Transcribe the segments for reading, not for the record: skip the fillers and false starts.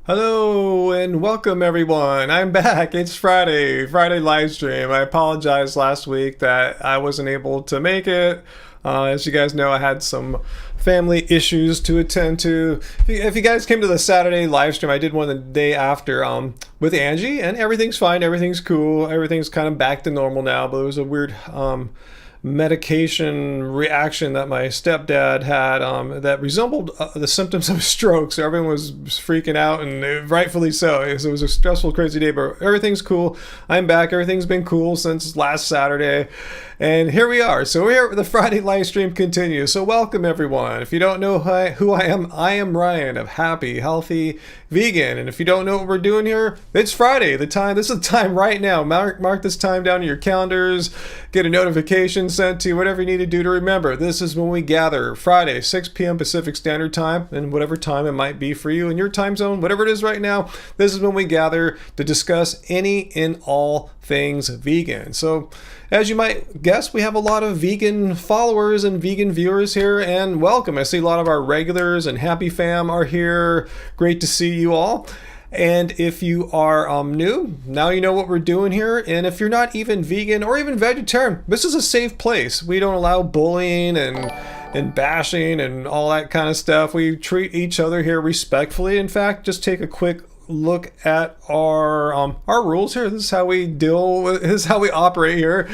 Hello and welcome everyone. I'm back. It's Friday live stream. I apologize last week that I wasn't able to make it. As you guys know, I had some family issues to attend to. If you guys came to the Saturday live stream, I did one the day after with Angie, and everything's fine. Everything's cool. Everything's kind of back to normal now, but it was a weird medication reaction that my stepdad had that resembled the symptoms of a stroke. So everyone was freaking out, and rightfully so. It was a stressful, crazy day, but everything's cool. I'm back. Everything's been cool since last Saturday. And here we are. So here the Friday live stream continues. So welcome everyone. If you don't know who I am Ryan of Happy, Healthy, Vegan. And if you don't know what we're doing here, it's Friday. This is the time right now. Mark this time down in your calendars. Get a notification sent to you, whatever you need to do to remember. This is when we gather Friday, 6 p.m. Pacific Standard Time, and whatever time it might be for you in your time zone, whatever it is right now, this is when we gather to discuss any and all things vegan. So as you might guess, we have a lot of vegan followers and vegan viewers here, and welcome. I see a lot of our regulars and Happy Fam are here. Great to see you all. And if you are new, now you know what we're doing here. And if you're not even vegan or even vegetarian, this is a safe place. We don't allow bullying and bashing and all that kind of stuff. We treat each other here respectfully. In fact, just take a quick look at our rules here. This is how we operate here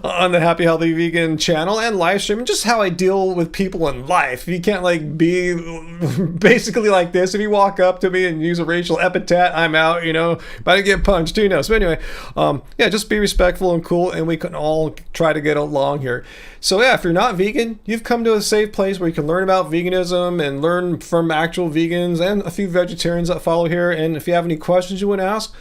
on the Happy Healthy Vegan channel and live stream, and just how I deal with people in life. You can't be basically like this. If you walk up to me and use a racial epithet, I'm out, about to get punched, who knows. But anyway, just be respectful and cool, and we can all try to get along here. So yeah, if you're not vegan, you've come to a safe place where you can learn about veganism and learn from actual vegans and a few vegetarians that follow here. And if you have any questions you want to ask,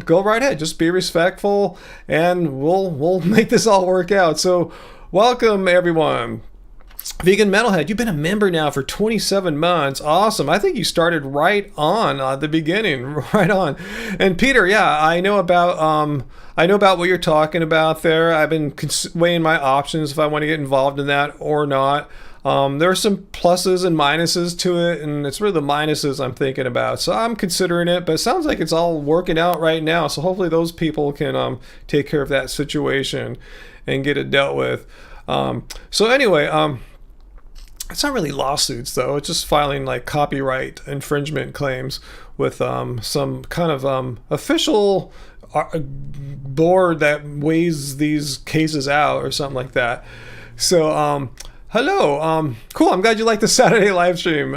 go right ahead. Just be respectful, and we'll make this all work out. So welcome everyone. Vegan Metalhead, you've been a member now for 27 months. Awesome. I think you started right on the beginning, right on. And Peter, yeah, I know about what you're talking about there. I've been weighing my options if I want to get involved in that or not. There are some pluses and minuses to it, and it's really the minuses I'm thinking about. So I'm considering it, but it sounds like it's all working out right now. So hopefully those people can take care of that situation and get it dealt with. So anyway, it's not really lawsuits though. It's just filing like copyright infringement claims with some kind of official board that weighs these cases out or something like that. So hello, cool. I'm glad you liked the Saturday live stream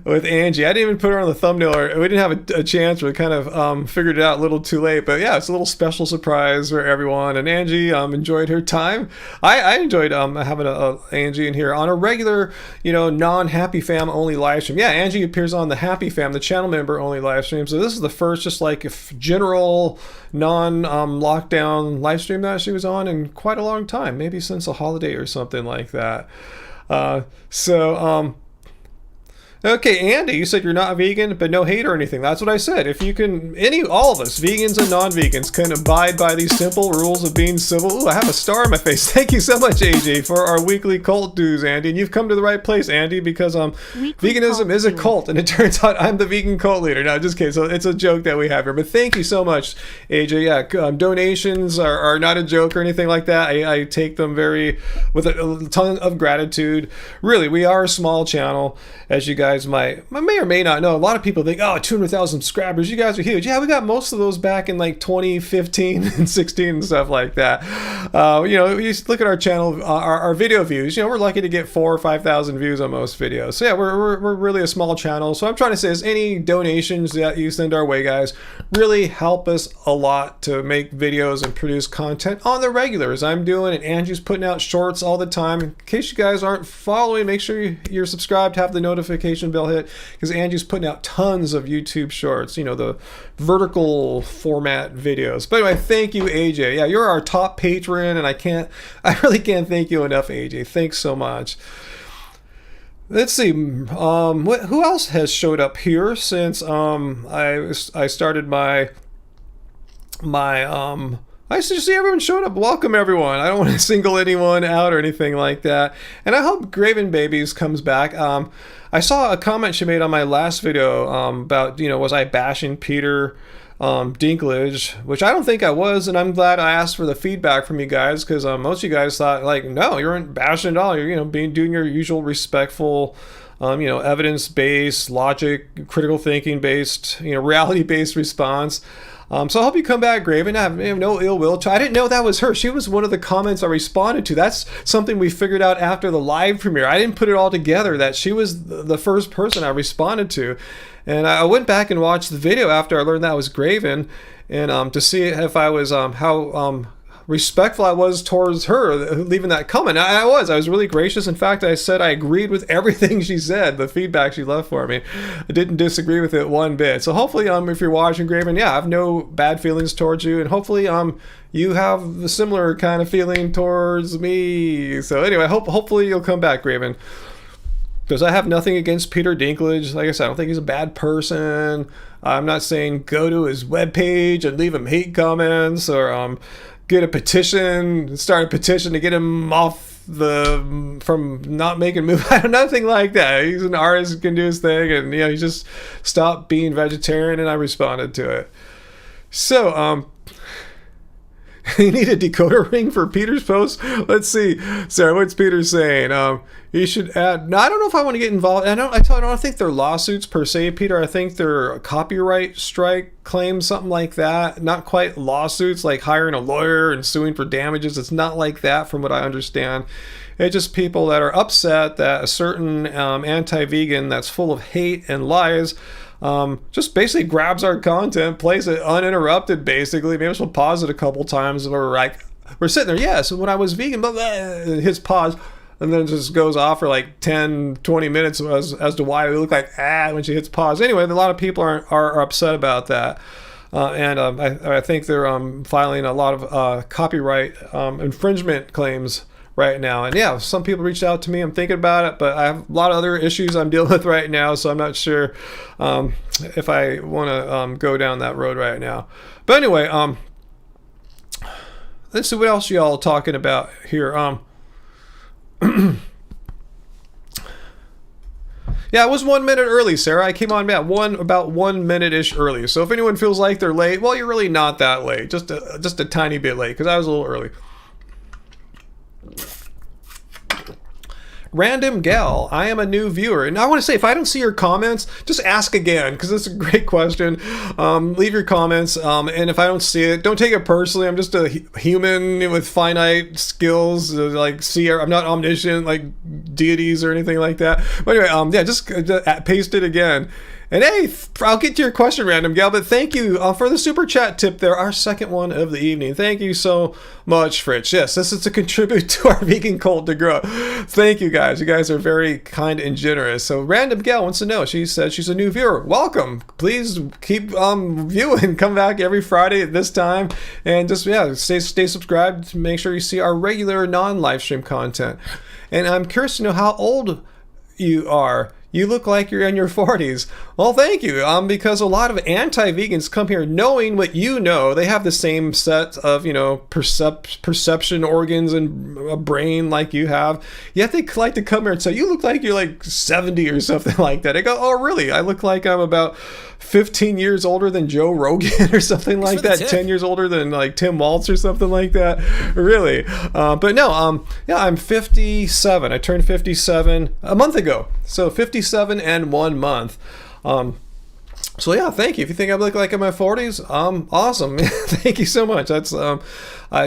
with Angie. I didn't even put her on the thumbnail, or we didn't have a chance. We kind of figured it out a little too late, but yeah, it's a little special surprise for everyone. And Angie enjoyed her time. I enjoyed having Angie in here on a regular, non-Happy Fam only live stream. Yeah, Angie appears on the Happy Fam, the channel member only live stream. So this is the first just like general non-lockdown live stream that she was on in quite a long time, maybe since a holiday or something like that. Okay, Andy, you said you're not vegan, but no hate or anything. That's what I said. If you can, all of us, vegans and non-vegans, can abide by these simple rules of being civil. Ooh, I have a star in my face. Thank you so much, AJ, for our weekly cult dues, Andy. And you've come to the right place, Andy, because veganism is a cult, and it turns out I'm the vegan cult leader. No, just kidding. So it's a joke that we have here. But thank you so much, AJ. Yeah, donations are not a joke or anything like that. I take them with a ton of gratitude. Really, we are a small channel, as you guys may or may not know. A lot of people think, 200,000 subscribers, you guys are huge. Yeah, we got most of those back in like 2015 and 16 and stuff like that. You look at our channel, our video views, we're lucky to get 4,000 or 5,000 views on most videos. So yeah, we're really a small channel. So I'm trying to say is any donations that you send our way, guys, really help us a lot to make videos and produce content on the regular, as I'm doing, and Angie's putting out shorts all the time. In case you guys aren't following, make sure you're subscribed, have the notification bell hit, because Angie's putting out tons of YouTube shorts, the vertical format videos. But anyway, thank you, AJ. Yeah, you're our top patron, and I really can't thank you enough, AJ. Thanks so much. Let's see, who else has showed up here since I started my I just see everyone showing up. Welcome, everyone. I don't want to single anyone out or anything like that. And I hope Graven Babies comes back. I saw a comment she made on my last video about, was I bashing Peter Dinklage, which I don't think I was, and I'm glad I asked for the feedback from you guys, because most of you guys thought, like, no, you weren't bashing at all. You're, doing your usual respectful, evidence-based, logic, critical thinking-based, reality-based response. So I hope you come back, Graven. I have no ill will to. I didn't know that was her. She was one of the comments I responded to. That's something we figured out after the live premiere. I didn't put it all together that she was the first person I responded to. And I went back and watched the video after I learned that was Graven, and to see if I was how respectful I was towards her leaving that comment. I was really gracious. In fact, I said I agreed with everything she said, the feedback she left for me. I didn't disagree with it one bit. So hopefully if you're watching, Graven, I have no bad feelings towards you, and hopefully you have a similar kind of feeling towards me. So anyway, hopefully you'll come back, Graven. Because I have nothing against Peter Dinklage. Like I said, I don't think he's a bad person. I'm not saying go to his webpage and leave him hate comments, or get a petition, start a petition to get him off from not making movies. Nothing like that. He's an artist, he can do his thing, and he just stopped being vegetarian, and I responded to it. So you need a decoder ring for Peter's post? Let's see. Sarah, what's Peter saying? You should add... No, I don't know if I want to get involved. I don't think they're lawsuits per se, Peter. I think they're copyright strike claims, something like that. Not quite lawsuits, like hiring a lawyer and suing for damages. It's not like that from what I understand. It's just people that are upset that a certain anti-vegan that's full of hate and lies just basically grabs our content, plays it uninterrupted, basically. Maybe she'll pause it a couple times, and we're sitting there, yeah, so when I was vegan, blah, blah, his pause, and then it just goes off for like 10, 20 minutes as to why we look like when she hits pause. Anyway, a lot of people are upset about that. And I think they're filing a lot of copyright infringement claims right now. And yeah, some people reached out to me. I'm thinking about it, but I have a lot of other issues I'm dealing with right now, so I'm not sure if I want to go down that road right now. But anyway, let's see what else y'all talking about here. Yeah, it was 1 minute early, Sarah. I came on about 1 minute-ish early. So if anyone feels like they're late, well, you're really not that late. Just a tiny bit late, because I was a little early. Random gal, I am a new viewer. And I want to say, if I don't see your comments, just ask again, because it's a great question. Leave your comments, and if I don't see it, don't take it personally. I'm just a human with finite skills. I'm not omniscient like deities or anything like that. But anyway, just paste it again. And hey, I'll get to your question, Random Gal, but thank you for the super chat tip there, our second one of the evening. Thank you so much, Fritz. Yes, this is to contribute to our vegan cult to grow. Thank you, guys. You guys are very kind and generous. So Random Gal wants to know. She said she's a new viewer. Welcome. Please keep viewing. Come back every Friday at this time. And just, stay subscribed to make sure you see our regular non-live stream content. And I'm curious to know how old you are. You look like you're in your 40s. Well, thank you. Because a lot of anti-vegans come here knowing what you know. They have the same set of, perception organs and a brain like you have. Yet they like to come here and say, you look like you're like 70 or something like that. I go, oh, really? I look like I'm about 15 years older than Joe Rogan or something like that. 10 years older than like Tim Waltz or something like that. Really. But no, I'm 57. I turned 57 a month ago. So 57 and 1 month. So yeah, thank you. If you think I look like I'm in my 40s, awesome. Thank you so much. That's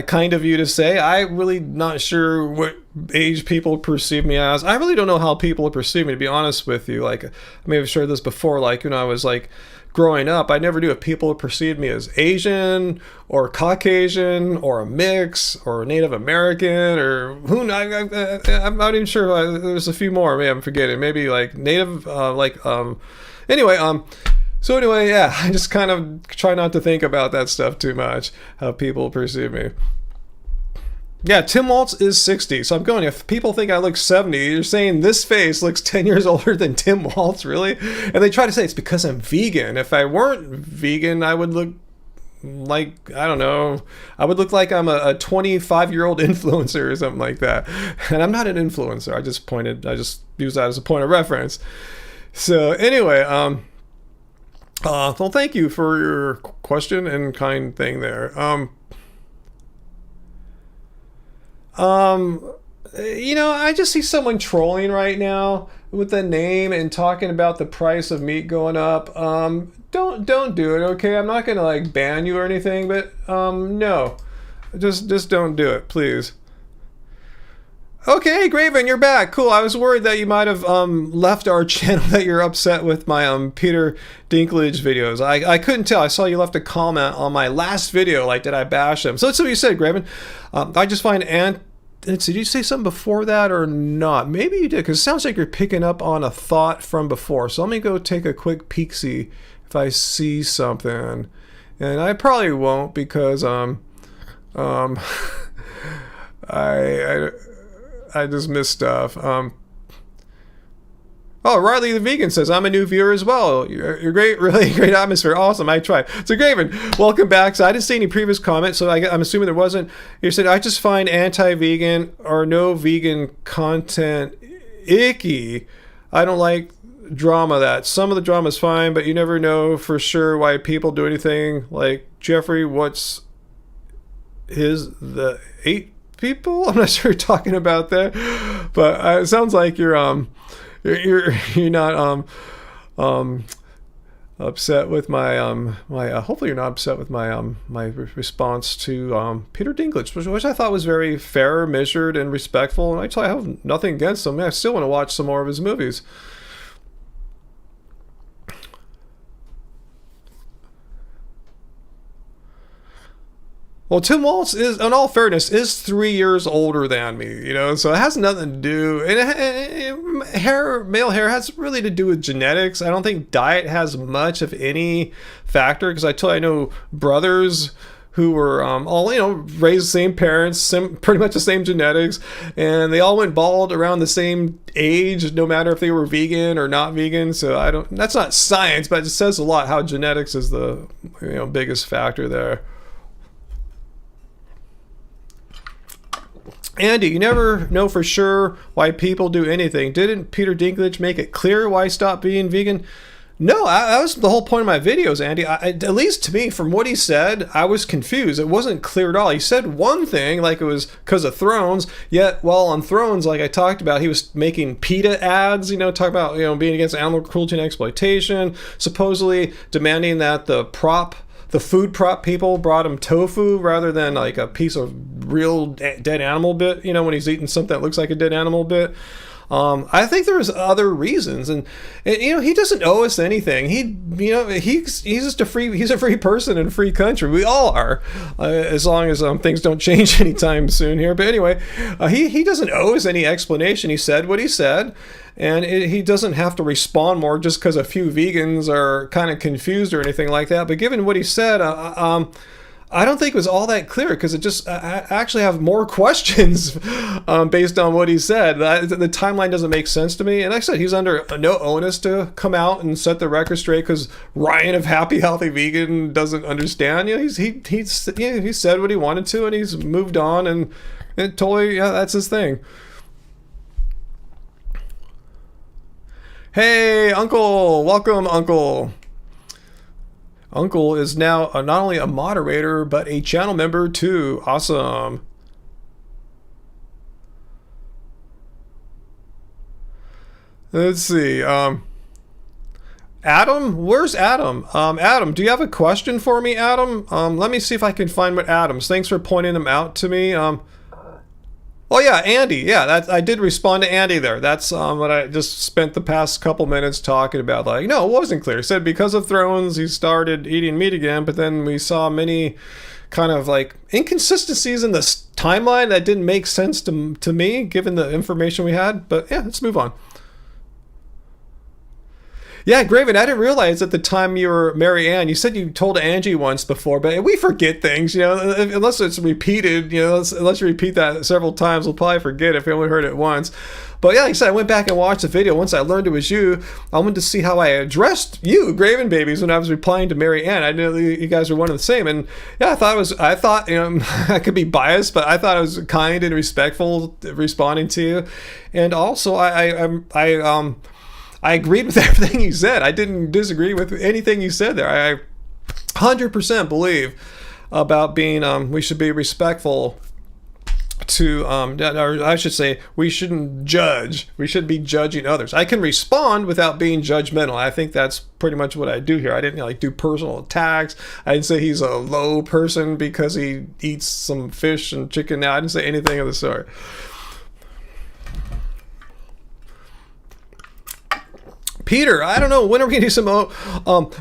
kind of you to say. I'm really not sure what age people perceive me as. I really don't know how people perceive me, to be honest with you. Like, I may have shared this before, like when I was like growing up, I never knew if people perceived me as Asian or Caucasian or a mix or Native American or who knows. I'm not even sure. There's a few more. Maybe I'm forgetting. Maybe like Native, anyway, so anyway, yeah, I just kind of try not to think about that stuff too much, how people perceive me. Yeah, Tim Waltz is 60, so I'm going, if people think I look 70, you're saying this face looks 10 years older than Tim Waltz, really? And they try to say it's because I'm vegan. If I weren't vegan, I would look like, I don't know, I would look like I'm a 25-year-old influencer or something like that. And I'm not an influencer. I just use that as a point of reference. So anyway, well, thank you for your question and kind thing there. I just see someone trolling right now with the name and talking about the price of meat going up. Don't do it, okay? I'm not gonna like ban you or anything, but no, just don't do it, please. Okay, Graven, you're back. Cool. I was worried that you might have left our channel, that you're upset with my Peter Dinklage videos. I couldn't tell. I saw you left a comment on my last video, like, did I bash him? So that's what you said, Graven. I just find did you say something before that or not? Maybe you did, because it sounds like you're picking up on a thought from before. So let me go take a quick peek-see if I see something. And I probably won't, because I just missed stuff. Oh, Riley the Vegan says, I'm a new viewer as well. You're great, really great atmosphere. Awesome, I tried. So, Graven, welcome back. So I didn't see any previous comments, so I'm assuming there wasn't. You said, I just find anti-vegan or no vegan content icky. I don't like drama that. Some of the drama is fine, but you never know for sure why people do anything. Like, Jeffrey, what's the 8 people? I'm not sure you're talking about there, but it sounds like you're not upset with my hopefully you're not upset with my response to Peter Dinklage, which I thought was very fair, measured, and respectful. And I have nothing against him. I still want to watch some more of his movies. Well, Tim Waltz is, in all fairness, is 3 years older than me, so it has nothing to do, and male hair has really to do with genetics. I don't think diet has much of any factor, because I know brothers who were all, raised the same parents, pretty much the same genetics, and they all went bald around the same age, no matter if they were vegan or not vegan. So that's not science, but it says a lot how genetics is the, biggest factor there. Andy, you never know for sure why people do anything. Didn't Peter Dinklage make it clear why he stopped being vegan? No, that was the whole point of my videos, Andy. At least to me, from what he said, I was confused. It wasn't clear at all. He said one thing, like it was because of Thrones, yet while on Thrones, like I talked about, he was making PETA ads, talking about, being against animal cruelty and exploitation, supposedly demanding that the food prop people brought him tofu rather than like a piece of real dead animal bit, when he's eating something that looks like a dead animal bit. I think there's other reasons, and he doesn't owe us anything. He's just he's a free person in a free country. We all are, as long as things don't change anytime soon here. But anyway, he doesn't owe us any explanation. He said what he said, and he doesn't have to respond more just because a few vegans are kind of confused or anything like that. But given what he said, I don't think it was all that clear, because it just I actually have more questions based on what he said. The timeline doesn't make sense to me. And like I said, he's under no onus to come out and set the record straight, because Ryan of Happy Healthy Vegan doesn't understand. He said what he wanted to, and he's moved on, and totally, that's his thing. Hey, Uncle, welcome, Uncle. Uncle is now not only a moderator, but a channel member too. Awesome. Let's see. Adam? Where's Adam? Adam, do you have a question for me, Adam? Let me see if I can find what Adam's. Thanks for pointing them out to me. Oh yeah, Andy. Yeah, I did respond to Andy there. That's what I just spent the past couple minutes talking about. Like, no, it wasn't clear. He said because of Thrones, he started eating meat again, but then we saw many kind of like inconsistencies in this timeline that didn't make sense to me, given the information we had. But yeah, let's move on. Yeah, Graven, I didn't realize at the time you were Mary Ann. You said you told Angie once before, but we forget things, you know, unless it's repeated, you know, unless you repeat that several times, we'll probably forget if we only heard it once. But yeah, like I said, I went back and watched the video. Once I learned it was you, I wanted to see how I addressed you, Graven Babies, when I was replying to Mary Ann. I knew you guys were one and the same. And yeah, I thought, you know, I could be biased, but I thought I was kind and respectful responding to you. And also, I agreed with everything you said. I didn't disagree with anything you said there. I 100% believe about being, we should be respectful to, or I should say, we shouldn't judge. We shouldn't be judging others. I can respond without being judgmental. I think that's pretty much what I do here. I didn't like do personal attacks. I didn't say he's a low person because he eats some fish and chicken. Now I didn't say anything of the sort. Peter, I don't know. When are we going to do some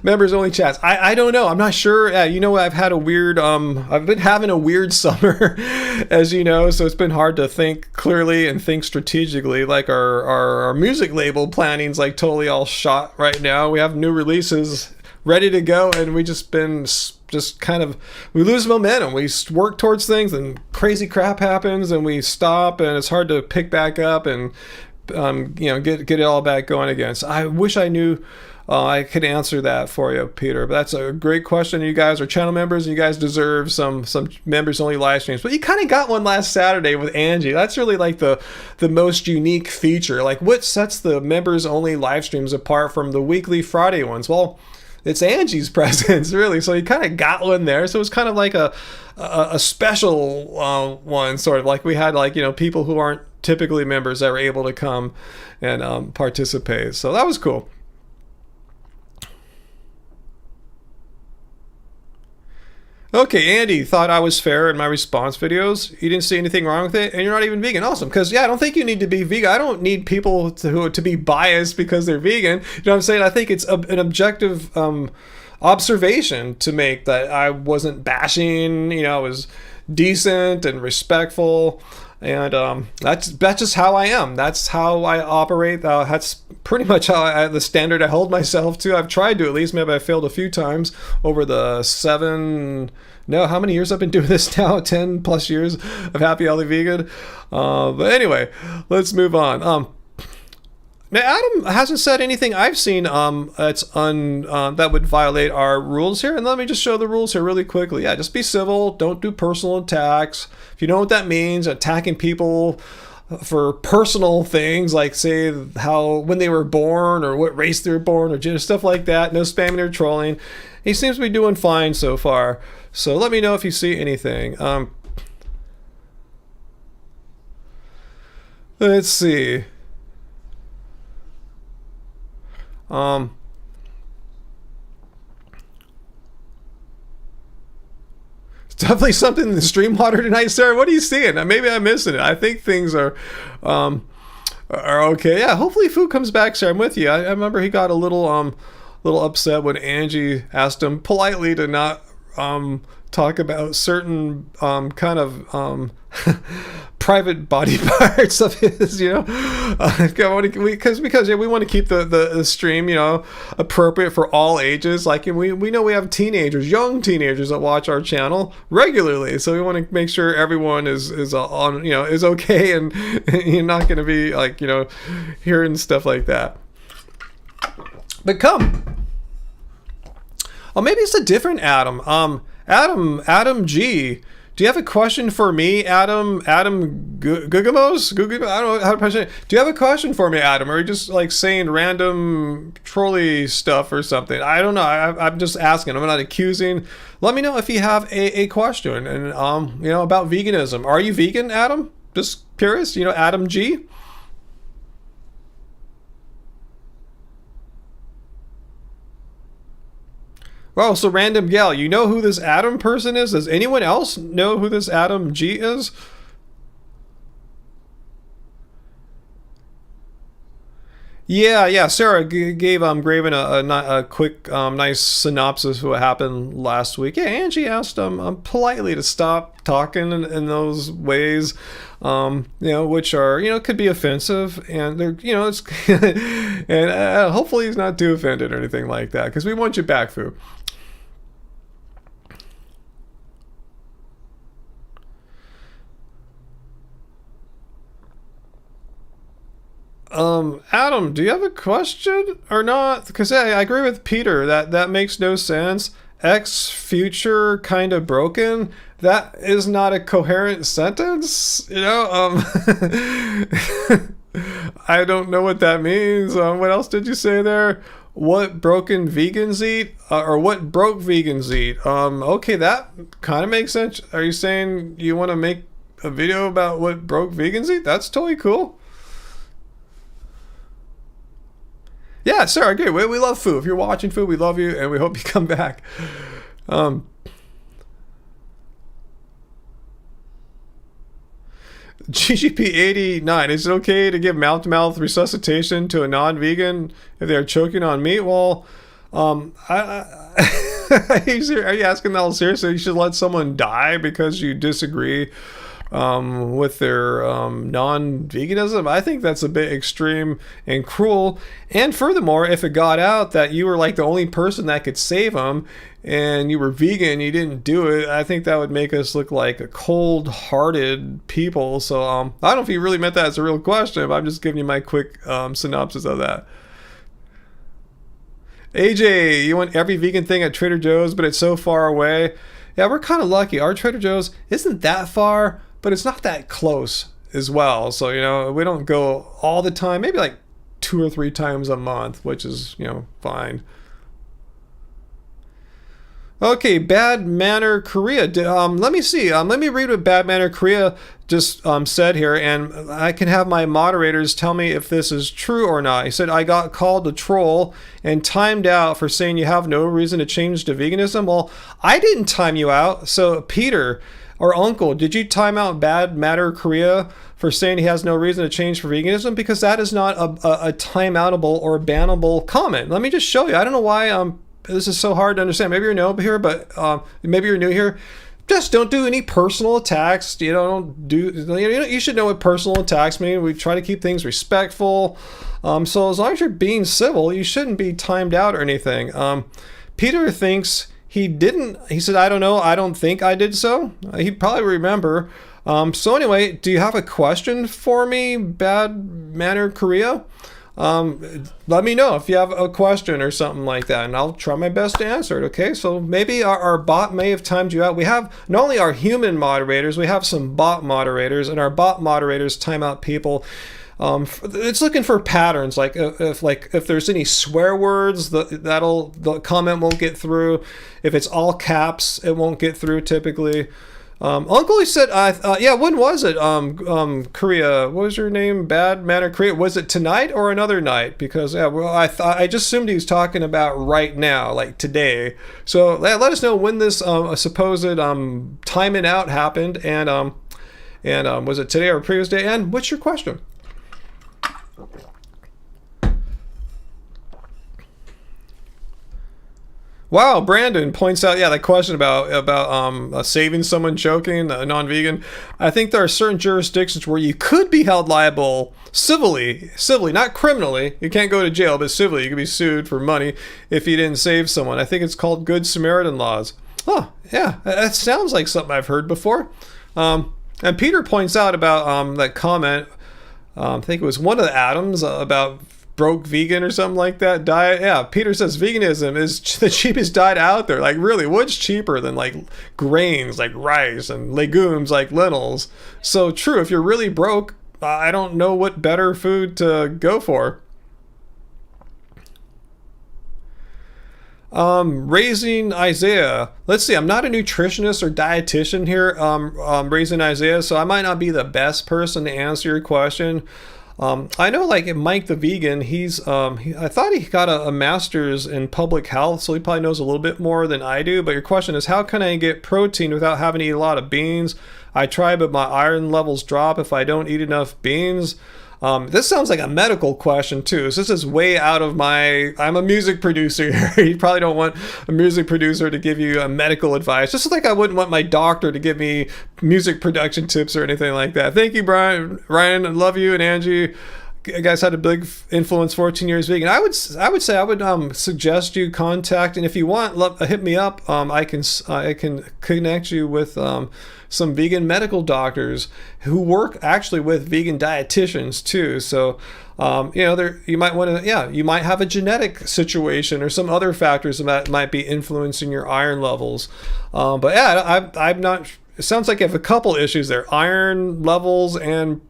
members only chats? I don't know. I'm not sure. You know, I've had a weird, I've been having a weird summer, as you know, so it's been hard to think clearly and think strategically. Like our music label planning's like totally all shot right now. We have new releases ready to go, and we just kind of, we lose momentum. We work towards things and crazy crap happens and we stop, and it's hard to pick back up and you know, get it all back going again. So I wish I knew I could answer that for you, Peter. But that's a great question. You guys are channel members, and you guys deserve some members only live streams. But you kind of got one last Saturday with Angie. That's really like the most unique feature. Like, what sets the members only live streams apart from the weekly Friday ones? Well, it's Angie's presence, really. So you kind of got one there. So it was kind of like a special one, sort of like we had, like, you know, people who aren't typically members that were able to come and participate. So that was cool. Okay, Andy thought I was fair in my response videos. You didn't see anything wrong with it, and you're not even vegan. Awesome, because yeah, I don't think you need to be vegan. I don't need people to be biased because they're vegan. You know what I'm saying? I think it's an objective observation to make that I wasn't bashing. You know, I was decent and respectful. And that's just how I am. That's how I operate. That's pretty much how the standard I hold myself to. I've tried to, at least. Maybe I failed a few times over the how many years I've been doing this now? 10 plus years of Happy Healthy Vegan. But anyway, let's move on. Now, Adam hasn't said anything I've seen that would violate our rules here. And let me just show the rules here really quickly. Yeah, just be civil. Don't do personal attacks. If you know what that means, attacking people for personal things, like say when they were born or what race they were born or gender, stuff like that. No spamming or trolling. He seems to be doing fine so far. So let me know if you see anything. Let's see. It's definitely something in the stream water tonight, Sarah. What are you seeing? Maybe I'm missing it. I think things are okay. Yeah, hopefully food comes back, Sarah. I'm with you. I remember he got a little upset when Angie asked him politely to not talk about certain kind of private body parts of his, you know, because yeah, we want to keep the stream, you know, appropriate for all ages. Like, we know we have young teenagers that watch our channel regularly, so we want to make sure everyone is on, you know, is okay, and you're not going to be like, you know, hearing stuff like that. But come. Oh, maybe it's a different Adam. Adam G. Do you have a question for me, Adam? Gugamos? I don't know how to pronounce it. Do you have a question for me, Adam? Or are you just like saying random trolley stuff or something? I don't know. I'm just asking. I'm not accusing. Let me know if you have a question, and you know, about veganism. Are you vegan, Adam? Just curious. You know, Adam G. Oh, so random gal, you know who this Adam person is? Does anyone else know who this Adam G is? Yeah. Sarah gave Graven a quick, nice synopsis of what happened last week. Yeah, Angie asked politely to stop talking in those ways, which are, could be offensive, and they're, it's and hopefully he's not too offended or anything like that, because we want you back, Foo. Adam, do you have a question or not? Because I agree with Peter that makes no sense. X future kind of broken. That is not a coherent sentence. I don't know what that means. What else did you say there? What broken vegans eat, or what broke vegans eat? Okay, that kind of makes sense. Are you saying you want to make a video about what broke vegans eat? That's totally cool. Yeah, sir, agree. We love food. If you're watching food, we love you, and we hope you come back. GGP 89. Is it okay to give mouth-to-mouth resuscitation to a non-vegan if they are choking on meat? Well, are you asking that seriously? You should let someone die because you disagree with their non-veganism? I think that's a bit extreme and cruel. And furthermore, if it got out that you were like the only person that could save them and you were vegan, you didn't do it, I think that would make us look like a cold-hearted people. So I don't know if you really meant that as a real question, but I'm just giving you my quick synopsis of that. AJ, you want every vegan thing at Trader Joe's, but it's so far away. Yeah, we're kind of lucky. Our Trader Joe's isn't that far, but it's not that close as well. So, we don't go all the time, maybe like 2 or 3 times a month, which is, fine. Okay, Bad Manner Korea. Let me see. Let me read what Bad Manner Korea just said here, and I can have my moderators tell me if this is true or not. He said, I got called a troll and timed out for saying you have no reason to change to veganism. Well, I didn't time you out. So, Peter or Uncle, did you time out Bad Matter Korea for saying he has no reason to change for veganism? Because that is not a timeoutable or bannable comment. Let me just show you. I don't know why this is so hard to understand. Maybe you're new here, but maybe you're new here. Just don't do any personal attacks. You should know what personal attacks mean. We try to keep things respectful. So as long as you're being civil, you shouldn't be timed out or anything. Peter thinks he didn't. He said, I don't know. I don't think I did so. He'd probably remember. So anyway, do you have a question for me, Bad Manner Korea? Let me know if you have a question or something like that, and I'll try my best to answer it. Okay, so maybe our bot may have timed you out. We have not only our human moderators, we have some bot moderators, and our bot moderators time out people. It's looking for patterns, like if there's any swear words, the comment won't get through. If it's all caps, it won't get through typically. Uncle, he said, yeah, when was it? Korea, what was your name? Bad Manner Korea. Was it tonight or another night? Because, I just assumed he was talking about right now, like today. So let us know when this supposed timing out happened, and was it today or previous day? And what's your question? Wow, Brandon points out, that question about saving someone choking, a non-vegan. I think there are certain jurisdictions where you could be held liable civilly, not criminally. You can't go to jail, but civilly. You could be sued for money if you didn't save someone. I think it's called Good Samaritan laws. Oh, yeah, that sounds like something I've heard before. And Peter points out about that comment, I think it was one of the Adams about broke vegan or something like that diet. Yeah, Peter says veganism is the cheapest diet out there. Like, really, what's cheaper than like grains like rice and legumes like lentils? So true. If you're really broke, I don't know what better food to go for. Raising Isaiah. Let's see, I'm not a nutritionist or dietitian here, Raising Isaiah, so I might not be the best person to answer your question. I know, like Mike the Vegan, I thought he got a master's in public health, so he probably knows a little bit more than I do. But your question is, how can I get protein without having to eat a lot of beans? I try, but my iron levels drop if I don't eat enough beans. This sounds like a medical question too. So this is way out of my. I'm a music producer here. You probably don't want a music producer to give you medical advice. Just like I wouldn't want my doctor to give me music production tips or anything like that. Thank you, Brian, Ryan. I love you, and Angie. You guys had a big influence. 14 years vegan. I would suggest you contact, and if you want, hit me up. I can connect you with some vegan medical doctors who work actually with vegan dietitians too. So you might want to, you might have a genetic situation or some other factors that might be influencing your iron levels. But yeah, I'm not. It sounds like you have a couple issues there: iron levels and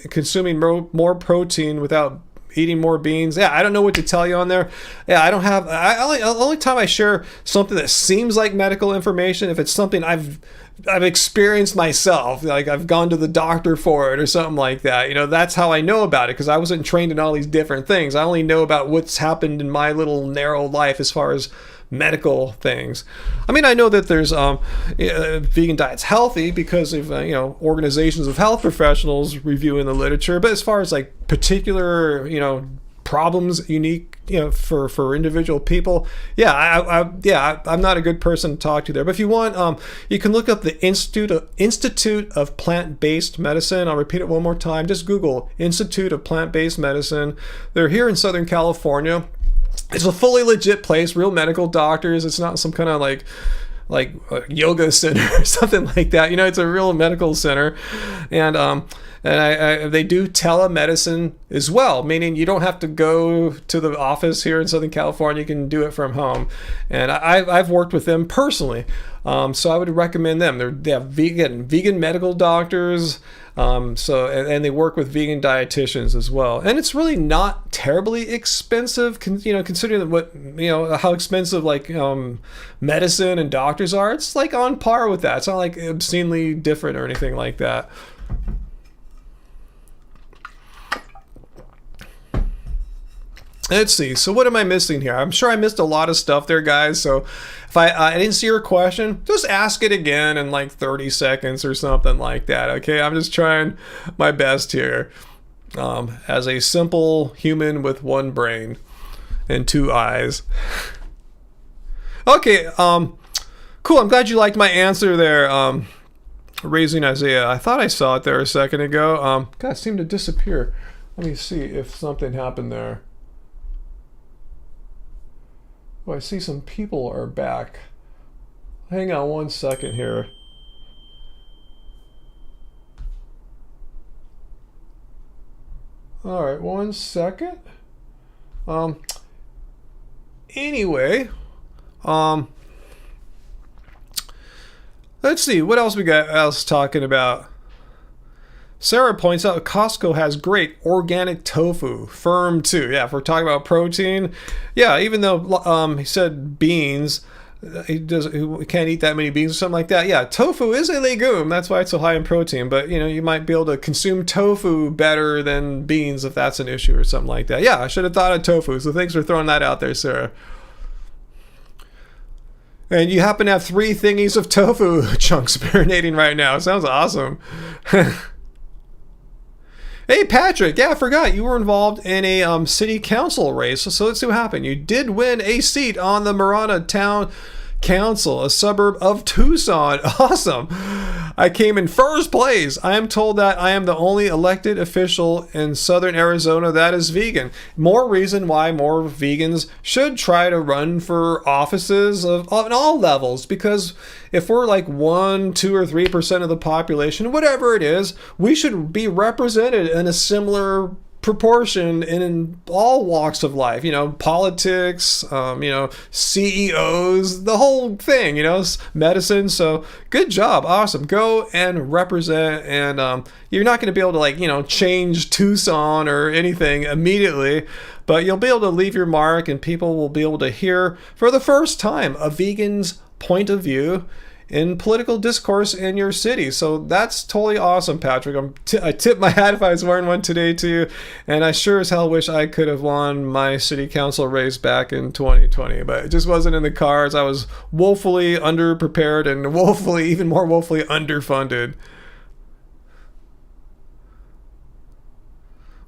consuming more protein without eating more beans. Yeah, I don't know what to tell you on there. Yeah, I don't have. Only time I share something that seems like medical information if it's something I've experienced myself, like I've gone to the doctor for it or something like that. That's how I know about it, because I wasn't trained in all these different things. I only know about what's happened in my little narrow life as far as medical things. I mean, I know that there's vegan diet's healthy because of organizations of health professionals reviewing the literature, but as far as like particular problems unique for individual people, I'm not a good person to talk to there. But if you want, you can look up the Institute of Plant-Based Medicine. I'll repeat it one more time. Just Google Institute of Plant-Based Medicine. They're here in Southern California. It's a fully legit place, real medical doctors. It's not some kind of like a yoga center or something like that. It's a real medical center, and they do telemedicine as well, meaning you don't have to go to the office here in Southern California. You can do it from home, and I've worked with them personally, so I would recommend them. They have vegan medical doctors. And they work with vegan dietitians as well, and it's really not terribly expensive, considering how expensive medicine and doctors are. It's like on par with that. It's not like obscenely different or anything like that. Let's see. So what am I missing here? I'm sure I missed a lot of stuff there, guys. So if I didn't see your question, just ask it again in like 30 seconds or something like that. Okay, I'm just trying my best here as a simple human with one brain and two eyes. Okay, cool. I'm glad you liked my answer there. Raising Isaiah. I thought I saw it there a second ago. God, it seemed to disappear. Let me see if something happened there. Oh, I see some people are back. Hang on one second here. All right, 1 second. Anyway, let's see what else we got else talking about. Sarah points out Costco has great organic tofu, firm too. Yeah, if we're talking about protein, yeah, even though he said beans, he can't eat that many beans or something like that. Yeah, tofu is a legume. That's why it's so high in protein. But you might be able to consume tofu better than beans if that's an issue or something like that. Yeah, I should have thought of tofu. So thanks for throwing that out there, Sarah. And you happen to have 3 thingies of tofu chunks marinating right now. Sounds awesome. Hey, Patrick. Yeah, I forgot. You were involved in a city council race. So let's see what happened. You did win a seat on the Marana Town Council, a suburb of Tucson. Awesome. I came in first place. I am told that I am the only elected official in southern Arizona that is vegan. More reason why more vegans should try to run for offices on all levels, because if we're like 1, 2, or 3% of the population, whatever it is, we should be represented in a similar proportion in all walks of life, politics, CEOs, the whole thing, medicine. So good job. Awesome. Go and represent. And you're not going to be able to change Tucson or anything immediately, but you'll be able to leave your mark, and people will be able to hear for the first time a vegan's point of view in political discourse in your city. So that's totally awesome, Patrick. I tip my hat if I was wearing one today to you, and I sure as hell wish I could have won my city council race back in 2020, but it just wasn't in the cards. I was woefully underprepared and even more woefully underfunded.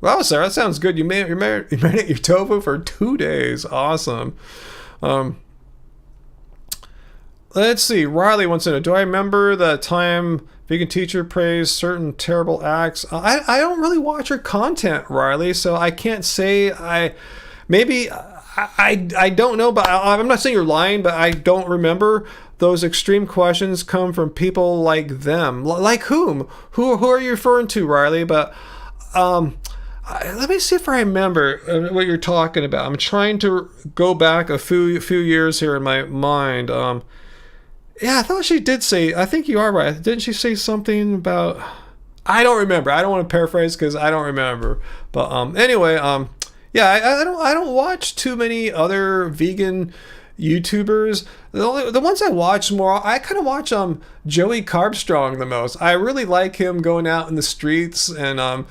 Wow, Sarah, that sounds good. You marinate your tofu for 2 days. Awesome. Um, let's see. Riley wants to know, do I remember the time vegan teacher praised certain terrible acts? I don't really watch her content, Riley, so I can't say maybe I don't know, but I'm not saying you're lying, but I don't remember. Those extreme questions come from people like them. Like whom? Who are you referring to, Riley? But let me see if I remember what you're talking about. I'm trying to go back a few years here in my mind. Yeah, I thought she did say. I think you are right. Didn't she say something about? I don't remember. I don't want to paraphrase because I don't remember. But anyway, yeah, I don't watch too many other vegan YouTubers. The ones I watch more, I kind of watch Joey Carbstrong the most. I really like him going out in the streets and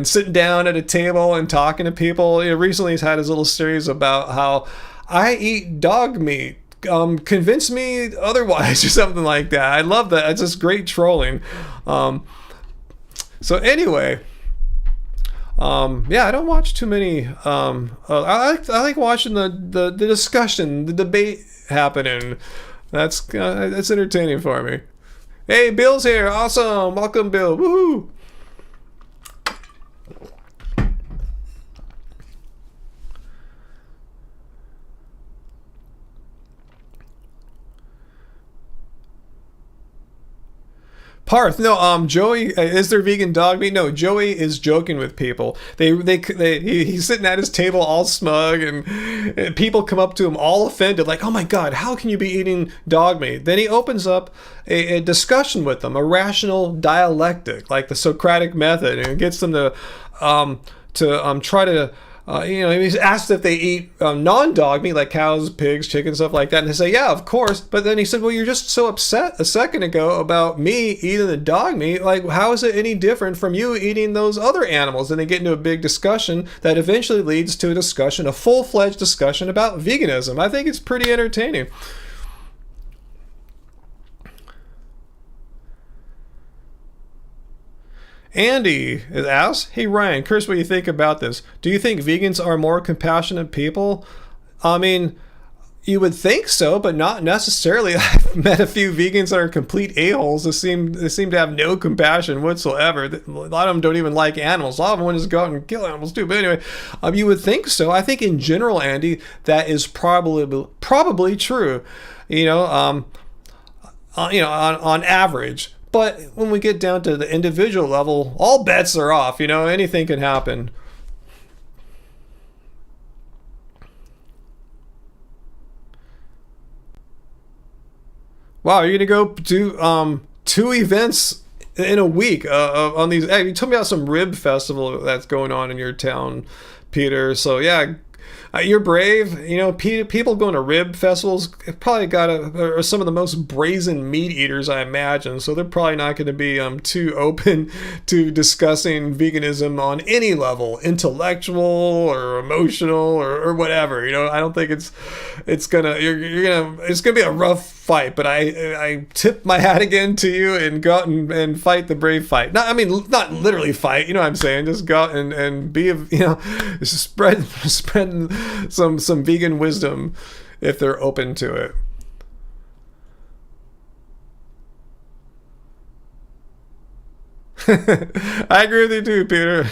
sitting down at a table and talking to people. Recently he's had his little series about how I eat dog meat. Convince me otherwise or something like that. I love that. It's just great trolling. So anyway, yeah, I don't watch too many. I like watching the discussion, the debate happening. That's entertaining for me. Hey, Bill's here. Awesome. Welcome, Bill. Woohoo. Parth, no, Joey, is there vegan dog meat? No, Joey is joking with people. He's sitting at his table all smug, and people come up to him all offended, like, oh my God, how can you be eating dog meat? Then he opens up a discussion with them, a rational dialectic, like the Socratic method, and gets them to try to, he's asked if they eat non-dog meat, like cows, pigs, chicken, stuff like that. And they say, yeah, of course. But then he said, well, you're just so upset a second ago about me eating the dog meat. Like, how is it any different from you eating those other animals? And they get into a big discussion that eventually leads to a full-fledged discussion about veganism. I think it's pretty entertaining. Andy asks, hey Ryan, curious what you think about this. Do you think vegans are more compassionate people? I mean, you would think so, but not necessarily. I've met a few vegans that are complete a-holes. They seem to have no compassion whatsoever. A lot of them don't even like animals. A lot of them want to just go out and kill animals too. But anyway, you would think so. I think in general, Andy, that is probably true. On average. But when we get down to the individual level, all bets are off. Anything can happen. Wow, you're gonna go do 2 events in a week on these. Hey, you told me about some rib festival that's going on in your town, Peter. So yeah. You're brave. People going to rib festivals probably are some of the most brazen meat eaters, I imagine. So they're probably not going to be too open to discussing veganism on any level, intellectual or emotional or whatever. I don't think it's gonna be a rough fight. But I tip my hat again to you and go out and fight the brave fight. Not literally fight. You know what I'm saying? Just go out and be spread some vegan wisdom if they're open to it. I agree with you too, Peter.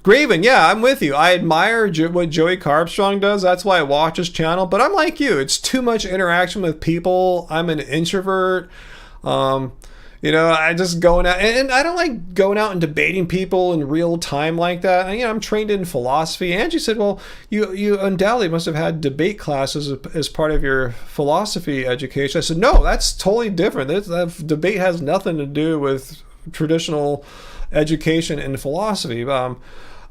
Graven, yeah, I'm with you. I admire what Joey Carbstrong does. That's why I watch his channel. But I'm like you. It's too much interaction with people. I'm an introvert. I just going out, and I don't like going out and debating people in real time like that. I'm trained in philosophy. Angie said, well, you undoubtedly must have had debate classes as part of your philosophy education. I said, no, that's totally different. That debate has nothing to do with traditional education in philosophy. So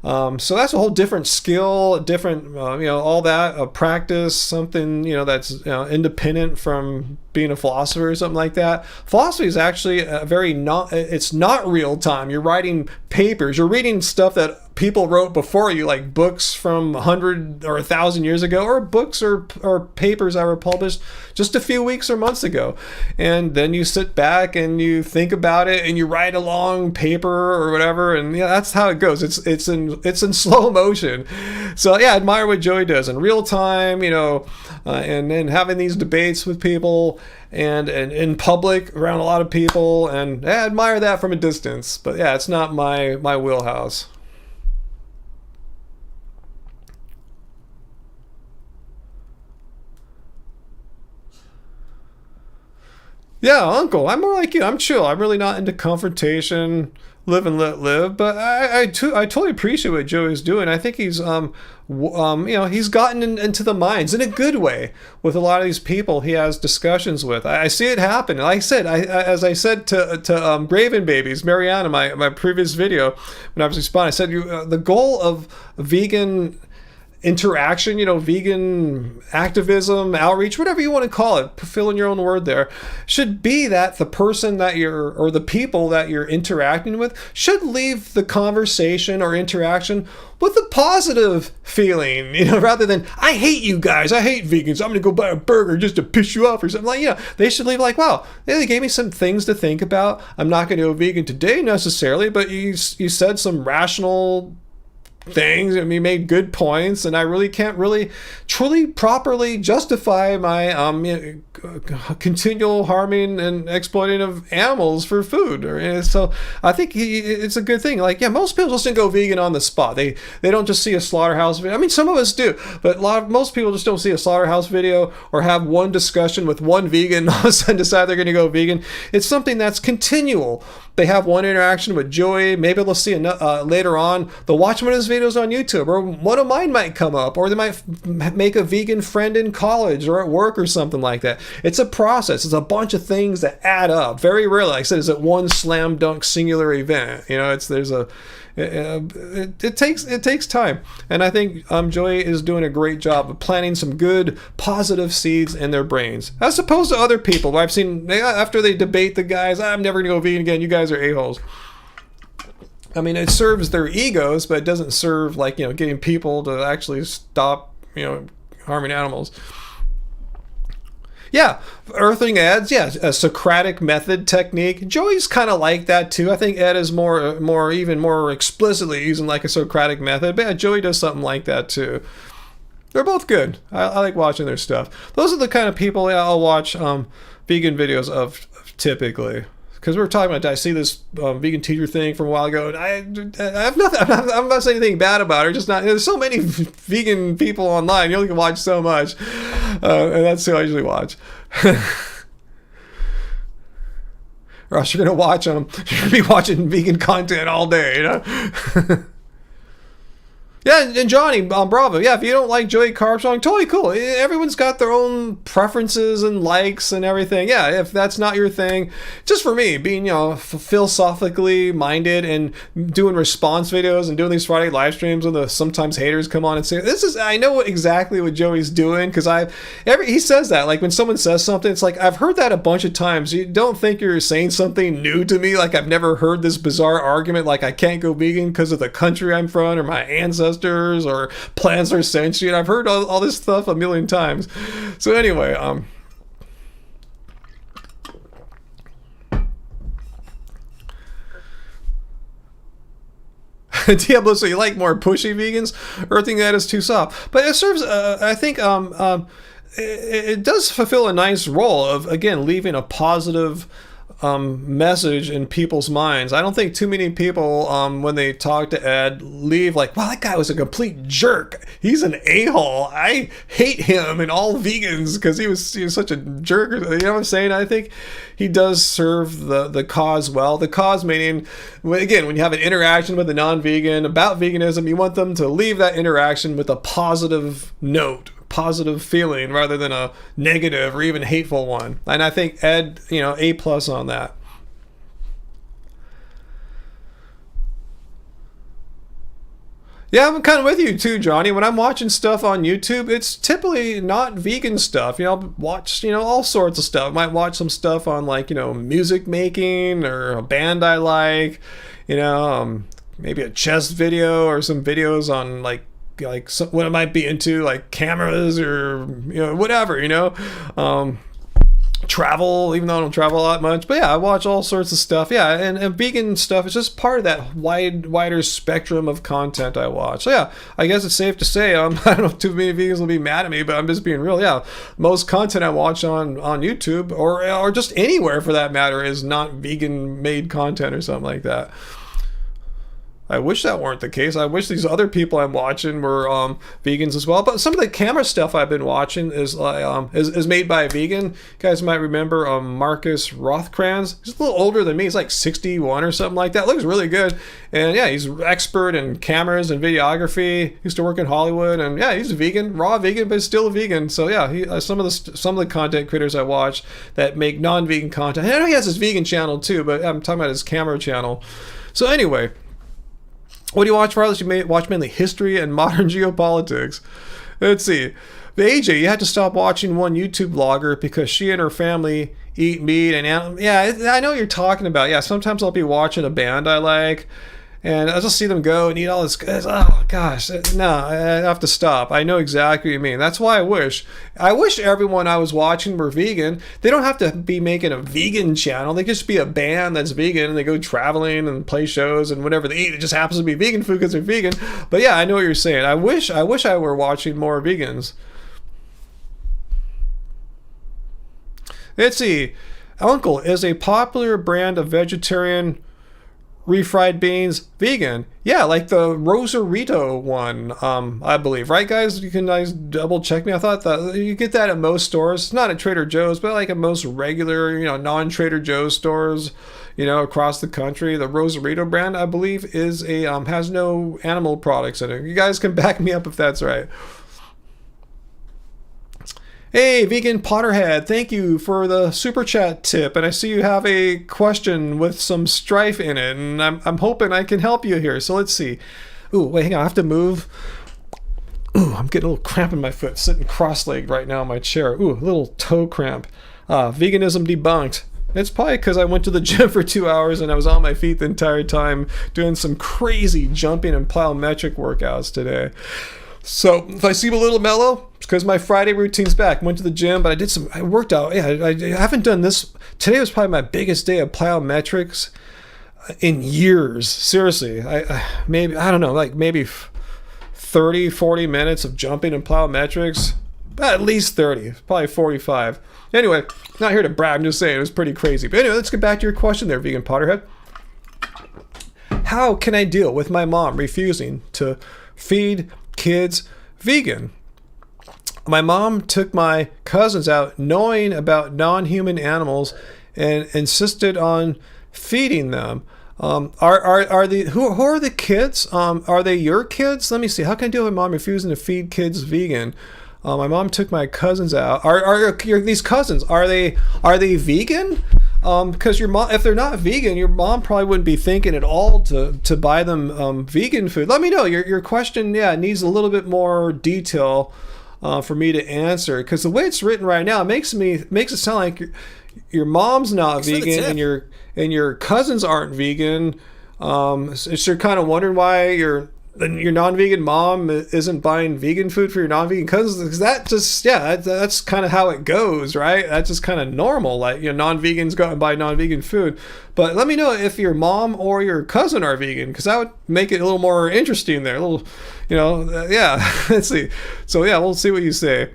that's a whole different skill, different, all that, practice, something, that's independent from being a philosopher or something like that. Philosophy is actually it's not real time. You're writing papers, you're reading stuff that people wrote before you, like books from 100 or 1,000 years ago, or books or papers that were published just a few weeks or months ago. And then you sit back and you think about it and you write a long paper or whatever, and yeah, that's how it goes. It's in slow motion. So yeah, I admire what Joey does in real time, and then having these debates with people and in public around a lot of people, and I admire that from a distance. But yeah, it's not my wheelhouse. Yeah, Uncle, I'm more like you. I'm chill. I'm really not into confrontation. Live and let live. But I totally appreciate what Joey's doing. I think he's he's gotten into the minds in a good way with a lot of these people he has discussions with. I see it happen. Like I said, as I said to Graven Babies, Mariana, my previous video when I was responding, I said the goal of vegan interaction, vegan activism, outreach, whatever you want to call it, fill in your own word there, should be that the person that or the people that you're interacting with should leave the conversation or interaction with a positive feeling, rather than, I hate you guys, I hate vegans, I'm going to go buy a burger just to piss you off or something. They should leave like, wow, they gave me some things to think about. I'm not going to go vegan today necessarily, but you said some rational things, and you made good points, and I really can't truly properly justify my continual harming and exploiting of animals for food. So I think it's a good thing. Like, yeah, most people just don't go vegan on the spot. They don't just see a slaughterhouse video. I mean, some of us do, but most people just don't see a slaughterhouse video or have one discussion with one vegan and all of a sudden decide they're going to go vegan. It's something that's continual. They have one interaction with Joey. Maybe they'll see later on. They'll watch one of his videos on YouTube, or one of mine might come up, or they might make a vegan friend in college or at work or something like that. It's a process. It's a bunch of things that add up. Very rarely, like I said, is it one slam dunk singular event. It takes time, and I think Joey is doing a great job of planting some good positive seeds in their brains, as opposed to other people I've seen after they debate the guys, I'm never gonna go vegan again, you guys are a-holes. I mean, it serves their egos, but it doesn't serve getting people to actually stop harming animals. Yeah, earthing Ed's, yeah, a Socratic method technique. Joey's kind of like that too. I think Ed is even more explicitly using like a Socratic method. But yeah, Joey does something like that too. They're both good. I like watching their stuff. Those are the kind of people I'll watch vegan videos of typically. Because we were talking about, I see this vegan teacher thing from a while ago, and I have nothing. I'm not saying anything bad about her. Just not. There's so many vegan people online. You only can watch so much, and that's who I usually watch. Or else you're gonna watch them. You're gonna be watching vegan content all day. Yeah, and Johnny, Bravo. Yeah, if you don't like Joey Carbstrong, totally cool. Everyone's got their own preferences and likes and everything. Yeah, if that's not your thing, just for me, being, philosophically minded and doing response videos and doing these Friday live streams when the sometimes haters come on and say, I know exactly what Joey's doing, because he says that, like when someone says something, it's like, I've heard that a bunch of times. You don't think you're saying something new to me, like I've never heard this bizarre argument, like I can't go vegan because of the country I'm from or my ancestors or plants are sentient. I've heard all this stuff a million times. So anyway, Diablo, so you like more pushy vegans? Earthing that is too soft. But it serves, I think, it does fulfill a nice role of, again, leaving a positive message in people's minds. I don't think too many people, when they talk to Ed, leave like, wow, that guy was a complete jerk. He's an a-hole. I hate him and all vegans because he was such a jerk. You know what I'm saying? I think he does serve the cause well. The cause meaning, again, when you have an interaction with a non-vegan about veganism, you want them to leave that interaction with a positive note, positive feeling, rather than a negative or even hateful one. And I think Ed, A+ on that. Yeah, I'm kind of with you too, Johnny. When I'm watching stuff on YouTube, it's typically not vegan stuff. I'll watch, all sorts of stuff. I might watch some stuff on like, music making or a band I like, maybe a chess video or some videos on what I might be into, like cameras or, whatever, travel, even though I don't travel a lot much. But yeah, I watch all sorts of stuff. Yeah, and vegan stuff is just part of that wider spectrum of content I watch. So yeah, I guess it's safe to say, I don't know if too many vegans will be mad at me, but I'm just being real. Yeah, most content I watch on YouTube or just anywhere for that matter is not vegan made content or something like that. I wish that weren't the case. I wish these other people I'm watching were vegans as well. But some of the camera stuff I've been watching is made by a vegan. You guys might remember Marcus Rothkranz. He's a little older than me. He's like 61 or something like that. Looks really good. And yeah, he's an expert in cameras and videography. He used to work in Hollywood. And yeah, he's a vegan, raw vegan, but still a vegan. So yeah, some of the content creators I watch that make non-vegan content. And I know he has his vegan channel too, but I'm talking about his camera channel. So anyway, what do you watch for others? You watch mainly history and modern geopolitics. Let's see. The AJ, you had to stop watching one YouTube vlogger because she and her family eat meat and animals. Yeah, I know what you're talking about. Yeah, sometimes I'll be watching a band I like, and I'll just see them go and eat all this. Oh gosh, no, I have to stop. I know exactly what you mean. That's why I wish everyone I was watching were vegan. They don't have to be making a vegan channel. They just be a band that's vegan and they go traveling and play shows and whatever they eat. It just happens to be vegan food because they're vegan. But yeah, I know what you're saying. I wish I were watching more vegans. Let's see. Uncle is a popular brand of vegetarian refried beans vegan. Yeah, like the Rosarito one, I believe. Right, guys? You can guys double check me. I thought that you get that at most stores. It's not at Trader Joe's, but like at most regular, non-Trader Joe's stores, across the country. The Rosarito brand, I believe, is has no animal products in it. You guys can back me up if that's right. Hey, Vegan Potterhead, thank you for the super chat tip. And I see you have a question with some strife in it, and I'm hoping I can help you here. So let's see. Ooh, wait, hang on, I have to move. Ooh, I'm getting a little cramp in my foot, sitting cross-legged right now in my chair. Ooh, a little toe cramp. Veganism debunked. It's probably because I went to the gym for 2 hours and I was on my feet the entire time doing some crazy jumping and plyometric workouts today. So if I seem a little mellow, it's because my Friday routine's back. Went to the gym, but I worked out. Yeah, I haven't done this. Today was probably my biggest day of plyometrics in years. Seriously, maybe 30, 40 minutes of jumping and plyometrics. At least 30, probably 45. Anyway, not here to brag. I'm just saying it was pretty crazy. But anyway, let's get back to your question there, Vegan Potterhead. How can I deal with my mom refusing to feed kids vegan? My mom took my cousins out knowing about non-human animals and insisted on feeding them. Who are the kids? Are they your kids? Let me see. How can I deal with mom refusing to feed kids vegan? My mom took my cousins out. Are these cousins? Are they vegan? Because your mom, if they're not vegan, your mom probably wouldn't be thinking at all to buy them vegan food. Let me know. Your question, needs a little bit more detail for me to answer. Because the way it's written right now, it makes it sound like your mom's not vegan and your cousins aren't vegan. So you're kind of wondering why your non-vegan mom isn't buying vegan food for your non-vegan cousins, because that's kind of how it goes, right? That's just kind of normal. Like, non-vegans go out and buy non-vegan food. But let me know if your mom or your cousin are vegan, because that would make it a little more interesting there. A little, let's see. So yeah, we'll see what you say.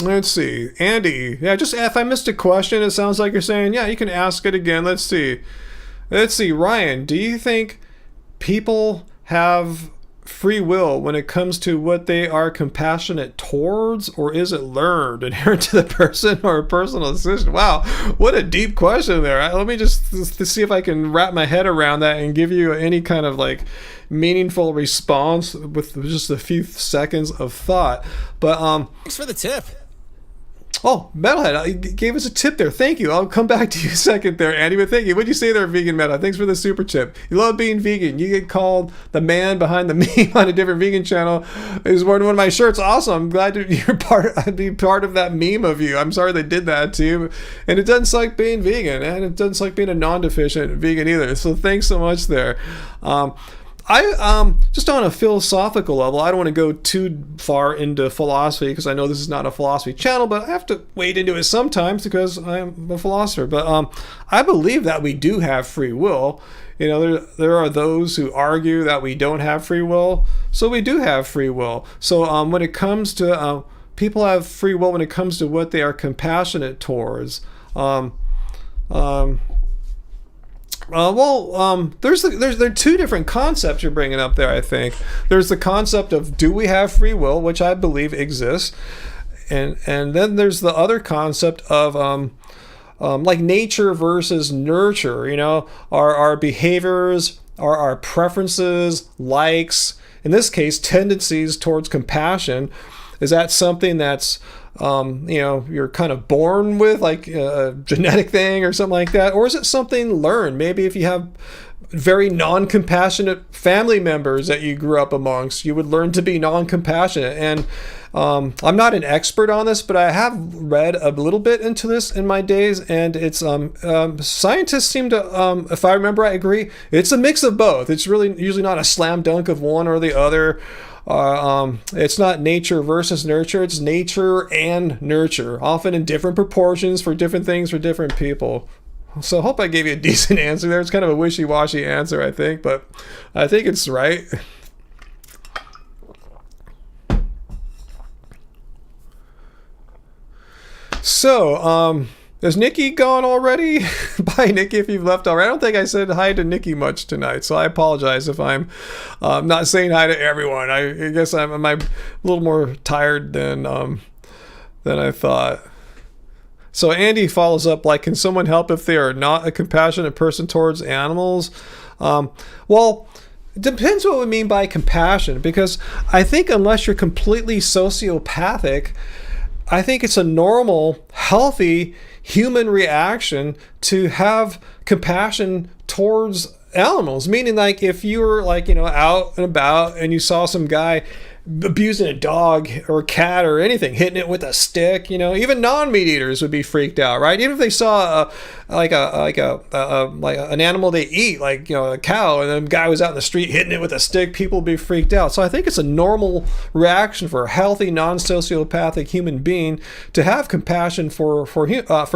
Let's see. Andy. Yeah, just if I missed a question, it sounds like you're saying, you can ask it again. Let's see. Ryan, do you think people have free will when it comes to what they are compassionate towards, or is it learned, inherent to the person, or a personal decision? Wow, what a deep question there. Let me just to see if I can wrap my head around that and give you any kind of like meaningful response with just a few seconds of thought. But thanks for the tip. Oh, Metalhead gave us a tip there. Thank you. I'll come back to you a second there, Andy. But thank you. What'd you say there, Vegan Metal? Thanks for the super tip. You love being vegan. You get called the man behind the meme on a different vegan channel. He's wearing one of my shirts. Awesome. I'm glad you're I'd be part of that meme of you. I'm sorry they did that to you. And it doesn't suck being vegan, and it doesn't suck being a non-deficient vegan either. So thanks so much there. I just on a philosophical level, I don't want to go too far into philosophy because I know this is not a philosophy channel, but I have to wade into it sometimes because I'm a philosopher. But I believe that we do have free will. You know, there are those who argue that we don't have free will, so we do have free will. So when it comes to people have free will when it comes to what they are compassionate towards. There are two different concepts you're bringing up there, I think. There's the concept of do we have free will, which I believe exists, and then there's the other concept of like nature versus nurture. You know, our behaviors, our preferences, likes, in this case, tendencies towards compassion. Is that something that's you know, you're kind of born with, like a genetic thing or something like that? Or is it something learned? Maybe if you have very non-compassionate family members that you grew up amongst, you would learn to be non-compassionate. And I'm not an expert on this, but I have read a little bit into this in my days, and it's scientists seem to, if I remember, I agree, it's a mix of both. It's really usually not a slam dunk of one or the other. It's not nature versus nurture, it's nature and nurture, often in different proportions for different things for different people. So I hope I gave you a decent answer there. It's kind of a wishy-washy answer, I think, but I think it's right. So, is Nikki gone already? Bye, Nikki, if you've left already. I don't think I said hi to Nikki much tonight, so I apologize if I'm not saying hi to everyone. I guess I'm a little more tired than I thought. So Andy follows up, like, can someone help if they are not a compassionate person towards animals? Well, it depends what we mean by compassion, because I think unless you're completely sociopathic, I think it's a normal, healthy human reaction to have compassion towards animals. Meaning, like, if you were, like, you know, out and about and you saw some guy abusing a dog or a cat or anything, hitting it with a stick, you know, even non-meat eaters would be freaked out, right? Even if they saw like an animal they eat, like, you know, a cow, and then the guy was out in the street hitting it with a stick, people would be freaked out. So I think it's a normal reaction for a healthy, non-sociopathic human being to have compassion for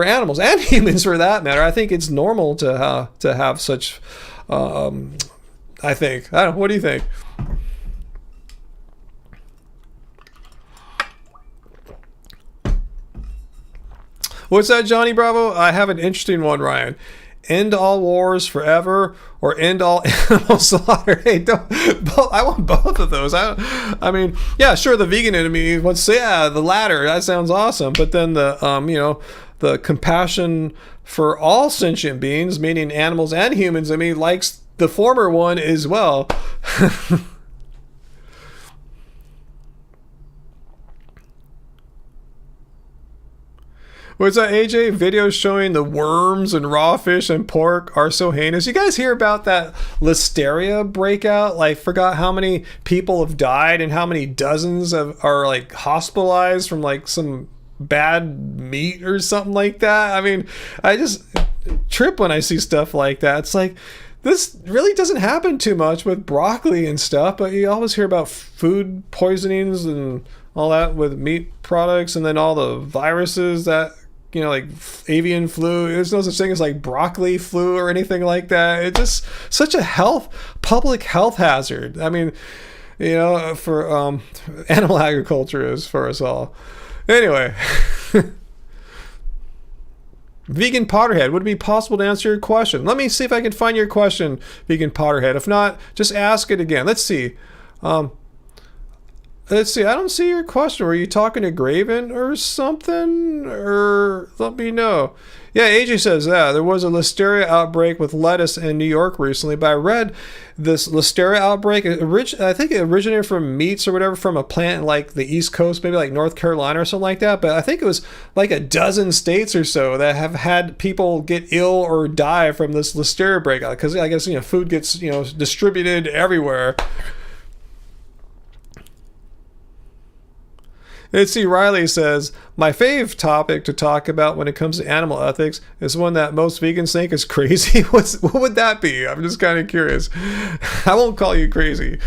animals and humans for that matter. I think it's normal to have such. I think. I don't know. What do you think? What's that, Johnny Bravo? I have an interesting one, Ryan. End all wars forever, or end all animal slaughter. Hey, I want both of those. I mean, yeah, sure, the vegan enemy wants to say, yeah, the latter. That sounds awesome. But then the, you know, the compassion for all sentient beings, meaning animals and humans, I mean, likes the former one as well. What's that, AJ? Videos showing the worms and raw fish and pork are so heinous. You guys hear about that listeria breakout? Like, forgot how many people have died and how many dozens are like hospitalized from like some bad meat or something like that. I mean, I just trip when I see stuff like that. It's like, this really doesn't happen too much with broccoli and stuff, but you always hear about food poisonings and all that with meat products, and then all the viruses that, you know, like avian flu. There's no such thing as like broccoli flu or anything like that. It's just such a public health hazard. I mean, you know, for animal agriculture is for us all. Anyway. Vegan Potterhead, would it be possible to answer your question? Let me see if I can find your question, Vegan Potterhead. If not, just ask it again. Let's see. Let's see. I don't see your question. Were you talking to Graven or something? Or let me know. Yeah, AJ says, yeah, there was a listeria outbreak with lettuce in New York recently, but I read this listeria outbreak. I think it originated from meats or whatever from a plant in like the East Coast, maybe like North Carolina or something like that. But I think it was like a dozen states or so that have had people get ill or die from this listeria breakout because I guess, food gets, distributed everywhere. Let's see, Riley says, my fave topic to talk about when it comes to animal ethics is one that most vegans think is crazy. What would that be? I'm just kind of curious. I won't call you crazy.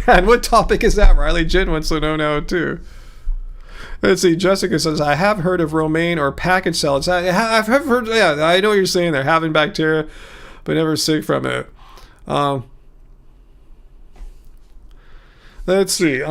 And what topic is that, Riley? Jen wants to know now, too. Let's see, Jessica says, I have heard of romaine or packaged salads. I've heard, yeah, I know what you're saying. They're having bacteria, but never sick from it. Let's see,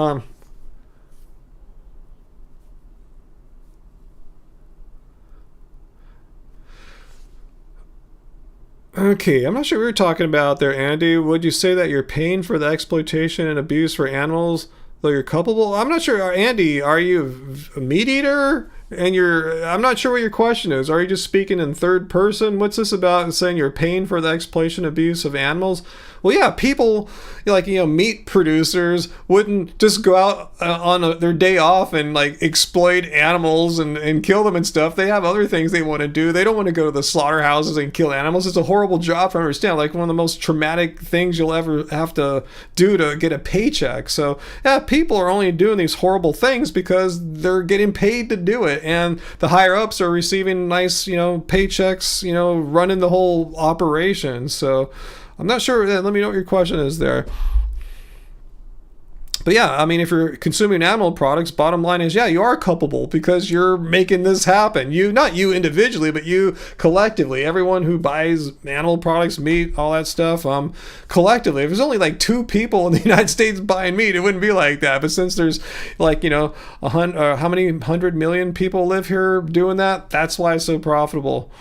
okay, I'm not sure what you're talking about there, Andy. Would you say that you're paying for the exploitation and abuse for animals, though you're culpable? I'm not sure, Andy, are you a meat eater? And I'm not sure what your question is. Are you just speaking in third person? What's this about saying you're paying for the exploitation and abuse of animals? Well, yeah, people like, meat producers wouldn't just go out on their day off and like exploit animals and kill them and stuff. They have other things they want to do. They don't want to go to the slaughterhouses and kill animals. It's a horrible job to understand. Like one of the most traumatic things you'll ever have to do to get a paycheck. So yeah, people are only doing these horrible things because they're getting paid to do it. And the higher ups are receiving nice, paychecks, running the whole operation. So I'm not sure. Let me know what your question is there. But yeah, I mean, if you're consuming animal products, bottom line is, yeah, you are culpable because you're making this happen. Not you individually, but you collectively. Everyone who buys animal products, meat, all that stuff, collectively. If there's only like 2 people in the United States buying meat, it wouldn't be like that. But since there's like, how many 100 million people live here doing that? That's why it's so profitable.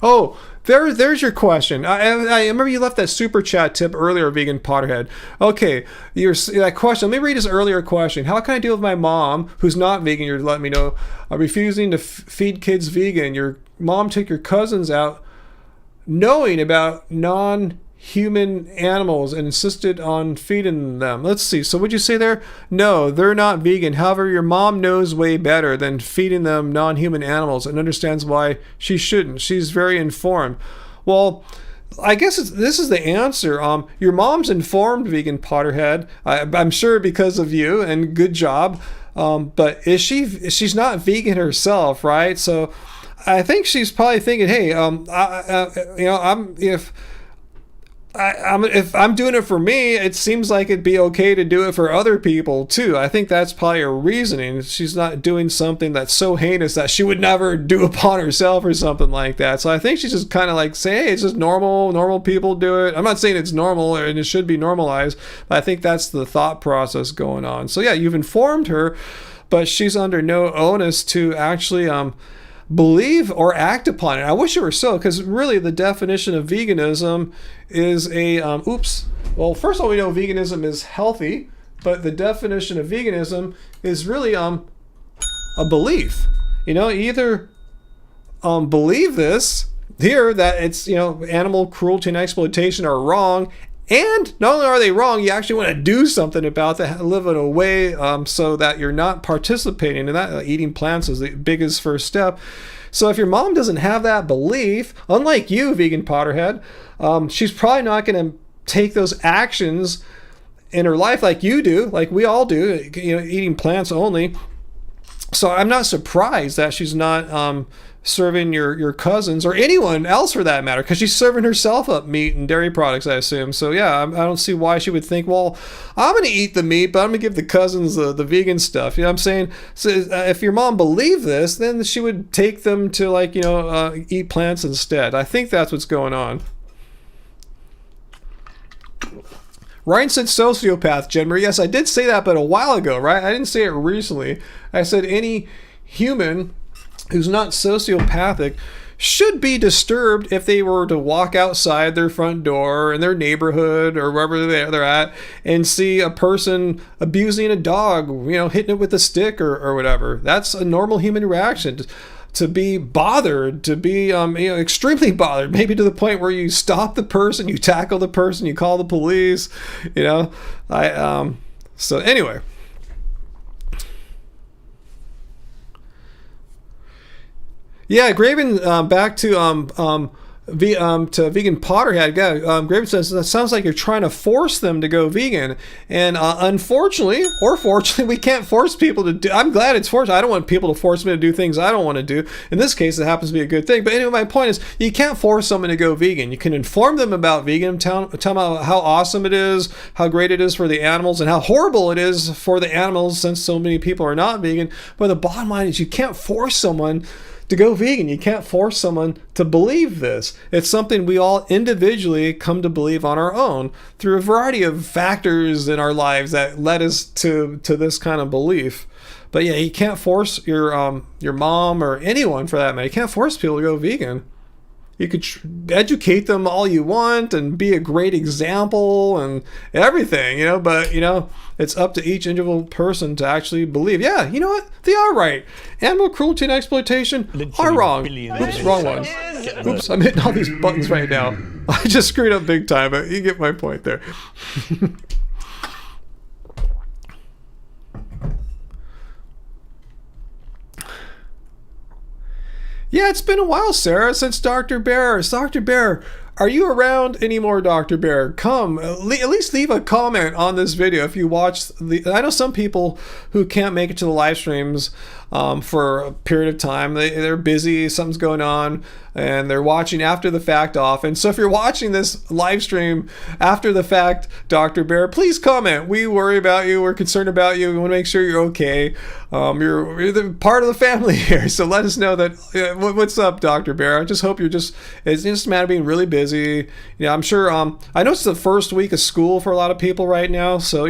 Oh, there's your question. I remember you left that super chat tip earlier, Vegan Potterhead. Okay, that question. Let me read his earlier question. How can I deal with my mom, who's not vegan? You're letting me know, refusing to feed kids vegan. Your mom took your cousins out, knowing about non-human animals and insisted on feeding them. Let's see. So would you say there? No, they're not vegan. However, your mom knows way better than feeding them non-human animals and understands why she shouldn't. She's very informed. Well, I guess this is the answer. Your mom's informed, Vegan Potterhead. I'm sure because of you, and good job. But she's not vegan herself, right? So I think she's probably thinking, hey, if I'm doing it for me, it seems like it'd be okay to do it for other people too. I think that's probably her reasoning. She's not doing something that's so heinous that she would never do upon herself or something like that. So I think she's just kind of like saying, hey, it's just normal people do it. I'm not saying it's normal and it should be normalized, but I think that's the thought process going on. So yeah, you've informed her, but she's under no onus to actually believe or act upon it. I wish it were so, because really the definition of veganism is well, first of all, we know veganism is healthy, but the definition of veganism is really a belief. Either believe this here, that it's animal cruelty and exploitation are wrong, and not only are they wrong, you actually want to do something about that, live in a way so that you're not participating in that. Eating plants is the biggest first step. So if your mom doesn't have that belief, unlike you, Vegan Potterhead, she's probably not going to take those actions in her life like you do, like we all do, eating plants only. So I'm not surprised that she's not serving your cousins or anyone else for that matter, because she's serving herself up meat and dairy products, I assume. So yeah, I don't see why she would think, well, I'm going to eat the meat, but I'm going to give the cousins the vegan stuff. You know what I'm saying? So if your mom believed this, then she would take them to eat plants instead. I think that's what's going on. Ryan said sociopath, Jenmer. Yes, I did say that, but a while ago, right? I didn't say it recently. I said any human who's not sociopathic should be disturbed if they were to walk outside their front door in their neighborhood or wherever they're at and see a person abusing a dog, hitting it with a stick or whatever. That's a normal human reaction. To be bothered, to be extremely bothered, maybe to the point where you stop the person, you tackle the person, you call the police. So anyway. Yeah, Graven, back to Vegan Potterhead. Yeah, Graven says, that sounds like you're trying to force them to go vegan. And unfortunately, or fortunately, we can't force people to do. I'm glad it's forced. I don't want people to force me to do things I don't want to do. In this case, it happens to be a good thing. But anyway, my point is, you can't force someone to go vegan. You can inform them about vegan, tell them how awesome it is, how great it is for the animals, and how horrible it is for the animals since so many people are not vegan. But the bottom line is, you can't force someone to go vegan. You can't force someone to believe this. It's something we all individually come to believe on our own through a variety of factors in our lives that led us to this kind of belief. But yeah, you can't force your mom or anyone for that matter. You can't force people to go vegan. You could educate them all you want and be a great example and everything, but, it's up to each individual person to actually believe, yeah, you know what? They are right. Animal cruelty and exploitation are wrong. Oops, wrong one. Oops, I'm hitting all these buttons right now. I just screwed up big time, but you get my point there. Yeah, it's been a while, Sarah, since Dr. Bear. Dr. Bear, are you around anymore, Dr. Bear? Come, at least leave a comment on this video if you watch I know some people who can't make it to the live streams for a period of time. They're busy, something's going on, and they're watching after the fact often. So if you're watching this live stream after the fact, Dr. Bear, please comment. We worry about you. We're concerned about you. We want to make sure you're okay. You're the part of the family here. So let us know that. What's up, Dr. Bear? I just hope it's just a matter of being really busy. I'm sure. I know it's the first week of school for a lot of people right now. So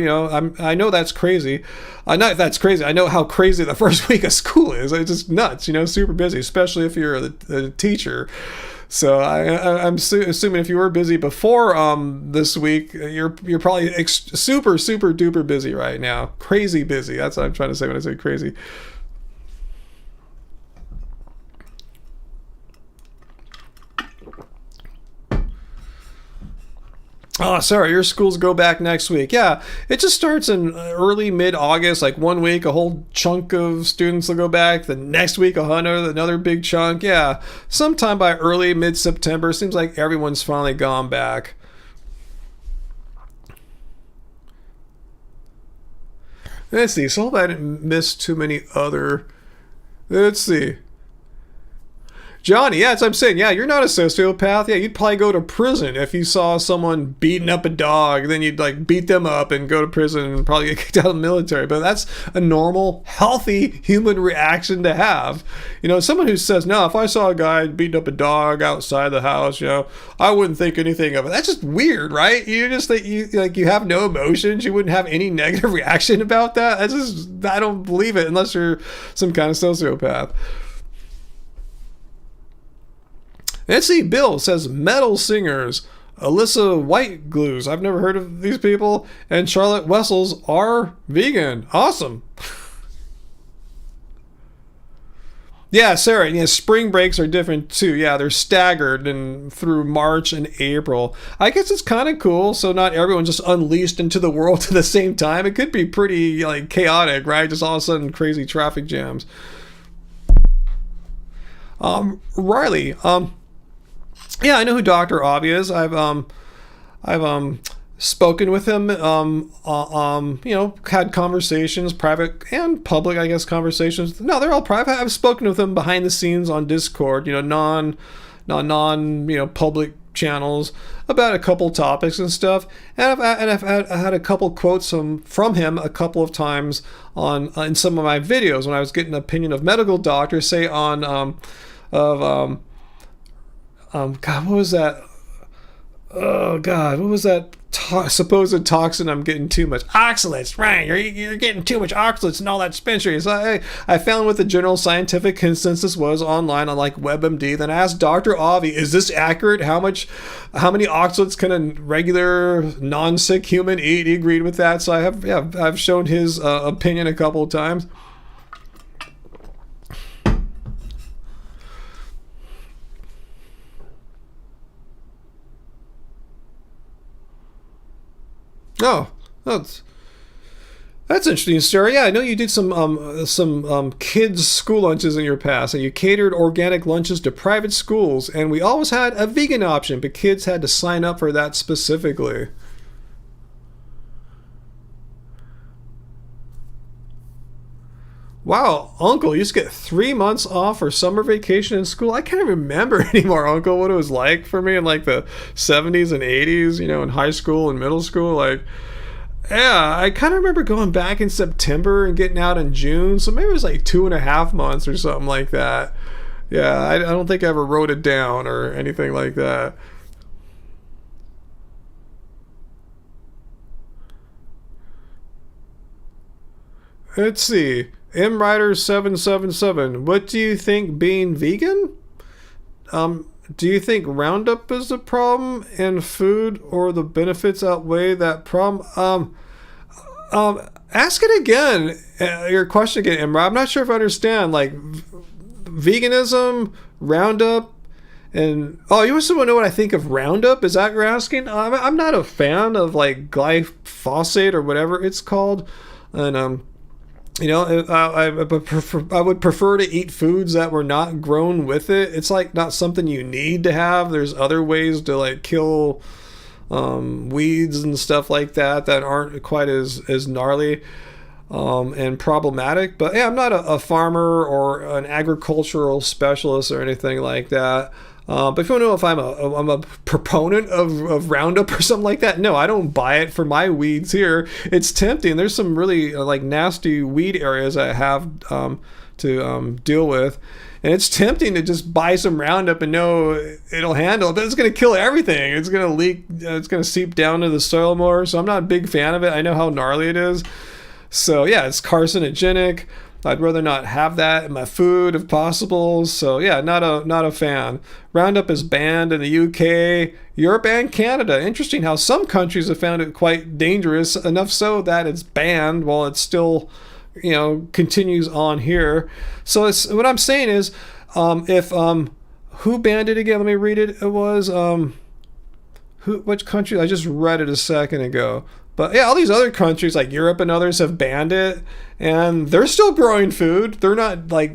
I know that's crazy. That's crazy. I know how crazy the first week of school is. It's just nuts. Super busy, especially if you're the teacher. So I'm assuming if you were busy before this week, you're probably super duper busy right now. Crazy busy. That's what I'm trying to say when I say crazy. Oh, sorry, your schools go back next week. Yeah, it just starts in early mid-August, like 1 week, a whole chunk of students will go back. The next week, another big chunk. Yeah, sometime by early mid-September, seems like everyone's finally gone back. Let's see, so I hope I didn't miss too many other... Let's see. Johnny, yeah, that's what I'm saying. Yeah, you're not a sociopath. Yeah, you'd probably go to prison if you saw someone beating up a dog. Then you'd beat them up and go to prison and probably get kicked out of the military. But that's a normal, healthy human reaction to have. Someone who says, no, if I saw a guy beating up a dog outside the house, I wouldn't think anything of it. That's just weird, right? You just think you have no emotions. You wouldn't have any negative reaction about that. I don't believe it unless you're some kind of sociopath. Let's see, Bill says metal singers, Alyssa White Glues, I've never heard of these people, and Charlotte Wessels are vegan. Awesome. Yeah, Sarah, spring breaks are different too. Yeah, they're staggered and through March and April. I guess it's kind of cool, so not everyone's just unleashed into the world at the same time. It could be pretty chaotic, right? Just all of a sudden crazy traffic jams. Riley, yeah, I know who Dr. Avi is. I've spoken with him, had conversations, private and public, I guess, conversations. No, they're all private. I've spoken with him behind the scenes on Discord, non public channels about a couple topics and stuff. And I've had a couple quotes from him a couple of times in some of my videos when I was getting an opinion of medical doctors, say on God, what was that? Oh God, what was that supposed toxin I'm getting too much. Oxalates, right? You're getting too much oxalates and all that spinach. So I found what the general scientific consensus was online on like WebMD. Then I asked Dr. Avi, is this accurate? How many oxalates can a regular non-sick human eat? He agreed with that. So I've shown his opinion a couple of times. Oh, that's interesting, Sarah. Yeah, I know you did some kids' school lunches in your past, and you catered organic lunches to private schools, and we always had a vegan option, but kids had to sign up for that specifically. Wow, Uncle, you used to get 3 months off for summer vacation in school. I can't remember anymore, Uncle, what it was like for me in like the 70s and 80s, in high school and middle school. Like, yeah, I kind of remember going back in September and getting out in June. So maybe it was like 2.5 months or something like that. Yeah, I don't think I ever wrote it down or anything like that. Let's see. MRider777, what do you think being vegan? Do you think Roundup is the problem in food, or the benefits outweigh that problem? Ask it again. Your question again, Imra. I'm not sure if I understand. Like, veganism, Roundup, and you also want to know what I think of Roundup? Is that what you're asking? I'm not a fan of like glyphosate or whatever it's called, and I would prefer to eat foods that were not grown with it. It's like not something you need to have. There's other ways to like kill weeds and stuff like that aren't quite as gnarly and problematic. But yeah, I'm not a farmer or an agricultural specialist or anything like that. But if you want to know if I'm a proponent of Roundup or something like that, no, I don't buy it for my weeds here. It's tempting. There's some really like nasty weed areas I have to deal with, and it's tempting to just buy some Roundup and know it'll handle it, but it's going to kill everything. It's going to leak. It's going to seep down to the soil more. So I'm not a big fan of it. I know how gnarly it is. So yeah, it's carcinogenic. I'd rather not have that in my food if possible. So yeah, not a fan. Roundup is banned in the UK, Europe, and Canada. Interesting how some countries have found it quite dangerous, enough so that it's banned while it still, continues on here. So what I'm saying is, if who banned it again? Let me read it. It was which country? I just read it a second ago. But yeah, all these other countries like Europe and others have banned it, and they're still growing food. They're not like,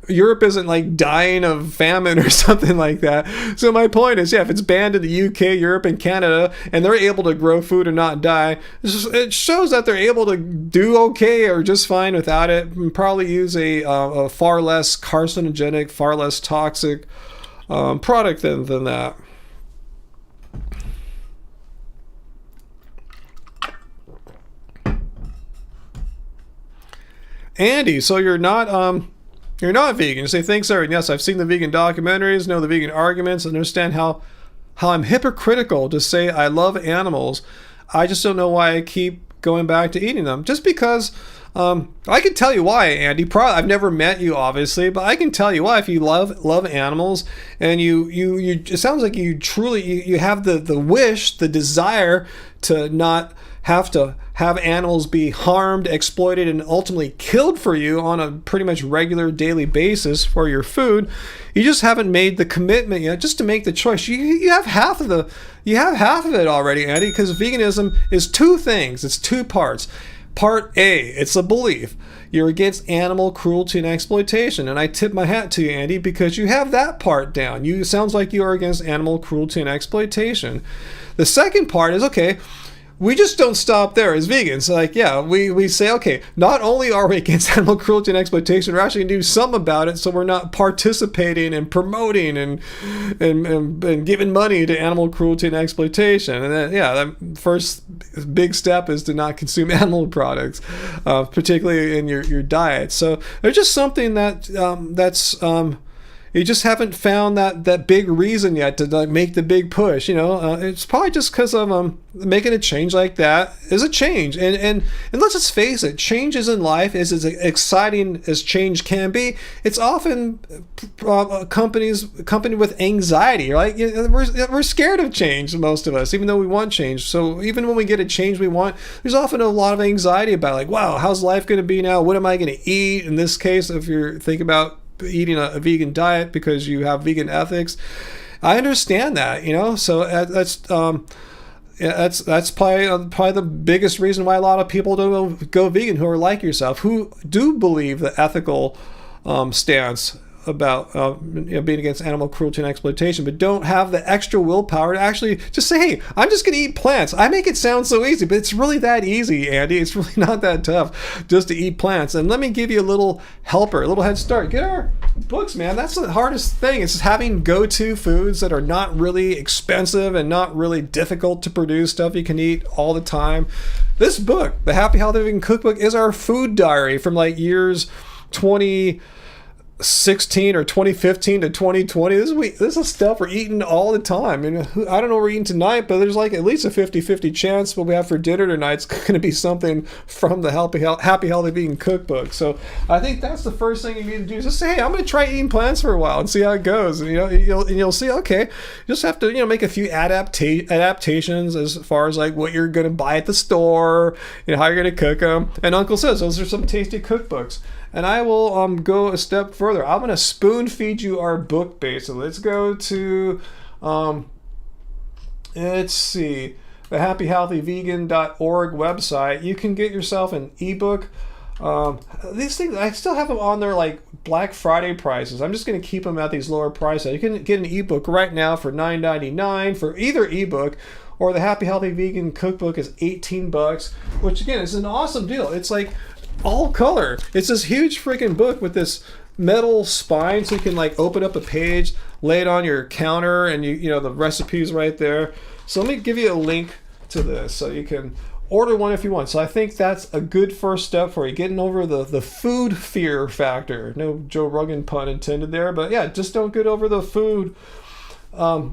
Europe isn't like dying of famine or something like that. So my point is, yeah, if it's banned in the UK, Europe, and Canada, and they're able to grow food and not die, it shows that they're able to do okay or just fine without it, and probably use a far less carcinogenic, far less toxic product than that. Andy, so you're not vegan. You say, thanks, Aaron. Yes, I've seen the vegan documentaries, know the vegan arguments, understand how I'm hypocritical to say I love animals. I just don't know why I keep going back to eating them. Just because I can tell you why, Andy. I've never met you, obviously, but I can tell you why. If you love animals, and you it sounds like you truly you have the wish, the desire to not have to have animals be harmed, exploited, and ultimately killed for you on a pretty much regular daily basis for your food. You just haven't made the commitment yet just to make the choice. You have half of it already, Andy, because veganism is two things. It's two parts. Part A, it's a belief. You're against animal cruelty and exploitation. And I tip my hat to you, Andy, because you have that part down. It sounds like you are against animal cruelty and exploitation. The second part is, okay, we just don't stop there as vegans. Like, yeah, we say, okay, not only are we against animal cruelty and exploitation, we're actually going to do something about it, so we're not participating and promoting and giving money to animal cruelty and exploitation. And then, yeah, the first big step is to not consume animal products, particularly in your diet. So there's just something that's You just haven't found that big reason yet to like make the big push. It's probably just because of making a change like that is a change. And let's just face it, changes in life is as exciting as change can be. It's often accompanied with anxiety. Right? We're scared of change, most of us, even though we want change. So even when we get a change we want, there's often a lot of anxiety about like, wow, how's life going to be now? What am I going to eat? In this case, if you're thinking about eating a vegan diet because you have vegan ethics, I understand that, so that's probably the biggest reason why a lot of people don't go vegan who are like yourself, who do believe the ethical stance about being against animal cruelty and exploitation, but don't have the extra willpower to actually just say, hey, I'm just going to eat plants. I make it sound so easy, but it's really that easy, Andy. It's really not that tough just to eat plants. And let me give you a little helper, a little head start. Get our books, man. That's the hardest thing. It's just having go-to foods that are not really expensive and not really difficult to produce, stuff you can eat all the time. This book, the Happy Healthy Vegan Cookbook, is our food diary from like years 2016 or 2015 to 2020. This is stuff we're eating all the time. I don't know what we're eating tonight, but there's like at least a 50-50 chance what we have for dinner tonight's going to be something from the Happy Healthy Vegan Cookbook. So I think that's the first thing you need to do is just say, hey, I'm going to try eating plants for a while and see how it goes. And you'll see, okay, you just have to make a few adaptations as far as like what you're going to buy at the store, how you're going to cook them. And Uncle says those are some tasty cookbooks. And I will go a step further. I'm going to spoon feed you our book base. So let's go to, let's see, the happyhealthyvegan.org website. You can get yourself an ebook. These things, I still have them on their like Black Friday prices. I'm just going to keep them at these lower prices. You can get an ebook right now for $9.99 for either ebook, or the Happy Healthy Vegan Cookbook is $18, which again is an awesome deal. It's like all color. It's this huge freaking book with this metal spine, so you can like open up a page, lay it on your counter, and the recipe's right there. So let me give you a link to this so you can order one if you want. So I think that's a good first step for you, getting over the food fear factor. No Joe Rogan pun intended there, but yeah, just don't get over the food.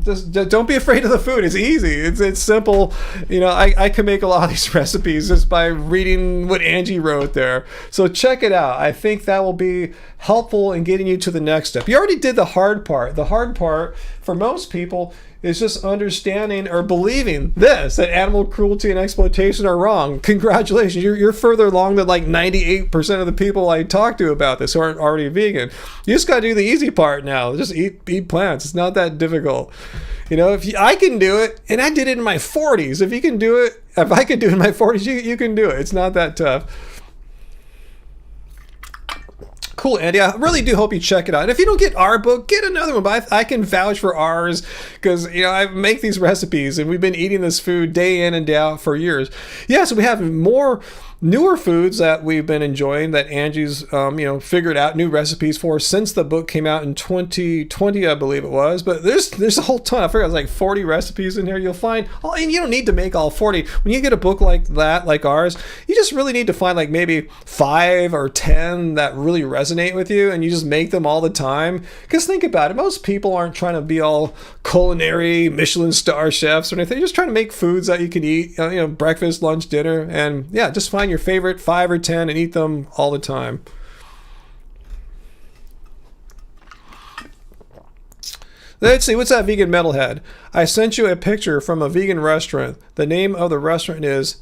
Just don't be afraid of the food. It's easy. It's simple. I can make a lot of these recipes just by reading what Angie wrote there. So check it out. I think that will be helpful in getting you to the next step. You already did the hard part. The hard part for most people is just understanding or believing this, that animal cruelty and exploitation are wrong. Congratulations. You're further along than like 98% of the people I talk to about this who aren't already vegan. You just got to do the easy part now. Just eat plants. It's not that difficult. I can do it, and I did it in my 40s. If I can do it in my 40s, you can do it. It's not that tough. Cool, Andy. I really do hope you check it out. And if you don't get our book, get another one. But I can vouch for ours because, I make these recipes and we've been eating this food day in and day out for years. Yeah, so we have more newer foods that we've been enjoying that Angie's, figured out new recipes for since the book came out in 2020, I believe it was. But there's a whole ton. I figured it was like 40 recipes in here. You'll find, and you don't need to make all 40. When you get a book like that, like ours, you just really need to find like maybe 5 or 10 that really resonate with you, and you just make them all the time. Because think about it, most people aren't trying to be all culinary Michelin star chefs or anything. They're just trying to make foods that you can eat, breakfast, lunch, dinner, and yeah, just find your favorite 5 or 10 and eat them all the time. Let's see, what's that vegan metalhead? I sent you a picture from a vegan restaurant. The name of the restaurant is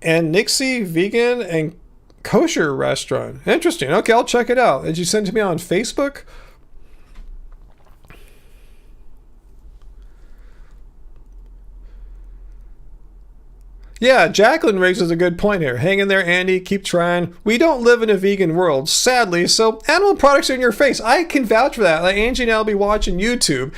Anixi Vegan and Kosher Restaurant. Interesting. Okay, I'll check it out. Did you send it to me on Facebook? Yeah, Jacqueline raises a good point here. Hang in there, Andy. Keep trying. We don't live in a vegan world, sadly, so animal products are in your face. I can vouch for that. Like Angie and I will be watching YouTube.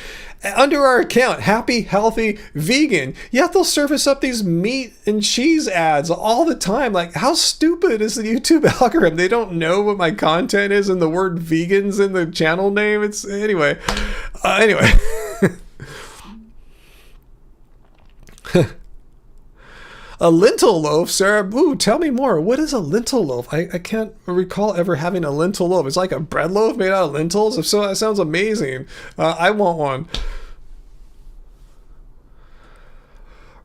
Under our account, Happy Healthy Vegan, yet they'll surface up these meat and cheese ads all the time. Like, how stupid is the YouTube algorithm? They don't know what my content is and the word vegan's in the channel name. It's anyway. A lentil loaf, Sarah. Ooh, tell me more. What is a lentil loaf? I can't recall ever having a lentil loaf. It's like a bread loaf made out of lentils. If so, that sounds amazing. I want one.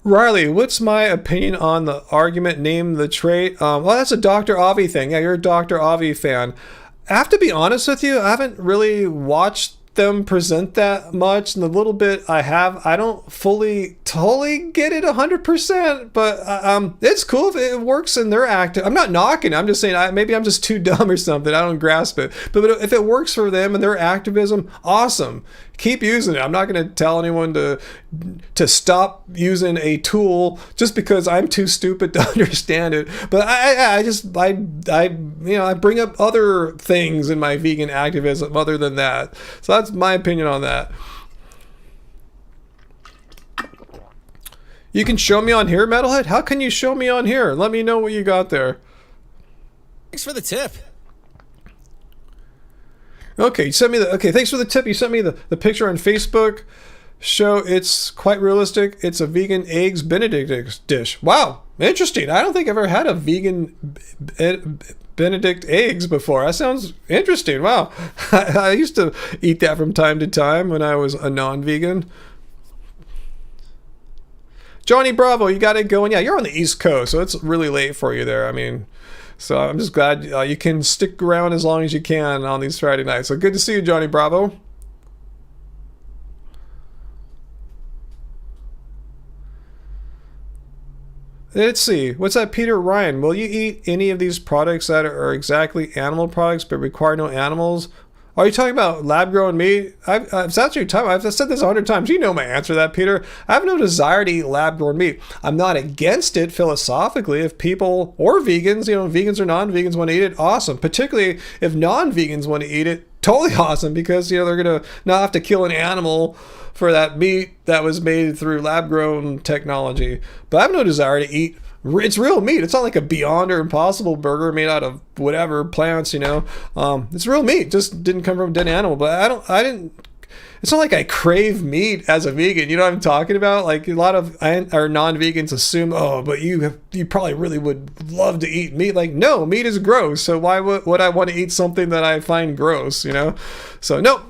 Riley, what's my opinion on the argument, name the trait? Well, that's a Dr. Avi thing. Yeah, you're a Dr. Avi fan. I have to be honest with you, I haven't really watched them present that much, and the little bit I have, I don't fully totally get it 100%, but it's cool if it works and they're active. I'm not knocking, I'm just saying maybe I'm just too dumb or something, I don't grasp it, but if it works for them and their activism, awesome, keep using it. I'm not going to tell anyone to stop using a tool just because I'm too stupid to understand it, but I bring up other things in my vegan activism other than that. So that's my opinion on that. You can show me on here, Metalhead? How can you show me on here? Let me know what you got there. Thanks for the tip. Okay, thanks for the tip. You sent me the picture on Facebook. Show it's quite realistic. It's a vegan eggs Benedict dish. Wow, interesting. I don't think I've ever had a vegan Benedict eggs before. That sounds interesting. Wow. I used to eat that from time to time when I was a non-vegan. Johnny Bravo, you got it going. Yeah, you're on the East Coast, so it's really late for you there. I mean, so I'm just glad you can stick around as long as you can on these Friday nights. So good to see you, Johnny Bravo. Let's see. What's that, Peter Ryan? Will you eat any of these products that are exactly animal products but require no animals? Are you talking about lab-grown meat? I've said this 100 times. You know my answer to that, Peter. I have no desire to eat lab-grown meat. I'm not against it philosophically. If people or vegans, vegans or non-vegans want to eat it, awesome. Particularly if non-vegans want to eat it, totally awesome, because they're gonna not have to kill an animal for that meat that was made through lab-grown technology. But I have no desire to eat. It's real meat. It's not like a Beyond or Impossible burger made out of whatever plants, It's real meat. Just didn't come from a dead animal. But it's not like I crave meat as a vegan. You know what I'm talking about? Like a lot of our non-vegans assume, but you probably really would love to eat meat. Like, no, meat is gross. So why would I want to eat something that I find gross, So no.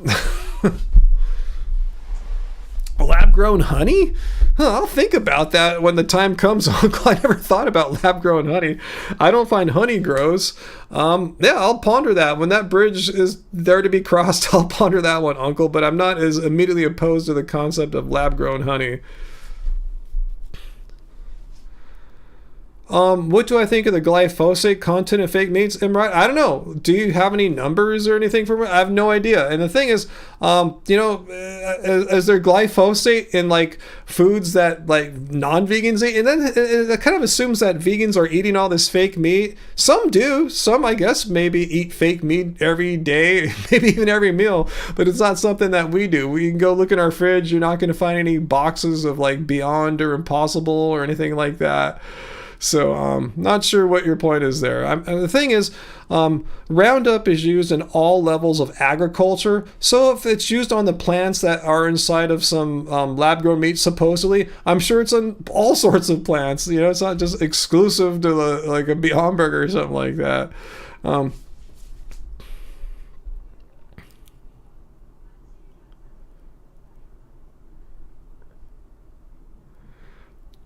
Lab-grown honey? I'll think about that when the time comes, Uncle. I never thought about lab-grown honey. I don't find honey gross. I'll ponder that. When that bridge is there to be crossed, I'll ponder that one, Uncle. But I'm not as immediately opposed to the concept of lab-grown honey. What do I think of the glyphosate content of fake meats? I don't know. Do you have any numbers or anything for me? I have no idea. And the thing is, is there glyphosate in like foods that like non-vegans eat? And then it kind of assumes that vegans are eating all this fake meat. Some do. Some, I guess, maybe eat fake meat every day, maybe even every meal. But it's not something that we do. We can go look in our fridge. You're not going to find any boxes of like Beyond or Impossible or anything like that. So not sure what your point is there. The thing is, Roundup is used in all levels of agriculture. So if it's used on the plants that are inside of some lab-grown meat, supposedly, I'm sure it's on all sorts of plants. It's not just exclusive to like a Beyond Burger or something like that.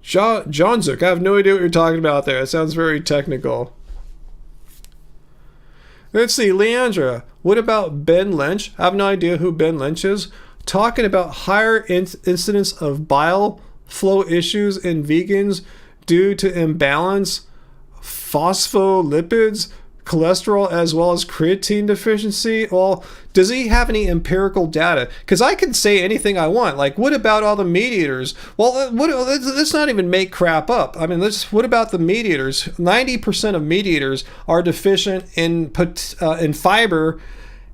John Zook, I have no idea what you're talking about there. It sounds very technical. Let's see, Leandra, what about Ben Lynch? I have no idea who Ben Lynch is. Talking about higher incidence of bile flow issues in vegans due to imbalance, phospholipids, cholesterol, as well as creatine deficiency. Well, does he have any empirical data? Because I can say anything I want. Like, what about all the meat eaters? Well, let's not even make crap up. I mean, what about the meat eaters? 90% of meat eaters are deficient in fiber.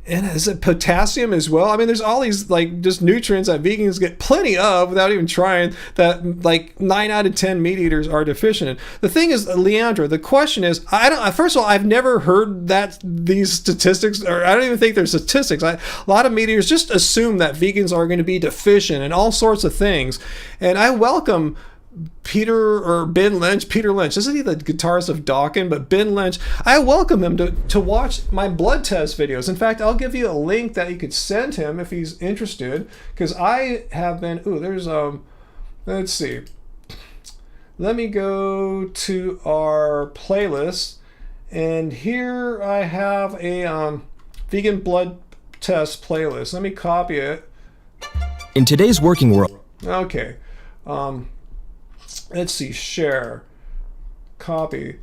And is it potassium as well? I mean, there's all these like just nutrients that vegans get plenty of without even trying, that like 9 out of 10 meat eaters are deficient in. The thing is, Leandra, the question is, first of all, I've never heard these statistics, or I don't even think they're statistics. A lot of meat eaters just assume that vegans are going to be deficient in all sorts of things. And I welcome Ben Lynch. Peter Lynch. Isn't he the guitarist of Dawkins? But Ben Lynch, I welcome him to watch my blood test videos. In fact, I'll give you a link that you could send him if he's interested, because I have been. Ooh, there's let's see. Let me go to our playlist, and here I have a vegan blood test playlist. Let me copy it. In today's working world. Okay. Let's see, share, copy.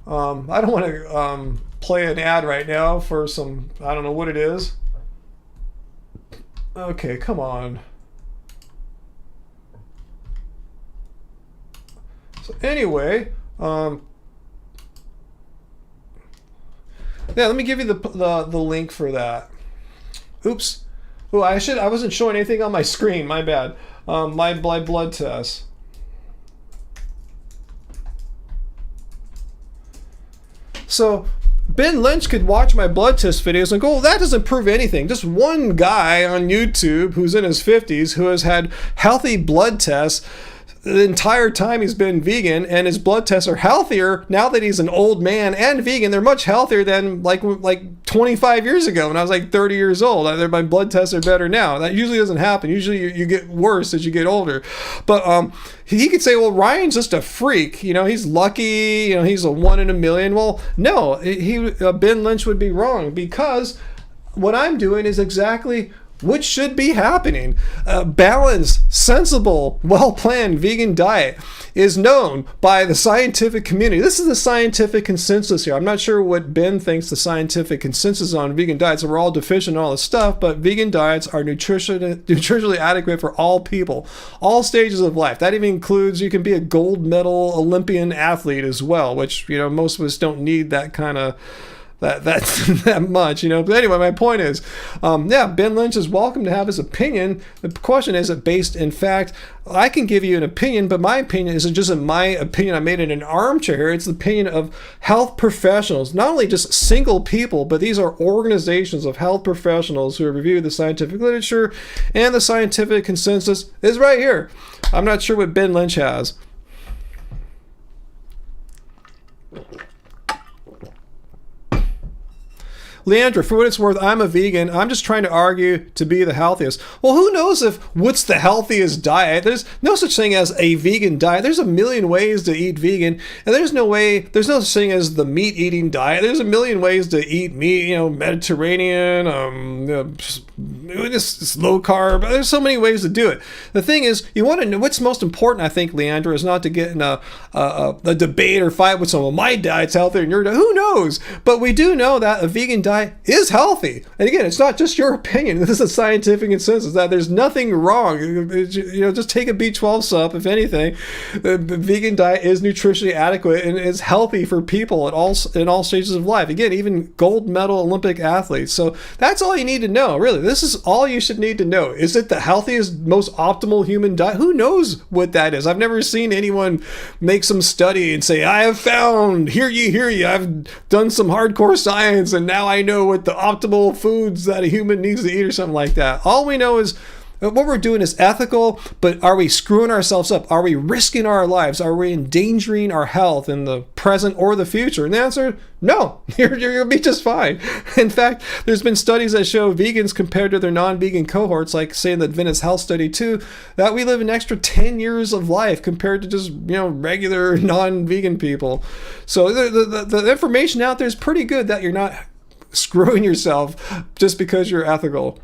I don't want to play an ad right now for some, I don't know what it is. Okay, come on. So anyway, yeah, let me give you the link for that. Oops. Oh, I wasn't showing anything on my screen, my bad. My blood test. So Ben Lynch could watch my blood test videos and go, well, that doesn't prove anything. Just one guy on YouTube who's in his 50s who has had healthy blood tests the entire time he's been vegan, and his blood tests are healthier now that he's an old man and vegan. They're much healthier than like 25 years ago when I was like 30 years old. My blood tests are better now. That usually doesn't happen. Usually you get worse as you get older. But he could say, well, Ryan's just a freak. You know, he's lucky. You know, he's a 1 in a million. Well, no, Ben Lynch would be wrong, because what I'm doing is exactly what should be happening. A balanced, sensible, well-planned vegan diet is known by the scientific community. This is the scientific consensus here. I'm not sure what Ben thinks the scientific consensus on vegan diets. We're all deficient in all this stuff, but vegan diets are nutritionally adequate for all people, all stages of life. That even includes, you can be a gold medal Olympian athlete as well, which, you know, most of us don't need that kind of that much, you know. But anyway, my point is, yeah, Ben Lynch is welcome to have his opinion. The question is it based in fact? I can give you an opinion, but my opinion isn't just my opinion. I made it in an armchair here. It's the opinion of health professionals, not only just single people, but these are organizations of health professionals who have reviewed the scientific literature, and the scientific consensus is right here. I'm not sure what Ben Lynch has. Leandra, for what it's worth, I'm a vegan. I'm just trying to argue to be the healthiest. Well, who knows what's the healthiest diet? There's no such thing as a vegan diet. There's a million ways to eat vegan, and there's no such thing as the meat eating diet. There's a million ways to eat meat, you know, Mediterranean, just low carb. There's so many ways to do it. The thing is, you want to know what's most important, I think, Leandra, is not to get in a debate or fight with someone. My diet's healthier than your diet. Who knows? But we do know that a vegan diet is healthy. And again, it's not just your opinion. This is a scientific consensus that there's nothing wrong. You know, just take a B12 sup, if anything. The vegan diet is nutritionally adequate and is healthy for people in all stages of life. Again, even gold medal Olympic athletes. So that's all you need to know, really. This is all you should need to know. Is it the healthiest, most optimal human diet? Who knows what that is? I've never seen anyone make some study and say, I have found, hear ye, I've done some hardcore science and now I know what the optimal foods that a human needs to eat or something like that. All we know is what we're doing is ethical, but are we screwing ourselves up? Are we risking our lives? Are we endangering our health in the present or the future? And the answer, no, you're going to be just fine. In fact, there's been studies that show vegans compared to their non-vegan cohorts, like say in the Adventist Health Study 2, that we live an extra 10 years of life compared to just, you know, regular non-vegan people. So the information out there is pretty good that you're not screwing yourself just because you're ethical.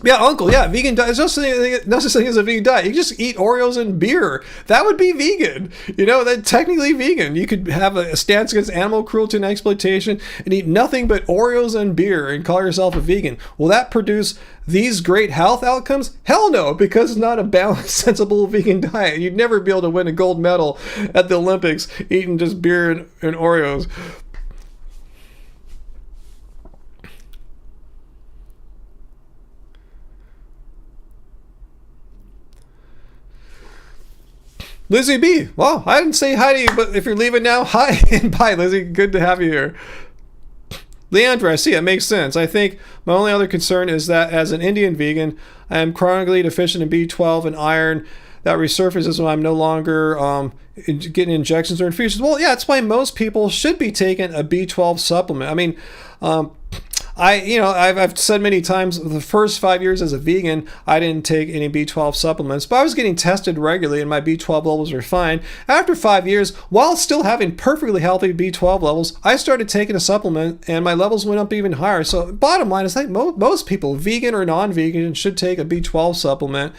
Yeah, Uncle, yeah, vegan diet. There's no such thing as a vegan diet. You can just eat Oreos and beer. That would be vegan. You know, that's technically vegan. You could have a stance against animal cruelty and exploitation and eat nothing but Oreos and beer and call yourself a vegan. Will that produce these great health outcomes? Hell no, because it's not a balanced, sensible vegan diet. You'd never be able to win a gold medal at the Olympics eating just beer and Oreos. Lizzie B. Well, I didn't say hi to you, but if you're leaving now, hi and bye, Lizzie. Good to have you here. Leandra, I see, it makes sense. I think my only other concern is that as an Indian vegan, I am chronically deficient in B12 and iron. that resurfaces when I'm no longer getting injections or infusions. Well, yeah, that's why most people should be taking a B12 supplement. I mean, I've said many times, the first 5 years as a vegan, I didn't take any B12 supplements, but I was getting tested regularly and my B12 levels were fine. After 5 years, while still having perfectly healthy B12 levels, I started taking a supplement and my levels went up even higher. So bottom line is, like, most people, vegan or non-vegan, should take a B12 supplement.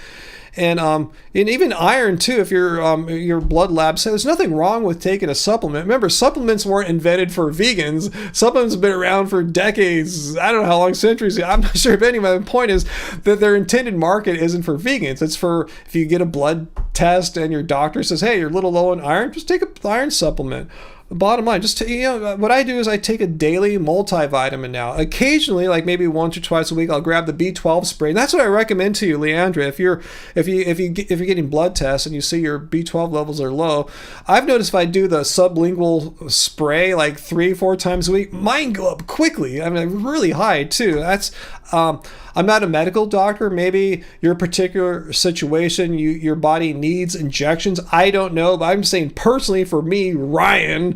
And even iron too. If your blood lab says there's nothing wrong with taking a supplement. Remember, supplements weren't invented for vegans. Supplements have been around for decades. I don't know how long, centuries. I'm not sure if any. My point is that their intended market isn't for vegans. It's for if you get a blood test and your doctor says, "Hey, you're a little low in iron. Just take an iron supplement." Bottom line, what I do is I take a daily multivitamin now. Occasionally, like maybe once or twice a week, I'll grab the B12 spray. And that's what I recommend to you, Leandra. If you're getting blood tests and you see your B12 levels are low, I've noticed if I do the sublingual spray like 3-4 times a week, mine go up quickly. I mean, really high too. That's I'm not a medical doctor. Maybe your particular situation, your body needs injections. I don't know, but I'm saying personally for me, Ryan,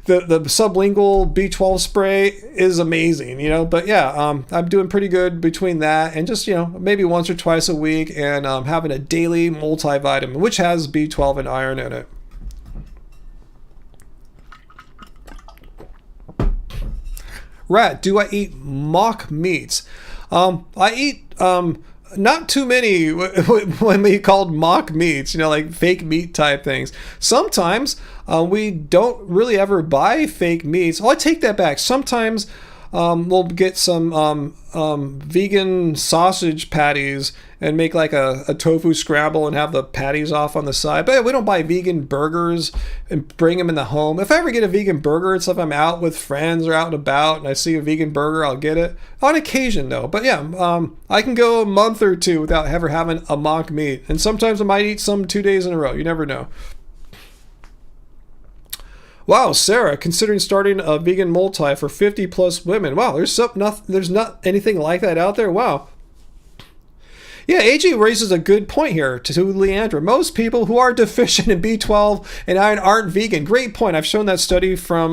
the sublingual B12 spray is amazing, But yeah, I'm doing pretty good between that and just, maybe once or twice a week and having a daily multivitamin, which has B12 and iron in it. Rat, do I eat mock meats? I eat not too many when we called mock meats, like fake meat type things. Sometimes we don't really ever buy fake meats. Oh, I take that back. Sometimes we'll get some vegan sausage patties and make like a tofu scramble and have the patties off on the side. But we don't buy vegan burgers and bring them in the home. If I ever get a vegan burger, it's if I'm out with friends or out and about and I see a vegan burger, I'll get it. On occasion though. But yeah, I can go a month or two without ever having a mock meat. And sometimes I might eat some 2 days in a row. You never know. Wow, Sarah, considering starting a vegan multi for 50 plus women. Wow, there's not anything like that out there. Wow. Yeah, AJ raises a good point here to Leandra. Most people who are deficient in B12 and iron aren't vegan. Great point. I've shown that study from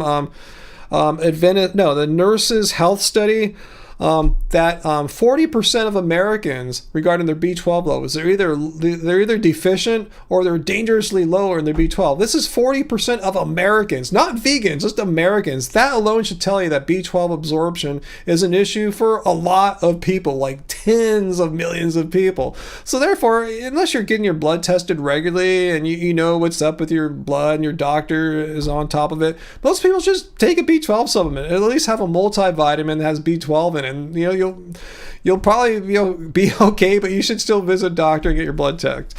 the Nurses Health Study. That 40% of Americans regarding their B12 levels, they're either deficient or they're dangerously lower in their B12. This is 40% of Americans, not vegans, just Americans. That alone should tell you that B12 absorption is an issue for a lot of people, like tens of millions of people. So therefore, unless you're getting your blood tested regularly and you know what's up with your blood and your doctor is on top of it, most people just take a B12 supplement. At least have a multivitamin that has B12 in it. And you'll probably be okay, but you should still visit a doctor and get your blood checked.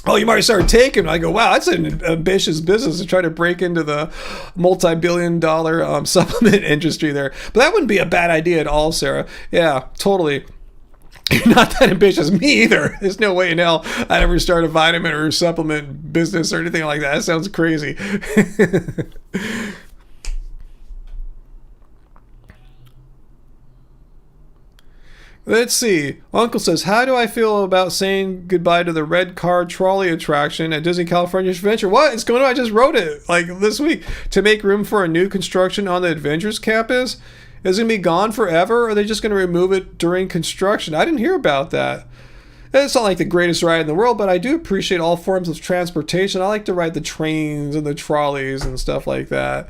Oh, you might start taking. I go, wow, that's an ambitious business to try to break into the multi-billion-dollar supplement industry there. But that wouldn't be a bad idea at all, Sarah. Yeah, totally. You're not that ambitious. Me either. There's no way in hell I'd ever start a vitamin or supplement business or anything like that. That sounds crazy. Let's see. Uncle says, how do I feel about saying goodbye to the red car trolley attraction at Disney California Adventure? What? It's going on. I just wrote it like this week. To make room for a new construction on the Adventures campus? Is it going to be gone forever? Or are they just going to remove it during construction? I didn't hear about that. It's not like the greatest ride in the world, but I do appreciate all forms of transportation. I like to ride the trains and the trolleys and stuff like that.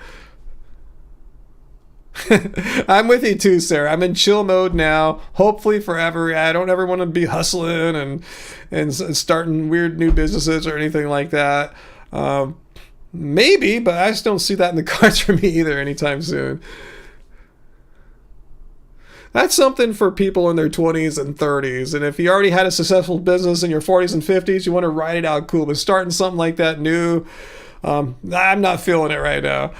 I'm with you too, Sarah. I'm in chill mode now, hopefully forever. I don't ever want to be hustling and starting weird new businesses or anything like that. Maybe, but I just don't see that in the cards for me either anytime soon. That's something for people in their 20s and 30s. And if you already had a successful business in your 40s and 50s, you want to ride it out cool. But starting something like that new, I'm not feeling it right now.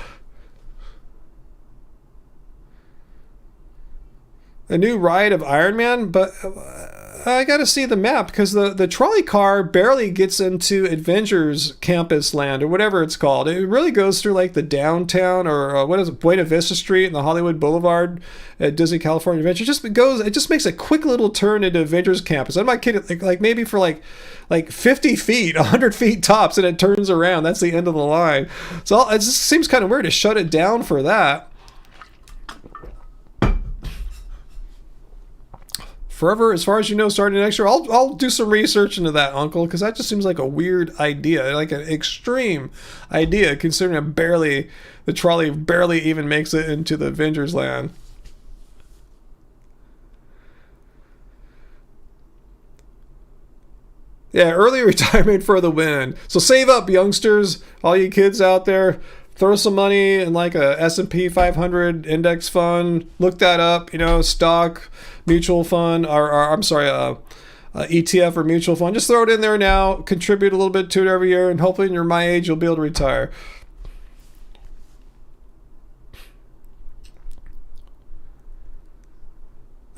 A new ride of Iron Man, but I got to see the map, because the trolley car barely gets into Avengers Campus Land or whatever it's called. It really goes through like the downtown, or what is it, Buena Vista Street and the Hollywood Boulevard at Disney California Adventure. It just makes a quick little turn into Avengers Campus. I'm not kidding, like maybe for like 50 feet, 100 feet tops, and it turns around. That's the end of the line. So it just seems kind of weird to shut it down for that. Forever, as far as you know, starting next year, I'll do some research into that, Uncle, because that just seems like a weird idea, like an extreme idea, considering the trolley barely even makes it into the Avengers Land. Yeah, early retirement for the win. So save up, youngsters, all you kids out there. Throw some money in like a S&P 500 index fund. Look that up, stock, mutual fund, or I'm sorry, ETF or mutual fund. Just throw it in there now. Contribute a little bit to it every year, and hopefully when you're my age, you'll be able to retire.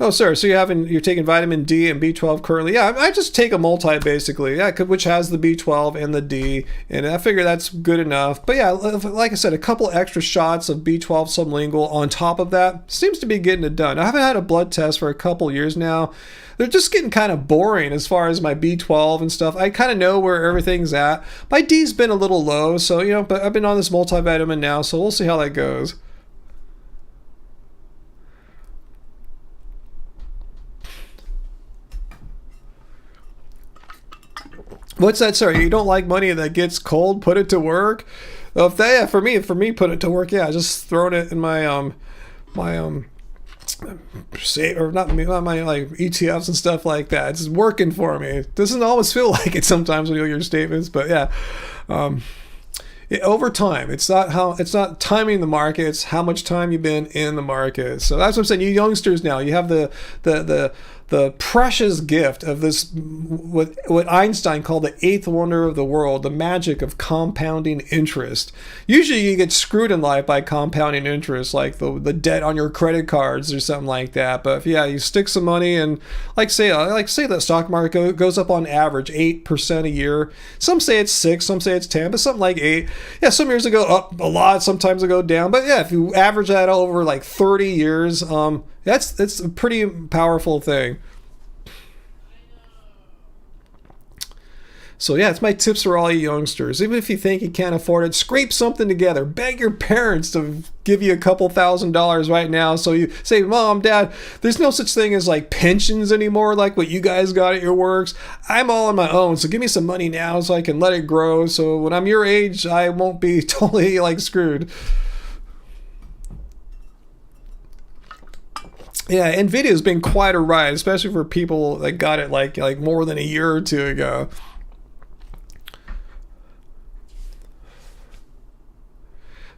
Oh, sir. So you're taking vitamin D and B12 currently? Yeah, I just take a multi basically. Yeah, which has the B12 and the D, and I figure that's good enough. But yeah, like I said, a couple extra shots of B12 sublingual on top of that seems to be getting it done. I haven't had a blood test for a couple years now. They're just getting kind of boring as far as my B12 and stuff. I kind of know where everything's at. My D's been a little low, so but I've been on this multivitamin now, so we'll see how that goes. What's that, sorry? You don't like money that gets cold? Put it to work. For me, put it to work. Yeah, just throwing it in my or not my like ETFs and stuff like that. It's working for me. It doesn't always feel like it sometimes when you do your statements, but yeah. Over time, it's not timing the market. It's how much time you've been in the market. So that's what I'm saying. You youngsters now, you have the precious gift of this, what Einstein called the eighth wonder of the world, the magic of compounding interest. Usually you get screwed in life by compounding interest, like the debt on your credit cards or something like that. But if you stick some money and say the stock market goes up on average 8% a year. Some say it's 6, some say it's 10, but something like 8. Yeah, some years go up a lot, sometimes they go down. But yeah, if you average that over like 30 years, it's a pretty powerful thing. So yeah, it's my tips for all you youngsters. Even if you think you can't afford it, scrape something together. Beg your parents to give you a couple $1,000s right now. So you say, Mom, Dad, there's no such thing as like pensions anymore, like what you guys got at your works. I'm all on my own, so give me some money now so I can let it grow. So when I'm your age, I won't be totally like screwed. Yeah, Nvidia's been quite a ride, especially for people that got it like more than a year or two ago.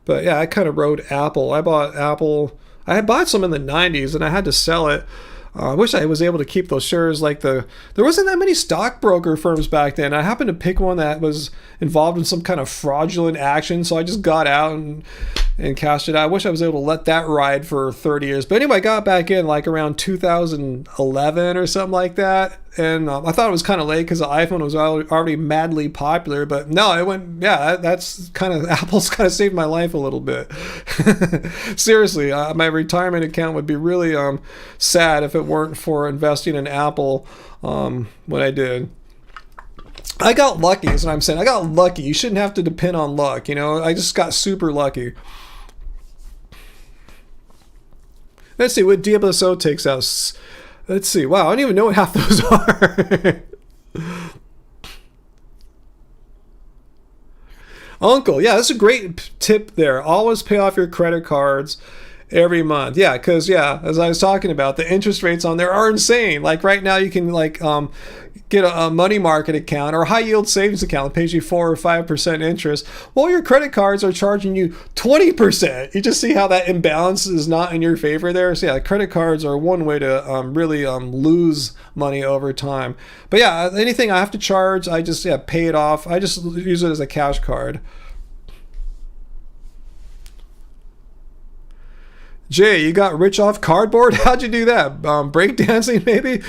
But yeah, I kind of rode Apple. I bought Apple. I had bought some in the 90s and I had to sell it. I wish I was able to keep those shares. There wasn't that many stockbroker firms back then. I happened to pick one that was involved in some kind of fraudulent action, so I just got out and cashed it out. I wish I was able to let that ride for 30 years. But anyway, I got back in like around 2011 or something like that. And I thought it was kind of late because the iPhone was already madly popular. But no, it went, yeah, that's kind of, Apple's kind of saved my life a little bit. Seriously, my retirement account would be really sad if it weren't for investing in Apple when I did. I got lucky, is what I'm saying. I got lucky. You shouldn't have to depend on luck. I just got super lucky. Let's see what DSO takes us. Let's see. Wow, I don't even know what half those are. Uncle, yeah, that's a great tip there. Always pay off your credit cards every month. Yeah, because, as I was talking about, the interest rates on there are insane. Like right now you can get a money market account or a high yield savings account that pays you 4 or 5% interest. Well, your credit cards are charging you 20%. You just see how that imbalance is not in your favor there. So yeah, credit cards are one way to really lose money over time. But yeah, anything I have to charge, I just pay it off. I just use it as a cash card. Jay, you got rich off cardboard? How'd you do that? Breakdancing maybe?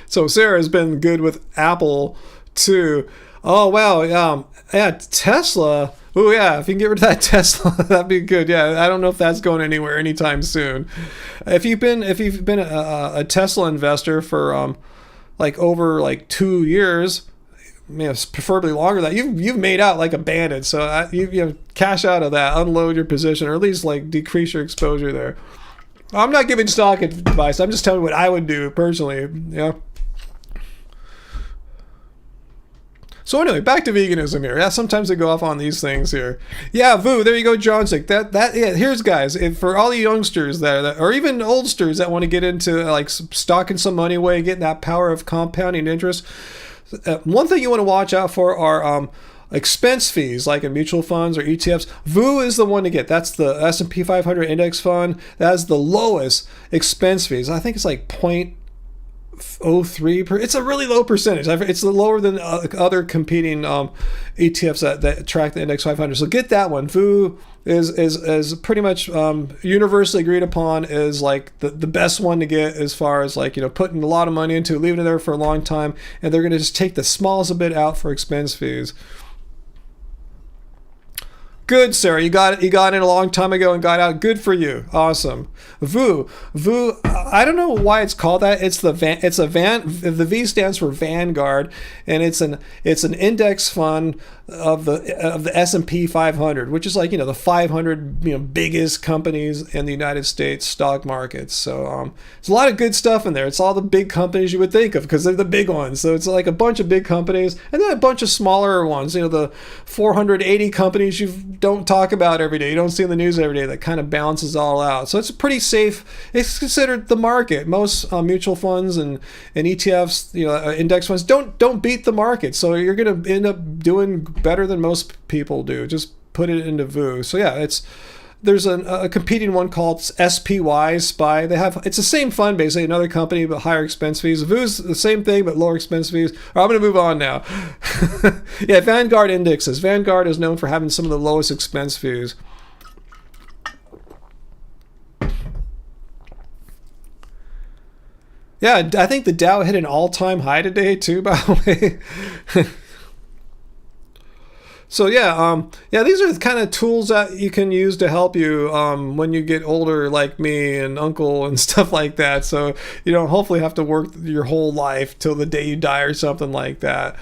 So Sarah's been good with Apple too. Oh wow, yeah, Tesla. Oh yeah, if you can get rid of that Tesla, that'd be good. Yeah, I don't know if that's going anywhere anytime soon. If you've been a Tesla investor for like over like 2 years, preferably longer than that, you've made out like a bandit. So you cash out of that, unload your position, or at least like decrease your exposure there. I'm not giving stock advice. I'm just telling you what I would do personally. Yeah. So anyway, back to veganism here. Yeah, sometimes I go off on these things here. Yeah, Voo, there you go, Johnsick. Yeah. Here's guys, for all the youngsters that or even oldsters that want to get into like stocking some money away, getting that power of compounding interest. One thing you want to watch out for are expense fees, like in mutual funds or ETFs. Voo is the one to get. That's the S&P 500 index fund. That has the lowest expense fees. I think it's like 0.03 per. It's a really low percentage. It's lower than other competing ETFs that track the index 500. So get that one. Voo is pretty much universally agreed upon as like the best one to get, as far as like putting a lot of money into it, leaving it there for a long time, and they're going to just take the smallest bit out for expense fees. Good, Sarah. You got it in a long time ago and got out. Good for you. Awesome. Voo. I don't know why it's called that. The V stands for Vanguard, and it's an index fund of the S&P 500, which is like the 500 biggest companies in the United States stock markets. So there's a lot of good stuff in there. It's all the big companies you would think of because they're the big ones. So it's like a bunch of big companies and then a bunch of smaller ones. The 480 companies you don't talk about every day. You don't see in the news every day. That kind of balances all out. So it's pretty safe. It's considered the market. Most mutual funds and ETFs, index funds don't beat the market. So you're going to end up doing better than most people do. Just put it into Voo. So yeah, there's a competing one called SPY. It's the same fund basically, another company but higher expense fees. Voo's the same thing but lower expense fees. I'm going to move on now. Yeah, Vanguard indexes. Vanguard is known for having some of the lowest expense fees. Yeah, I think the Dow hit an all-time high today too, by the way. So yeah, these are the kind of tools that you can use to help you when you get older, like me and uncle and stuff like that. So you don't hopefully have to work your whole life till the day you die or something like that.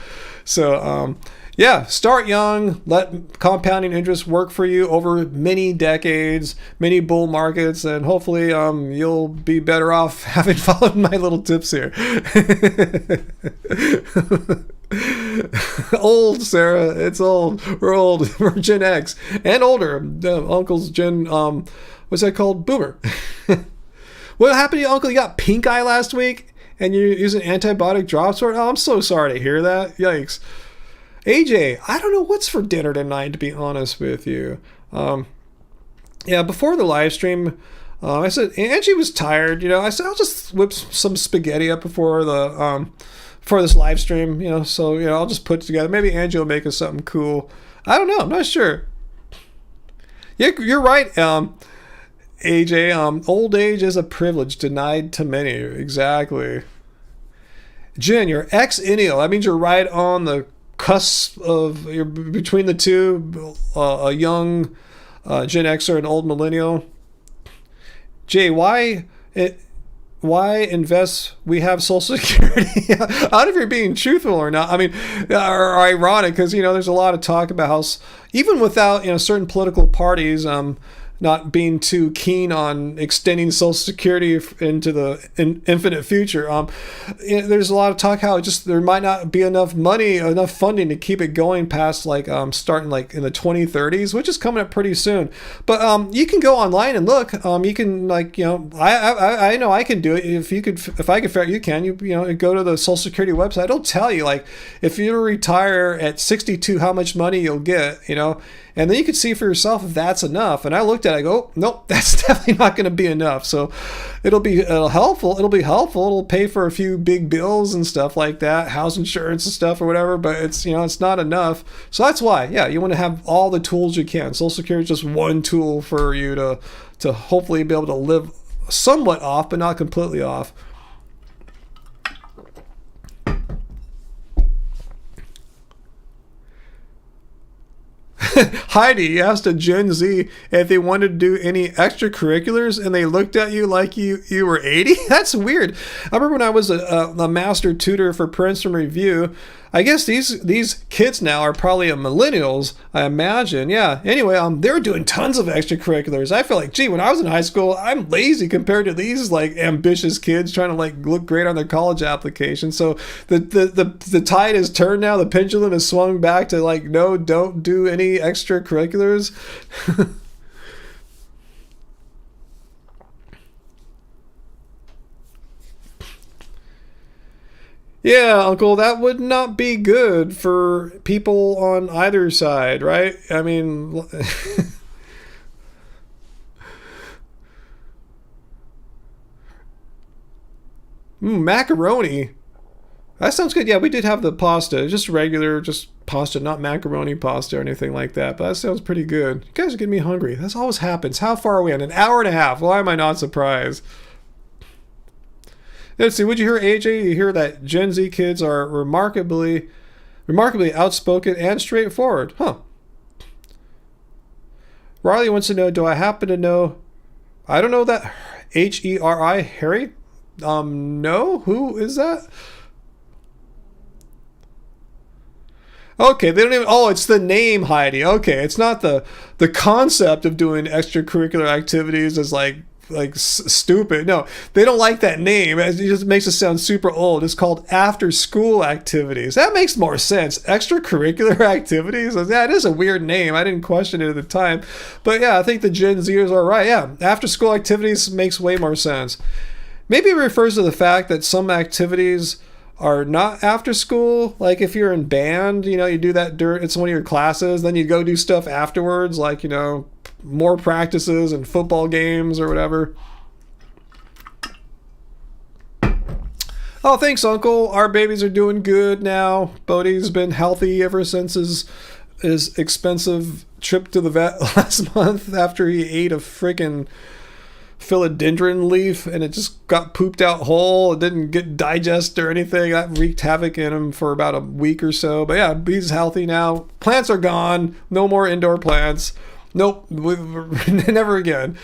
So yeah, start young, let compounding interest work for you over many decades, many bull markets, and hopefully you'll be better off having followed my little tips here. Old, Sarah, it's old. We're old. We're Gen X and older. Uncle's Gen what's that called? Boomer. What happened to you, Uncle? You got pink eye last week and you're using antibiotic drops? Oh, I'm so sorry to hear that. Yikes. AJ, I don't know what's for dinner tonight, to be honest with you. Yeah, before the live stream, I said Angie was tired. I said I'll just whip some spaghetti up before this live stream. So I'll just put it together. Maybe Angie will make us something cool. I don't know. I'm not sure. Yeah, you're right, AJ. Old age is a privilege denied to many. Exactly. Jen, you're ex-Innial. That means you're right on the cusp of, you're between the two, a young Gen Xer and old millennial. Jay, why invest? We have Social Security. I don't know if you're being truthful or not. I mean, or ironic, because there's a lot of talk about how even without certain political parties not being too keen on extending Social Security into the infinite future. There's a lot of talk how there might not be enough money, enough funding to keep it going past starting like in the 2030s, which is coming up pretty soon. But you can go online and look. You can I know I can do it. If I could, you can. You go to the Social Security website. It'll tell you if you retire at 62, how much money you'll get. And then you can see for yourself if that's enough. And I looked at it, I go, nope, that's definitely not going to be enough. So it'll be helpful. It'll pay for a few big bills and stuff like that, house insurance and stuff or whatever, but it's not enough. So that's why, you want to have all the tools you can. Social Security is just one tool for you to hopefully be able to live somewhat off, but not completely off. Heidi asked a Gen Z if they wanted to do any extracurriculars, and they looked at you like you were 80. That's weird. I remember when I was a master tutor for Princeton Review. I guess these kids now are probably millennials, I imagine. Yeah. Anyway, they were doing tons of extracurriculars. I feel like, gee, when I was in high school, I'm lazy compared to these like ambitious kids trying to like look great on their college application. So the tide has turned now. The pendulum has swung back to like, no, don't do any extracurriculars. Yeah, Uncle, that would not be good for people on either side, right? I mean, macaroni. That sounds good. Yeah, we did have the pasta, just regular, just pasta, not macaroni pasta or anything like that. But that sounds pretty good. You guys are getting me hungry. That always happens. How far are we on? An hour and a half. Why am I not surprised? Let's see, would you hear, AJ? You hear that Gen Z kids are remarkably outspoken and straightforward. Huh. Riley wants to know, do I happen to know, I don't know that H-E-R-I, Harry? No? Who is that? Okay, they don't even, oh, it's the name Heidi. Okay, it's not the concept of doing extracurricular activities as like stupid. No, they don't like that name. It just makes it sound super old. It's called after school activities. That makes more sense. Extracurricular activities. Yeah, it is a weird name. I didn't question it at the time, but yeah, I think the Gen Zers are right. Yeah, after school activities makes way more sense. Maybe it refers to the fact that some activities are not after school. Like if you're in band, you do that during, it's one of your classes, then you go do stuff afterwards, like, more practices and football games or whatever. Oh, thanks, Uncle. Our babies are doing good now. Bodhi's been healthy ever since his expensive trip to the vet last month after he ate a freaking philodendron leaf and it just got pooped out whole. It didn't get digest or anything. That wreaked havoc in him for about a week or so. But yeah, he's healthy now. Plants are gone. No more indoor plants. Nope, never again.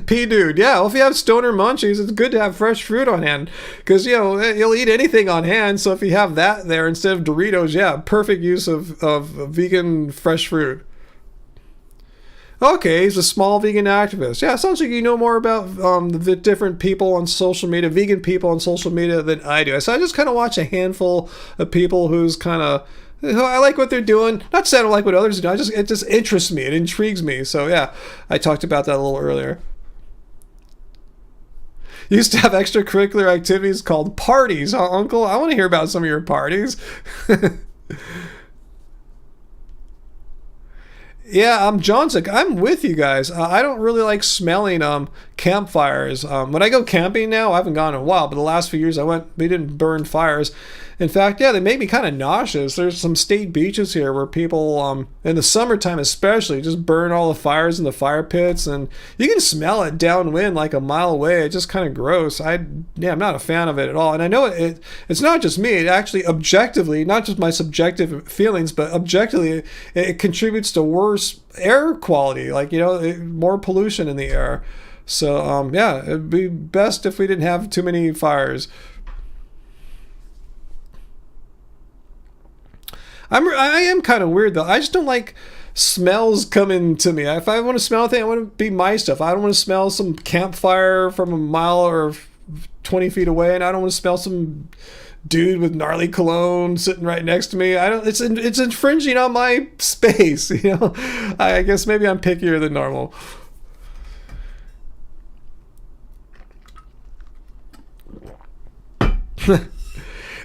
P dude, yeah. Well, if you have stoner munchies, it's good to have fresh fruit on hand because you'll eat anything on hand. So if you have that there instead of Doritos, yeah, perfect use of vegan fresh fruit. Okay, he's a small vegan activist. Yeah, sounds like you know more about the different people on social media, vegan people on social media than I do. So I just kind of watch a handful of people who's kind of, I like what they're doing. Not saying I don't like what others do. It just interests me. It intrigues me. So yeah, I talked about that a little earlier. Used to have extracurricular activities called parties, huh, Uncle? I want to hear about some of your parties. Yeah, Johnson. I'm with you guys. I don't really like smelling campfires. When I go camping now, I haven't gone in a while, but the last few years we didn't burn fires. In fact, yeah, they make me kind of nauseous. There's some state beaches here where people, in the summertime especially, just burn all the fires in the fire pits, and you can smell it downwind like a mile away. It's just kind of gross. I'm not a fan of it at all. And I know it's not just me. It actually objectively, not just my subjective feelings, but objectively, it contributes to worse air quality, like, more pollution in the air. So, yeah, it'd be best if we didn't have too many fires. I am kind of weird though. I just don't like smells coming to me. If I want to smell anything, I want to be my stuff. I don't want to smell some campfire from a mile or 20 feet away, and I don't want to smell some dude with gnarly cologne sitting right next to me. It's infringing on my space. I guess maybe I'm pickier than normal.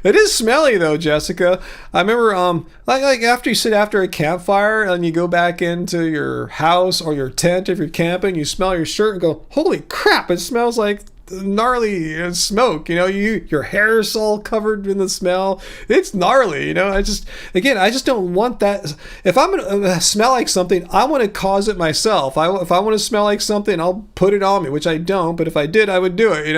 It is smelly though, Jessica. I remember like after you sit after a campfire and you go back into your house or your tent if you're camping, you smell your shirt and go, holy crap, it smells like gnarly smoke. Your hair's all covered in the smell. It's gnarly. I just don't want that. If I'm gonna smell like something, I want to cause it myself. If I want to smell like something, I'll put it on me, which I don't. But if I did, I would do it.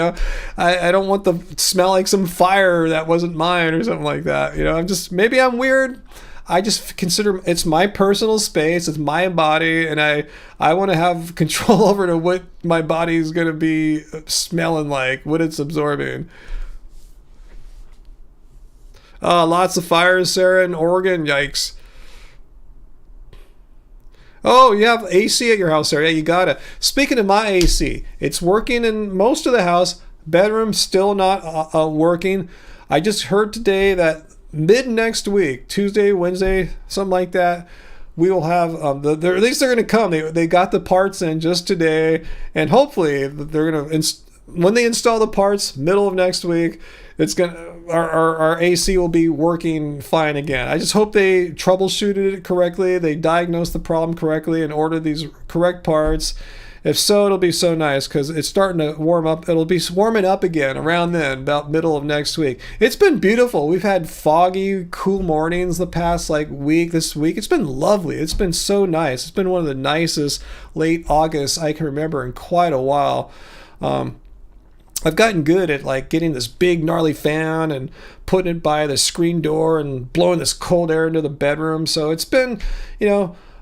I don't want to smell like some fire that wasn't mine or something like that. Maybe I'm weird. I just consider it's my personal space, it's my body, and I want to have control over to what my body is going to be smelling like, what it's absorbing. Lots of fires, Sarah, in Oregon. Yikes. Oh, you have AC at your house, Sarah. Yeah, you got it. Speaking of my AC, it's working in most of the house. Bedroom still not working. I just heard today that mid next week, Tuesday, Wednesday, something like that, we will have at least they're going to come. They got the parts in just today, and hopefully they're going to when they install the parts middle of next week, it's going to our AC will be working fine again. I just hope they troubleshooted it correctly, they diagnosed the problem correctly, and ordered these correct parts. If so, it'll be so nice because it's starting to warm up. It'll be warming up again around then, about middle of next week. It's been beautiful. We've had foggy, cool mornings the past week. This week, it's been lovely. It's been so nice. It's been one of the nicest late August I can remember in quite a while. I've gotten good at getting this big gnarly fan and putting it by the screen door and blowing this cold air into the bedroom. So it's been,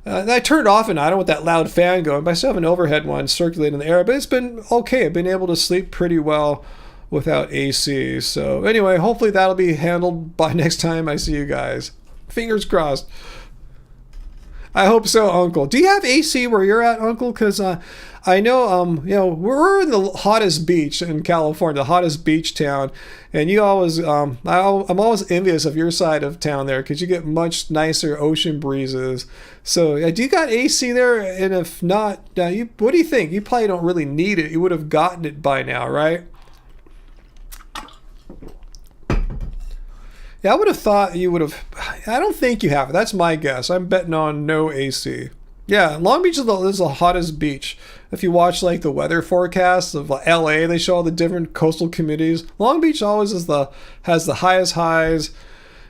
I turn it off and I don't want that loud fan going, but I still have an overhead one circulating in the air. But it's been okay. I've been able to sleep pretty well without AC. So anyway, hopefully that'll be handled by next time I see you guys. Fingers crossed. I hope so, Uncle. Do you have AC where you're at, Uncle? Because I know, we're in the hottest beach in California, the hottest beach town, and you always, I'm always envious of your side of town there because you get much nicer ocean breezes. So, do you got AC there? And if not, what do you think? You probably don't really need it. You would have gotten it by now, right? Yeah, I would have thought you would have. I don't think you have it. That's my guess. I'm betting on no AC. Yeah, Long Beach is the hottest beach. If you watch the weather forecasts of LA, they show all the different coastal communities. Long Beach always has the highest highs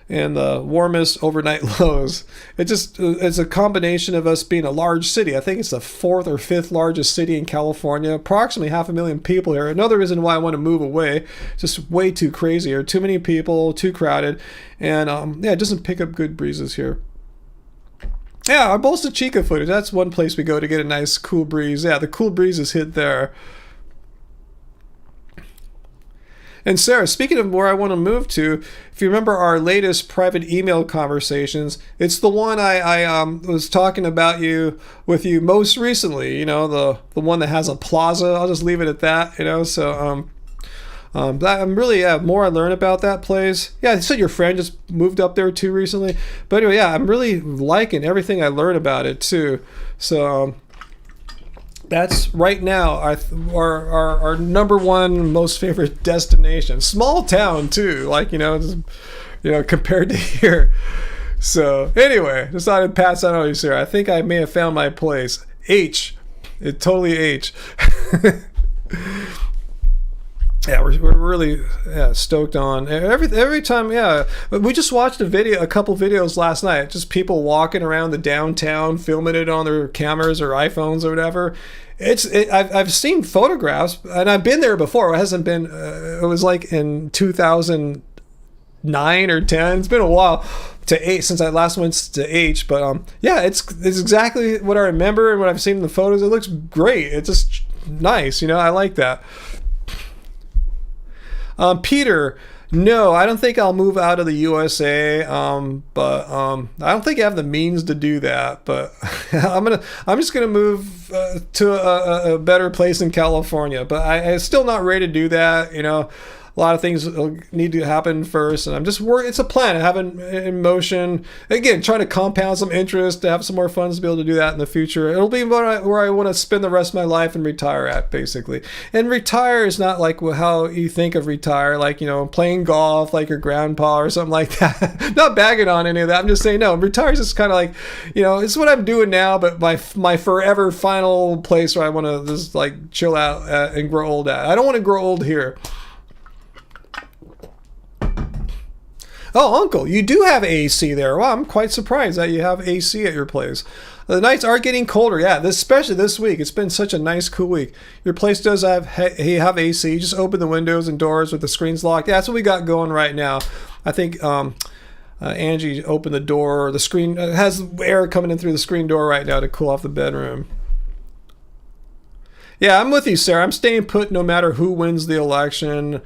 and the warmest overnight lows. It's a combination of us being a large city. I think it's the 4th or 5th largest city in California. Approximately 500,000 people here. Another reason why I want to move away. Just way too crazy here. Too many people, too crowded, and it doesn't pick up good breezes here. Yeah, our Bolsa Chica footage. That's one place we go to get a nice cool breeze. Yeah, the cool breezes hit there. And Sarah, speaking of where I want to move to, if you remember our latest private email conversations, it's the one I was talking about with you most recently. The one that has a plaza. I'll just leave it at that. So I'm really, more I learn about that place. Yeah, you said your friend just moved up there too recently. But anyway, yeah, I'm really liking everything I learned about it too. So that's right now our number one most favorite destination. Small town too, compared to here. So anyway, decided to pass that on you, sir. I think I may have found my place. H. It totally H. Yeah, we're really stoked on every time. Yeah, we just watched a couple videos last night. Just people walking around the downtown, filming it on their cameras or iPhones or whatever. I've seen photographs, and I've been there before. It hasn't been. It was in 2009 or 10. It's been a while to H since I last went to H. But it's exactly what I remember and what I've seen in the photos. It looks great. It's just nice. I like that. Peter, no, I don't think I'll move out of the USA, but I don't think I have the means to do that. But I'm just gonna move to a better place in California. But I'm still not ready to do that. a lot of things need to happen first, and I'm just working. It's a plan. I have it in motion. Again, trying to compound some interest, to have some more funds to be able to do that in the future. It'll be where I want to spend the rest of my life and retire at, basically. And retire is not like how you think of retire, like, you know, playing golf like your grandpa or something like that. Not bagging on any of that. I'm just saying, no, retire is just kind of like, you know, it's what I'm doing now, but my forever final place where I want to just like chill out and grow old at. I don't want to grow old here. Oh, Uncle, you do have AC there. Wow, I'm quite surprised that you have AC at your place. The nights are getting colder. Yeah, especially this week. It's been such a nice, cool week. Your place does have AC. You just open the windows and doors with the screens locked. Yeah, that's what we got going right now. I think Angie opened the door. The screen has air coming in through the screen door right now to cool off the bedroom. Yeah, I'm with you, Sarah. I'm staying put no matter who wins the election.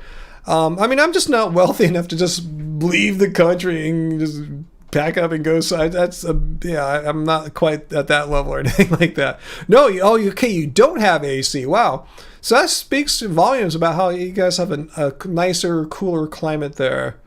I mean, I'm just not wealthy enough to just leave the country and just pack up and go. So I'm not quite at that level or anything like that. No, you don't have AC. Wow. So that speaks volumes about how you guys have a nicer, cooler climate there.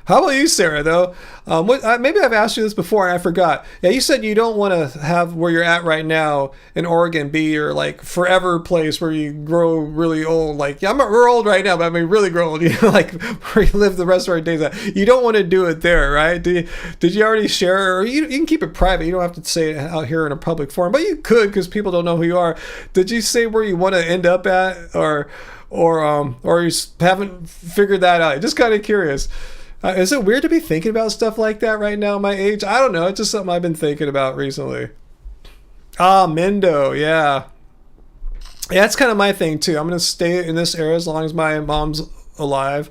How about you, Sarah, though? Maybe I've asked you this before and I forgot. Yeah, you said you don't want to have where you're at right now in Oregon be your like forever place where you grow really old. Like, yeah, we're old right now, but I mean really grow old. You know, like where you live the rest of our days at. You don't want to do it there, right? Did you already share? Or you can keep it private. You don't have to say it out here in a public forum, but you could because people don't know who you are. Did you say where you want to end up at, or you haven't figured that out? Just kind of curious. Is it weird to be thinking about stuff like that right now at my age? I don't know. It's just something I've been thinking about recently. Mendo, yeah. Yeah, that's kind of my thing, too. I'm going to stay in this area as long as my mom's alive.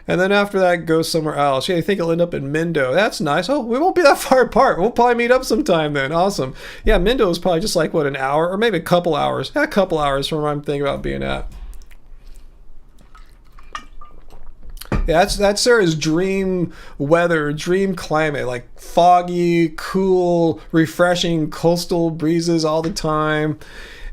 And then after that, go somewhere else. Yeah, I think it'll end up in Mendo. That's nice. Oh, we won't be that far apart. We'll probably meet up sometime then. Awesome. Yeah, Mendo is probably just like, an hour? Or maybe a couple hours. Yeah, a couple hours from where I'm thinking about being at. Yeah, that's Sarah's dream weather, dream climate, like foggy, cool, refreshing coastal breezes all the time.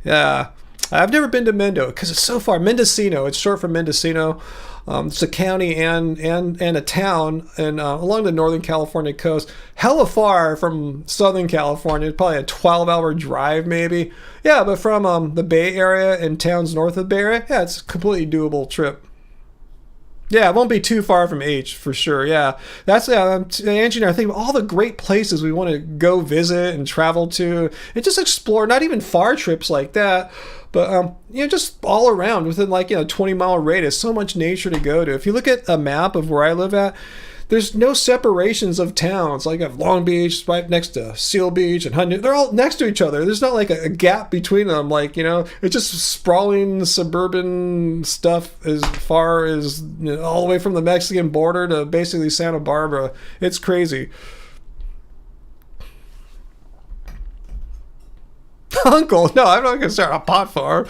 Yeah, I've never been to Mendo because it's so far. Mendocino, it's short for Mendocino. It's a county and a town and along the Northern California coast. Hella far from Southern California. Probably a 12-hour drive maybe. Yeah, but from the Bay Area and towns north of the Bay Area, yeah, it's a completely doable trip. Yeah, it won't be too far from H for sure. Yeah, that's Angie and I think of all the great places we want to go visit and travel to, and just explore. Not even far trips like that, but just all around within 20-mile radius. So much nature to go to. If you look at a map of where I live at, there's no separations of towns. Like I have Long Beach right next to Seal Beach and Huntington. They're all next to each other. There's not like a gap between them. It's just sprawling suburban stuff as far as all the way from the Mexican border to basically Santa Barbara. It's crazy. Uncle, no, I'm not going to start a pot farm.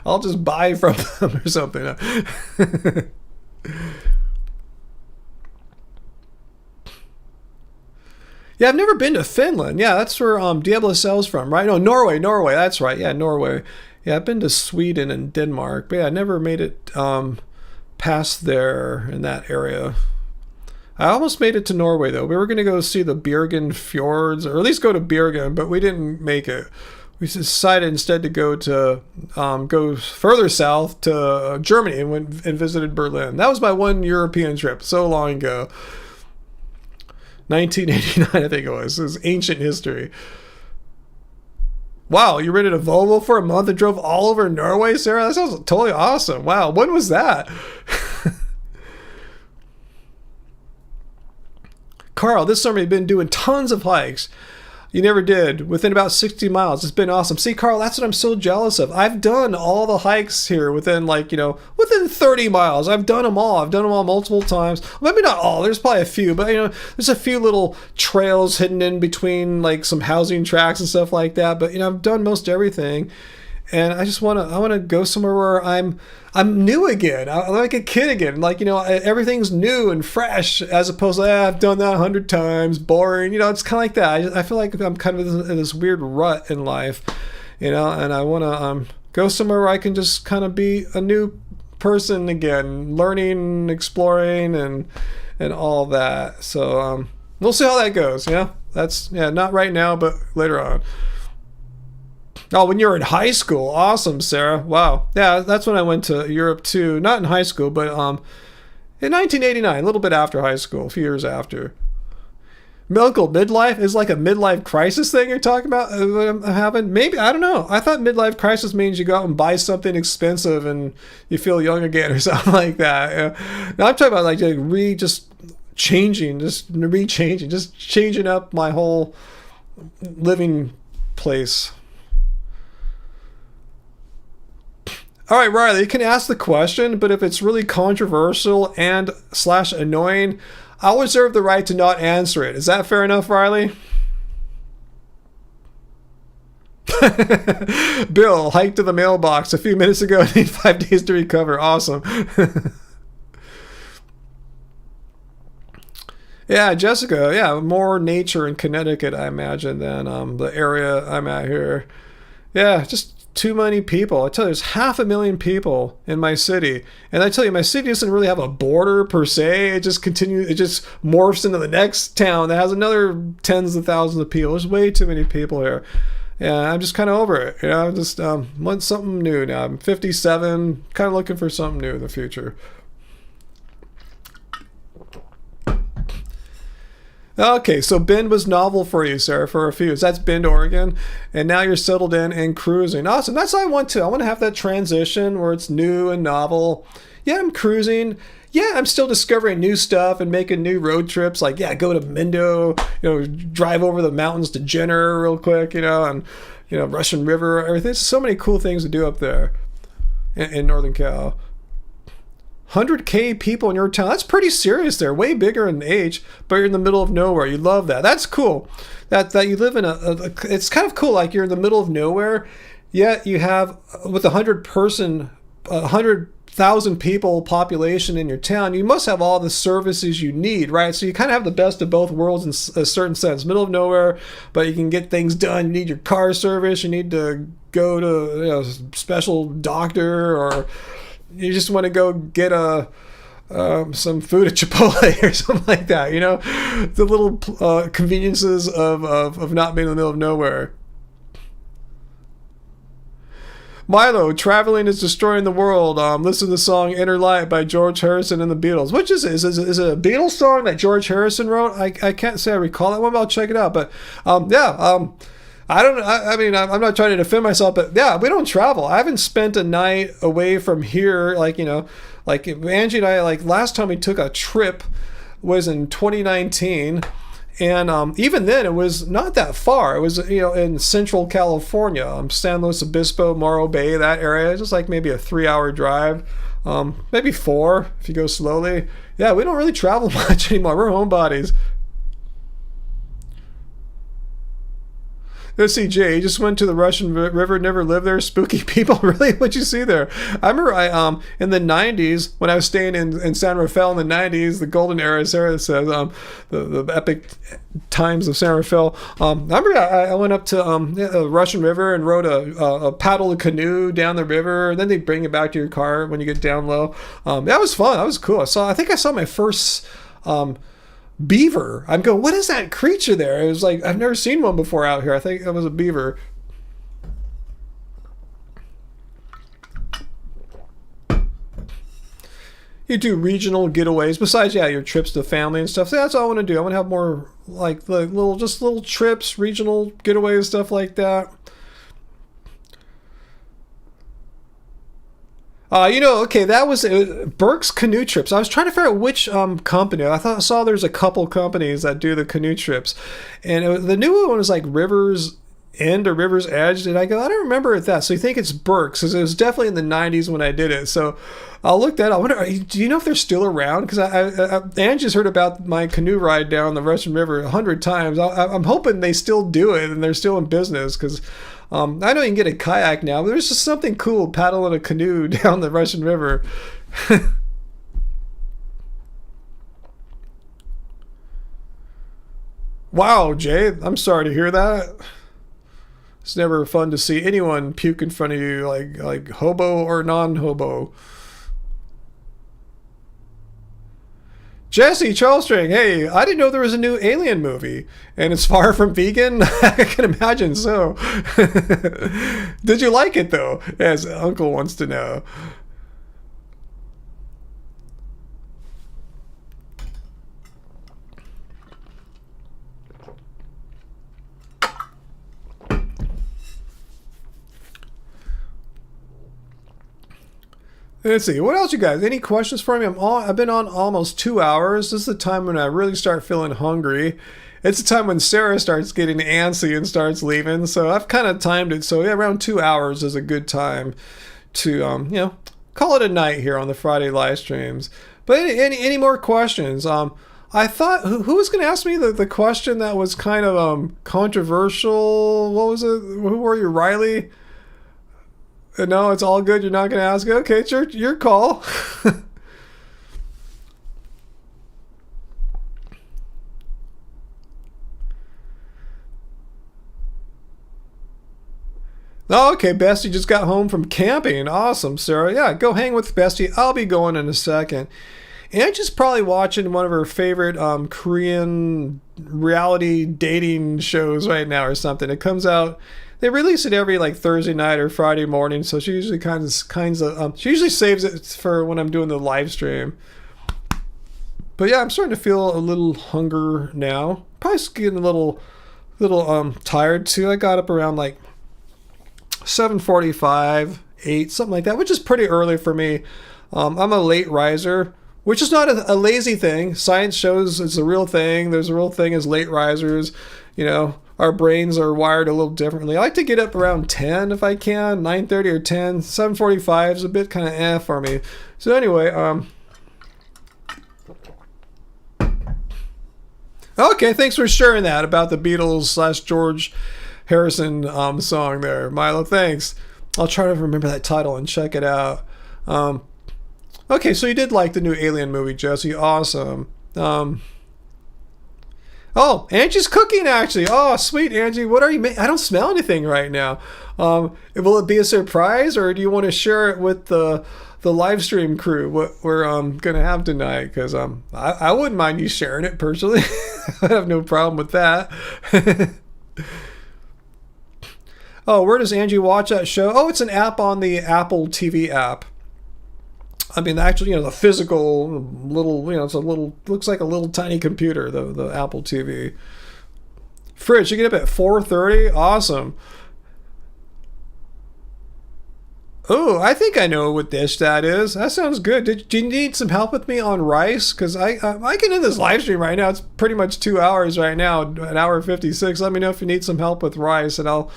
I'll just buy from them or something. Yeah, I've never been to Finland. Yeah, that's where Diablo Cell's from, right? No, Norway. That's right. Yeah, Norway. Yeah, I've been to Sweden and Denmark, but yeah, I never made it past there in that area. I almost made it to Norway, though. We were going to go see the Bergen Fjords, or at least go to Bergen, but we didn't make it. We decided instead to go further south to Germany and went and visited Berlin. That was my one European trip so long ago. 1989, I think it was. It was ancient history. Wow, you rented a Volvo for a month and drove all over Norway, Sarah? That sounds totally awesome. Wow, when was that? Carl, this summer you've been doing tons of hikes. You never did. Within about 60 miles. It's been awesome. See, Carl, that's what I'm so jealous of. I've done all the hikes here within within 30 miles. I've done them all. I've done them all multiple times. Maybe not all. There's probably a few, but there's a few little trails hidden in between some housing tracks and stuff like that. But I've done most everything. And I want to go somewhere where I'm new again. I'm like a kid again. Everything's new and fresh as opposed to, I've done that 100 times, boring. It's kind of like that. I feel like I'm kind of in this weird rut in life. and I want to go somewhere where I can just kind of be a new person again, learning, exploring, and all that. So we'll see how that goes. That's not right now, but later on. Oh, when you were in high school. Awesome, Sarah. Wow. Yeah, that's when I went to Europe too. Not in high school, but in 1989, a little bit after high school, a few years after. Medical midlife is like a midlife crisis thing you're talking about having? Maybe, I don't know. I thought midlife crisis means you go out and buy something expensive and you feel young again or something like that. Now I'm talking about like just changing up my whole living place. All right, Riley, you can ask the question, but if it's really controversial and / annoying, I'll reserve the right to not answer it. Is that fair enough, Riley? Bill, hiked to the mailbox a few minutes ago. I need 5 days to recover. Awesome. Yeah, Jessica. Yeah, more nature in Connecticut, I imagine, than the area I'm at here. Yeah, just too many people. I tell you, there's 500,000 people in my city. And I tell you, my city doesn't really have a border per se. It just morphs into the next town that has another tens of thousands of people. There's way too many people here. Yeah, I'm just kind of over it. I just want something new now. I'm 57, kind of looking for something new in the future. Okay, so Bend was novel for you, Sarah, for a few years. That's Bend, Oregon. And now you're settled in and cruising. Awesome. That's what I want to. I want to have that transition where it's new and novel. Yeah, I'm cruising. Yeah, I'm still discovering new stuff and making new road trips. Like, yeah, go to Mendo, drive over the mountains to Jenner real quick, and, Russian River, everything. There's so many cool things to do up there in Northern Cal. 100K people in your town. That's pretty serious there. Way bigger in age, but you're in the middle of nowhere. You love that. That's cool. That you live in it's kind of cool. Like you're in the middle of nowhere, yet you have with 100,000 people population in your town. You must have all the services you need, right? So you kind of have the best of both worlds in a certain sense. Middle of nowhere, but you can get things done. You need your car service. You need to go to a special doctor, or you just want to go get some food at Chipotle or something like that, the little conveniences of not being in the middle of nowhere. Milo, traveling is destroying the world. Listen to the song Inner Light by George Harrison and the Beatles. Which is it? Is it a Beatles song that George Harrison wrote? I can't say I recall that one, but I'll check it out. But I don't. I mean, I'm not trying to defend myself, but yeah, we don't travel. I haven't spent a night away from here. Like Angie and I, last time we took a trip was in 2019, and even then it was not that far. It was in Central California, San Luis Obispo, Morro Bay, that area. Just like maybe a 3-hour drive, maybe 4 if you go slowly. Yeah, we don't really travel much anymore. We're homebodies. Let's see, Jay, you just went to the Russian River, never lived there. Spooky people, really? What'd you see there? I remember in the 90s, when I was staying in San Rafael in the 90s, the golden era, Sarah says, the epic times of San Rafael. I remember I went up to the Russian River and rode a paddle a canoe down the river, and then they bring it back to your car when you get down low. That was fun. That was cool. I think I saw my first beaver. I'm going, what is that creature there? It was like, I've never seen one before out here. I think that was a beaver. You do regional getaways besides, your trips to family and stuff. So that's all I want to do. I want to have more like little trips, regional getaways, stuff like that. Okay, that was Burke's Canoe Trips. I was trying to figure out which company. I saw there's a couple companies that do the canoe trips, and the new one was like Rivers End or Rivers Edge. And I go, I don't remember it that. So you think it's Burke's, because it was definitely in the 90s when I did it. So I'll look that up. I wonder, do you know if they're still around? Because Angie's heard about my canoe ride down the Russian River 100 times. I'm hoping they still do it and they're still in business, because I know you can get a kayak now, but there's just something cool paddling a canoe down the Russian River. Wow, Jay, I'm sorry to hear that. It's never fun to see anyone puke in front of you, like hobo or non-hobo. Jesse Charlestring, hey, I didn't know there was a new Alien movie, and it's far from vegan. I can imagine so. Did you like it though? As Uncle wants to know. Let's see. What else, you guys? Any questions for me? I've been on almost 2 hours. This is the time when I really start feeling hungry. It's the time when Sarah starts getting antsy and starts leaving. So I've kind of timed it. So yeah, around 2 hours is a good time to call it a night here on the Friday live streams. But any more questions? I thought who was going to ask me the question that was kind of controversial? What was it? Who were you, Riley? No, it's all good. You're not going to ask. Okay, it's your call. Oh, okay, Bestie just got home from camping. Awesome, Sarah. Yeah, go hang with Bestie. I'll be going in a second. Angie's probably watching one of her favorite Korean reality dating shows right now or something. It comes out. They release it every Thursday night or Friday morning, so she usually she usually saves it for when I'm doing the live stream. But yeah, I'm starting to feel a little hunger now. Probably getting a little tired too. I got up around 7:45, 8, something like that, which is pretty early for me. I'm a late riser, which is not a lazy thing. Science shows it's a real thing. There's a real thing as late risers. Our brains are wired a little differently. I like to get up around 10 if I can, 9:30 or 10. 7:45 is a bit kind of for me. So anyway, okay, thanks for sharing that about the Beatles / George Harrison song there, Milo. Thanks. I'll try to remember that title and check it out. Okay, so you did like the new Alien movie, Jesse. Awesome. Oh, Angie's cooking, actually. Oh, sweet, Angie. What are you making? I don't smell anything right now. Will it be a surprise, or do you want to share it with the live stream crew, what we're going to have tonight? Because I wouldn't mind you sharing it personally. I have no problem with that. Oh, where does Angie watch that show? Oh, it's an app on the Apple TV app. I mean, actually, the physical little, looks like a little tiny computer, the Apple TV. Fridge, you get up at 4:30? Awesome. Oh, I think I know what dish that is. That sounds good. Do you need some help with me on rice? Because I can end this live stream right now. It's pretty much 2 hours right now, an hour 56. Let me know if you need some help with rice, and I'll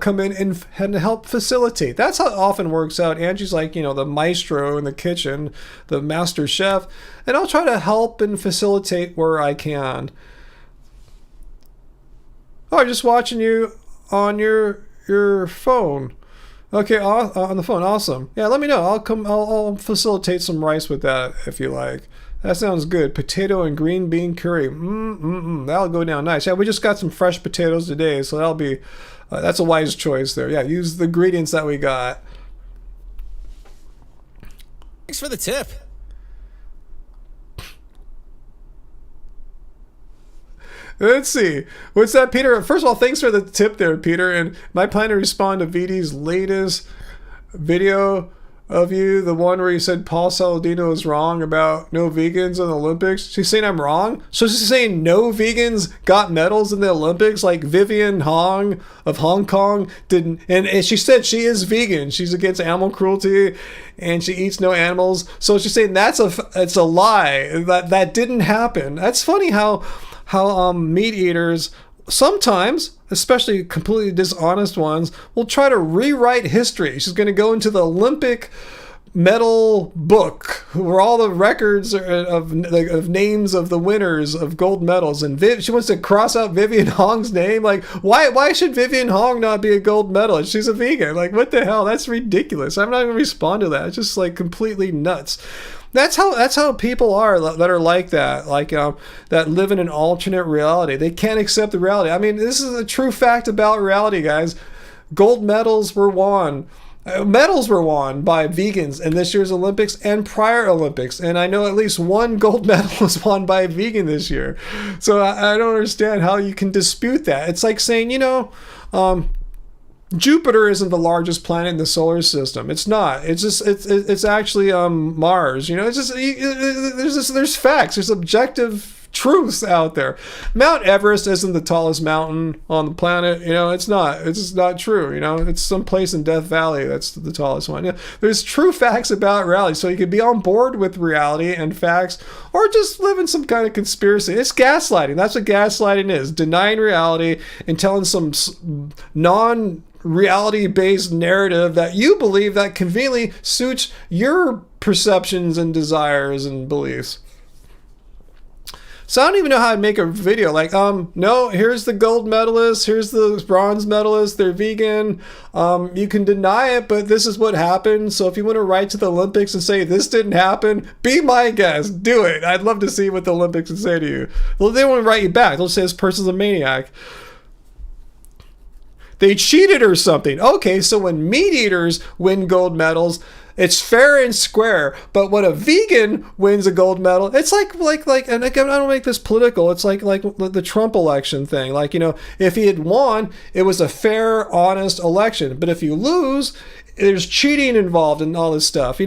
come in and help facilitate. That's how it often works out. Angie's like, the maestro in the kitchen, the master chef, and I'll try to help and facilitate where I can. Oh, I'm just watching you on your phone. Okay, on the phone. Awesome. Yeah, let me know. I'll facilitate some rice with that if you like. That sounds good. Potato and green bean curry. That'll go down nice. Yeah, we just got some fresh potatoes today, so that'll be that's a wise choice there. Yeah, use the ingredients that we got. Thanks for the tip. Let's see. What's that, Peter? First of all, thanks for the tip there, Peter. And my plan to respond to VD's latest video of you, the one where you said Paul Saladino is wrong about no vegans in the Olympics. She's saying I'm wrong? So she's saying no vegans got medals in the Olympics, like Vivian Hong of Hong Kong didn't. And she said she is vegan. She's against animal cruelty and she eats no animals. So she's saying it's a lie. That didn't happen. That's funny how meat eaters sometimes, especially completely dishonest ones, will try to rewrite history. She's going to go into the Olympic medal book where all the records of names of the winners of gold medals, and she wants to cross out Vivian Hong's name. Like, why should Vivian Hong not be a gold medalist? She's a vegan. Like, what the hell? That's ridiculous. I'm not going to respond to that. It's just completely nuts. That's how people are that are like that, that live in an alternate reality. They can't accept the reality. I mean, this is a true fact about reality, guys. gold medals were won. Medals were won by vegans in this year's Olympics and prior Olympics. And I know at least one gold medal was won by a vegan this year. So I don't understand how you can dispute that. It's like saying, Jupiter isn't the largest planet in the solar system. It's not. It's actually Mars. It's just there's facts. There's objective truths out there. Mount Everest isn't the tallest mountain on the planet. It's not. It's just not true. It's some place in Death Valley that's the tallest one. There's true facts about reality. So you could be on board with reality and facts, or just live in some kind of conspiracy. It's gaslighting. That's what gaslighting is: denying reality and telling some reality-based narrative that you believe that conveniently suits your perceptions and desires and beliefs. So I don't even know how to make a video like, no, here's the gold medalist, here's the bronze medalist, they're vegan. You can deny it, but this is what happened. So if you want to write to the Olympics and say this didn't happen, be my guest, do it. I'd love to see what the Olympics would say to you. Well, they won't write you back. They'll say this person's a maniac. They cheated or something. Okay, so when meat eaters win gold medals, it's fair and square. But when a vegan wins a gold medal, it's like, and again, I don't make this political. It's like the Trump election thing. If he had won, it was a fair, honest election. But if you lose, there's cheating involved and all this stuff.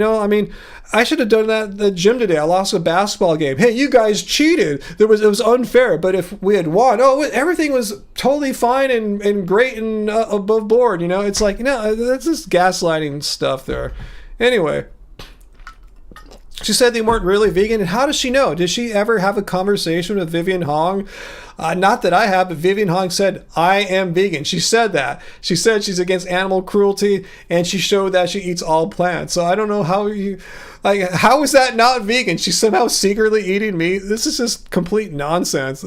I should have done that at the gym today. I lost a basketball game. Hey, you guys cheated. It was unfair. But if we had won, everything was totally fine and great and above board. It's like, that's just gaslighting stuff there. Anyway, she said they weren't really vegan. And how does she know? Did she ever have a conversation with Vivian Hong? Not that I have, but Vivian Hong said, I am vegan. She said that. She said she's against animal cruelty, and she showed that she eats all plants. So I don't know how how is that not vegan? She's somehow secretly eating meat. This is just complete nonsense.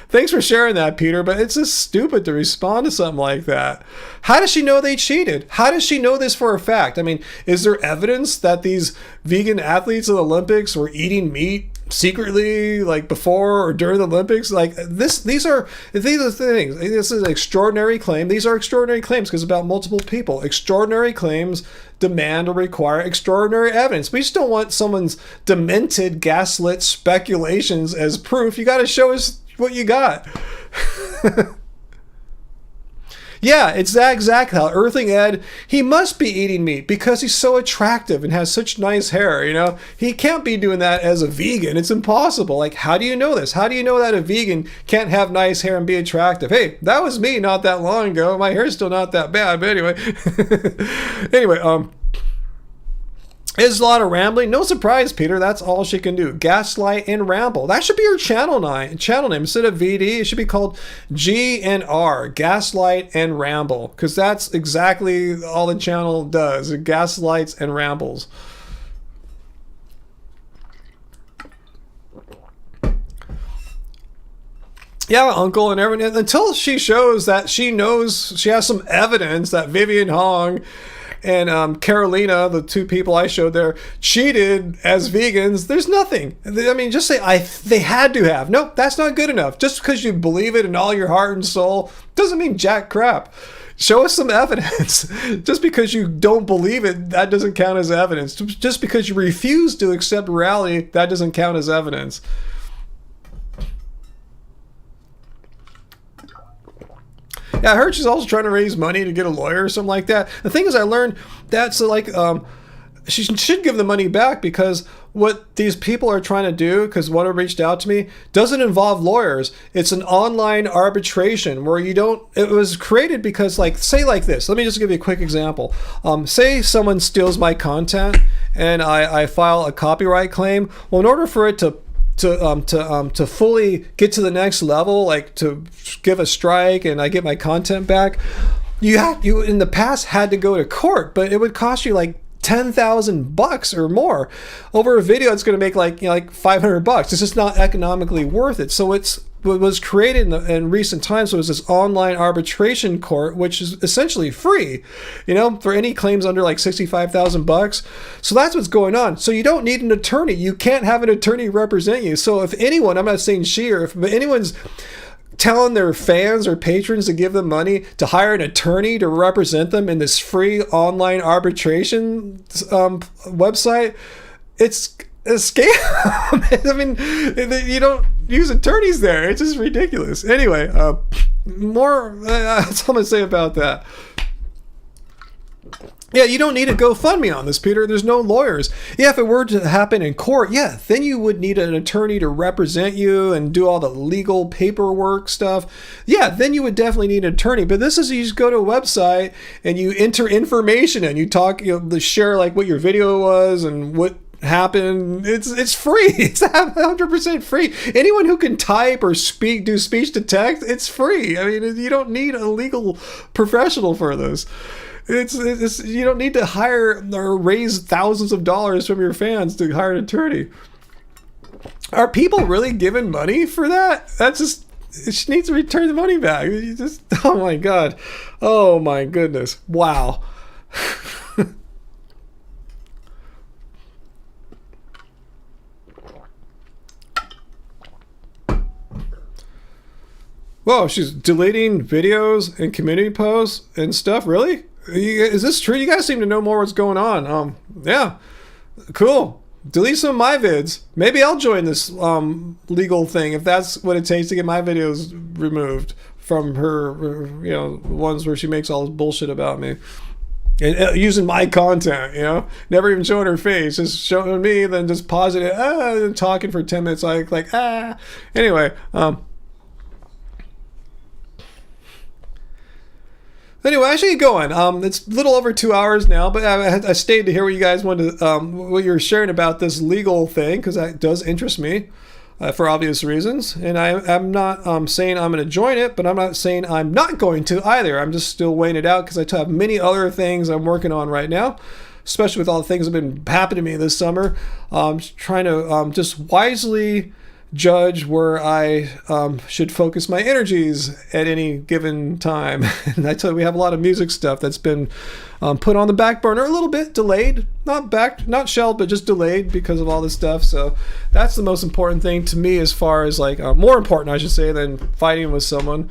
Thanks for sharing that, Peter, but it's just stupid to respond to something like that. How does she know they cheated? How does she know this for a fact? Is there evidence that these vegan athletes in the Olympics were eating meat secretly, before or during the Olympics? These are the things. This is an extraordinary claim. These are extraordinary claims because about multiple people. Extraordinary claims demand or require extraordinary evidence. We just don't want someone's demented, gaslit speculations as proof. You got to show us what you got. Yeah, it's that exact how Earthling Ed, he must be eating meat because he's so attractive and has such nice hair, He can't be doing that as a vegan. It's impossible. How do you know this? How do you know that a vegan can't have nice hair and be attractive? Hey, that was me not that long ago. My hair's still not that bad, but anyway. It's a lot of rambling. No surprise, Peter. That's all she can do. Gaslight and ramble. That should be her channel name. Instead of VD, it should be called G and R. Gaslight and ramble. Because that's exactly all the channel does. It gaslights and rambles. Yeah, uncle and everything. Until she shows that she knows, she has some evidence that Vivian Hong and Carolina, the two people I showed there, cheated as vegans. There's nothing. Just say they had to have. Nope, that's not good enough. Just because you believe it in all your heart and soul doesn't mean jack crap. Show us some evidence. Just because you don't believe it, that doesn't count as evidence. Just because you refuse to accept reality, that doesn't count as evidence. Yeah, I heard she's also trying to raise money to get a lawyer or something like that. The thing is, I learned that's she should give the money back because what these people are trying to do, because one reached out to me, doesn't involve lawyers. It's an online arbitration where it was created because say this. Let me just give you a quick example. Say someone steals my content and I file a copyright claim. Well, in order for it to fully get to the next level, to give a strike and I get my content back, you in the past had to go to court, but it would cost you $10,000 or more over a video. It's going to make $500. It's just not economically worth it. So it was created in recent times. So it was this online arbitration court, which is essentially free, for any claims under $65,000. So that's what's going on. So you don't need an attorney. You can't have an attorney represent you. So if anyone, I'm not saying she or if anyone's telling their fans or patrons to give them money to hire an attorney to represent them in this free online arbitration website. It's a scam. I mean, you don't use attorneys there. It's just ridiculous. Anyway, more that's all I'm gonna say about that. Yeah, you don't need a GoFundMe on this, Peter. There's no lawyers. Yeah, if it were to happen in court, yeah, then you would need an attorney to represent you and do all the legal paperwork stuff. Yeah, then you would definitely need an attorney. But this is, you just go to a website and you enter information and you talk, share like what your video was and what happened. It's free. It's 100% free. Anyone who can type or do speech to text, it's free. I mean, you don't need a legal professional for this. It's you don't need to hire or raise thousands of dollars from your fans to hire an attorney. Are people really giving money for that? That's just, she needs to return the money back. You just, oh my God. Oh my goodness. Wow. Whoa, she's deleting videos and community posts and stuff? Really? Is this true? You guys seem to know more what's going on. Yeah, cool. Delete some of my vids. Maybe I'll join this legal thing if that's what it takes to get my videos removed from her, ones where she makes all this bullshit about me. And using my content, never even showing her face, just showing me, then just pausing it, and talking for 10 minutes like. Anyway, Anyway, I should get going. It's a little over 2 hours now, but I stayed to hear what you guys wanted, what you were sharing about this legal thing, because that does interest me for obvious reasons. And I'm not saying I'm going to join it, but I'm not saying I'm not going to either. I'm just still weighing it out because I have many other things I'm working on right now, especially with all the things that have been happening to me this summer. Trying to just wisely judge where I should focus my energies at any given time. And I tell you, we have a lot of music stuff that's been put on the back burner, a little bit delayed, not shelved, but just delayed because of all this stuff. So that's the most important thing to me, as far as more important, I should say, than fighting with someone.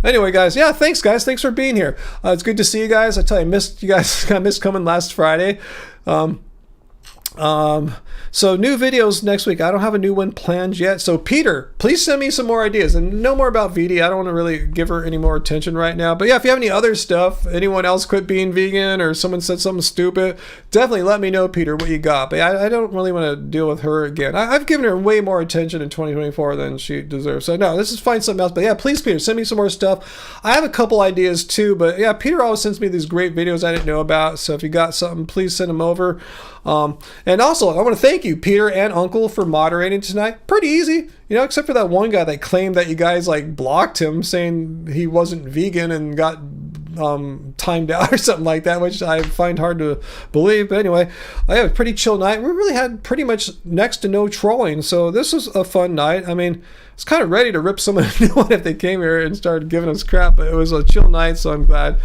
Anyway, guys, yeah, thanks, guys. Thanks for being here. It's good to see you guys. I tell you, I missed you guys. I missed coming last Friday. So new videos next week. I don't have a new one planned yet. So Peter, please send me some more ideas, and no more about VD. I don't want to really give her any more attention right now. But yeah, if you have any other stuff, anyone else quit being vegan, or someone said something stupid, definitely let me know, Peter, what you got. But I don't really want to deal with her again. I've given her way more attention in 2024 than she deserves. So no, let's just find something else. But yeah, please, Peter, send me some more stuff. I have a couple ideas too, but yeah, Peter always sends me these great videos I didn't know about. So if you got something, please send them over. And also, I want to thank you, Peter and Uncle, for moderating tonight. Pretty easy, except for that one guy that claimed that you guys blocked him, saying he wasn't vegan and got timed out or something like that, which I find hard to believe. But anyway, I had a pretty chill night. We really had pretty much next to no trolling, so this was a fun night. I mean, I was kind of ready to rip someone a new one if they came here and started giving us crap, but it was a chill night, so I'm glad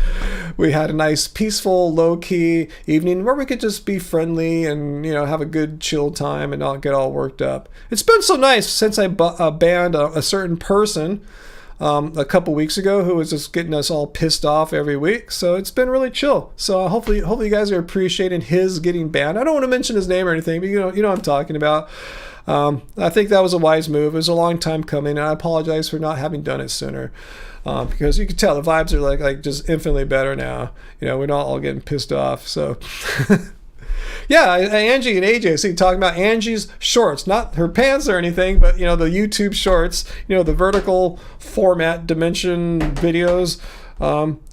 we had a nice, peaceful, low-key evening where we could just be friendly and, have a good, chill time and not get all worked up. It's been so nice since I banned a certain person a couple weeks ago who was just getting us all pissed off every week. So it's been really chill. So hopefully you guys are appreciating his getting banned. I don't want to mention his name or anything, but you know what I'm talking about. I think that was a wise move. It was a long time coming, and I apologize for not having done it sooner. Because you can tell the vibes are like just infinitely better now. We're not all getting pissed off. So yeah, Angie and AJ, see, talking about Angie's shorts, not her pants or anything, but the YouTube shorts, the vertical format dimension videos.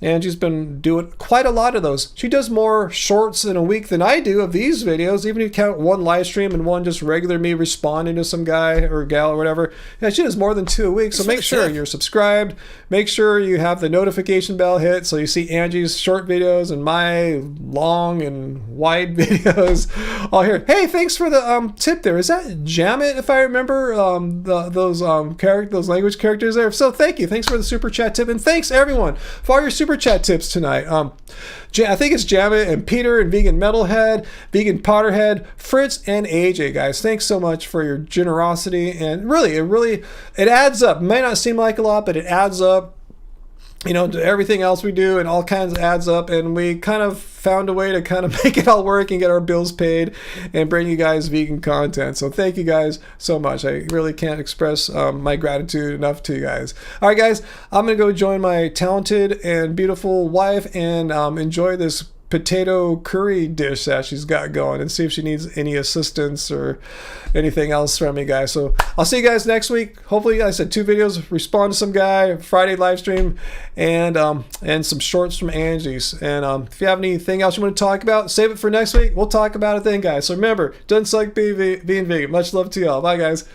Angie's been doing quite a lot of those. She does more shorts in a week than I do of these videos, even if you count one live stream and one just regular me responding to some guy or gal or whatever. Yeah, she does more than 2 a week. So make sure you're subscribed. Make sure you have the notification bell hit so you see Angie's short videos and my long and wide videos all here. Hey, thanks for the tip there. Is that Jamit, if I remember, those language characters there? So thank you. Thanks for the super chat tip, and thanks everyone for all your super chat tips tonight. I think it's Jamit and Peter and Vegan Metalhead, Vegan Potterhead, Fritz, and AJ, guys. Thanks so much for your generosity. And really, it adds up. It may not seem like a lot, but it adds up. You know, to everything else we do, and all kinds of adds up, and we kind of found a way to kind of make it all work and get our bills paid and bring you guys vegan content. So thank you guys so much. I really can't express my gratitude enough to you guys. All right, guys, I'm gonna go join my talented and beautiful wife and enjoy this potato curry dish that she's got going, and see if she needs any assistance or anything else from me, guys. So I'll see you guys next week. Hopefully, I said 2 videos, respond to some guy, Friday live stream, and some shorts from Angie's. And if you have anything else you want to talk about, save it for next week. We'll talk about it then, guys. So remember, doesn't suck being vegan. Much love to y'all. Bye, guys.